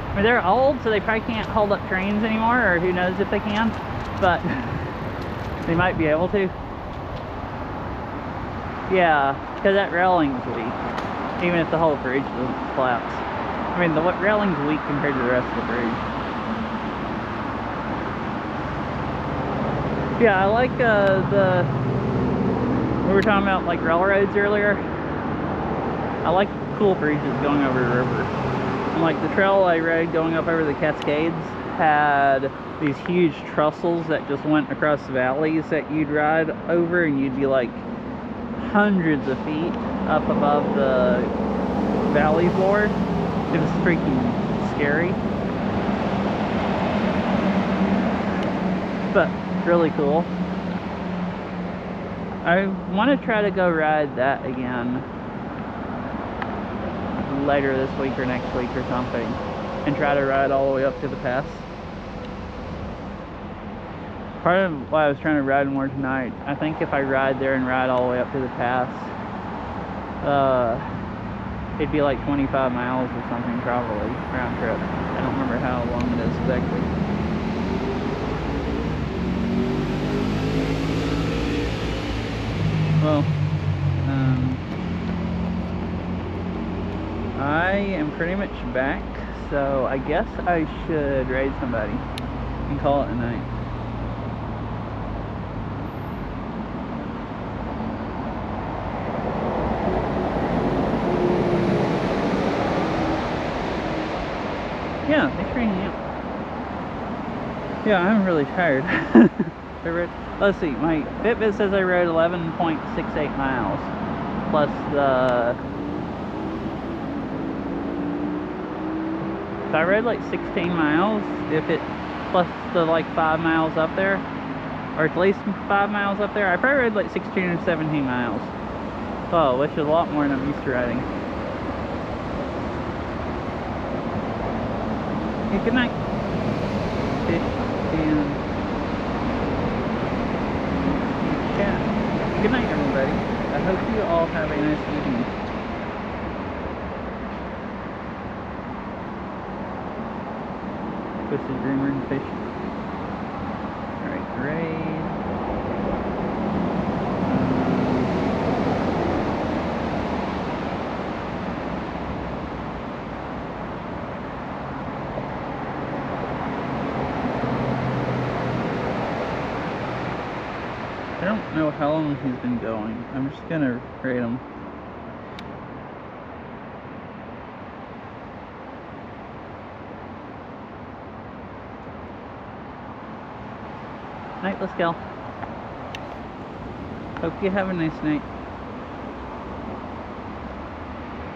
A: I mean, they're old, so they probably can't hold up trains anymore, or who knows if they can, but they might be able to. Yeah, because that railing's weak, even if the whole bridge doesn't collapse. I mean, the railing's weak compared to the rest of the bridge. Yeah, I like we were talking about like railroads earlier. I like cool bridges going over the river. And like the trail I rode going up over the Cascades had these huge trussels that just went across valleys that you'd ride over, and you'd be like hundreds of feet up above the valley floor. It was freaking scary, but really cool. I want to try to go ride that again later this week or next week or something, and try to ride all the way up to the pass. Part of why I was trying to ride more tonight, I think if I ride there and ride all the way up to the pass, it'd be like 25 miles or something probably, round trip. I don't remember how long it is exactly. Well, pretty much back, so I guess I should raid somebody and call it a night. Yeah, thanks for hanging out. Yeah, I'm really tired. Let's see, my Fitbit says I rode 11.68 miles, plus the... If I rode like 16 miles, plus the like 5 miles up there, or at least 5 miles up there, I probably rode like 16 or 17 miles. Oh, which is a lot more than I'm used to riding. Hey, good night. Yeah. Good night, everybody. I hope you all have a nice evening. Twisted Dreamer and Fish. Alright, raid. I don't know how long he's been going. I'm just gonna raid him. Night, let's go. Hope you have a nice night.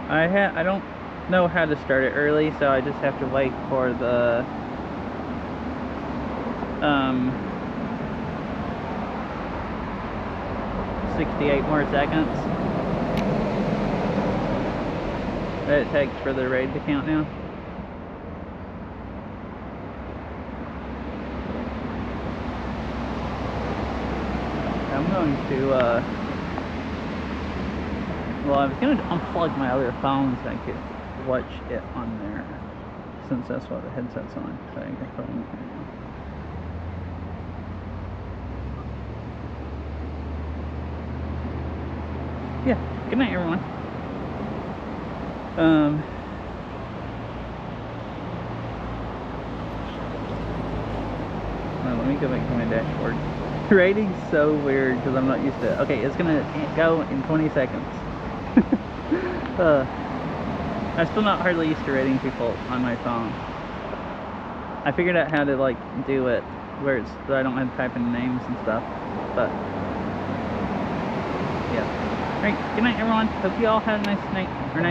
A: I don't know how to start it early, so I just have to wait for the 68 more seconds that it takes for the raid to count down. I'm going to, well, I was going to unplug my other phone so I could watch it on there, since that's what the headset's on, so I can put it on there now. Yeah, good night, everyone. Well, let me go back to my dashboard. Rating's so weird because I'm not used to it. Okay, it's gonna go in 20 seconds. I'm still not hardly used to rating people on my phone. I figured out how to like do it where it's so I don't have to type in names and stuff. But yeah. Alright, good night everyone. Hope you all had a nice night or nice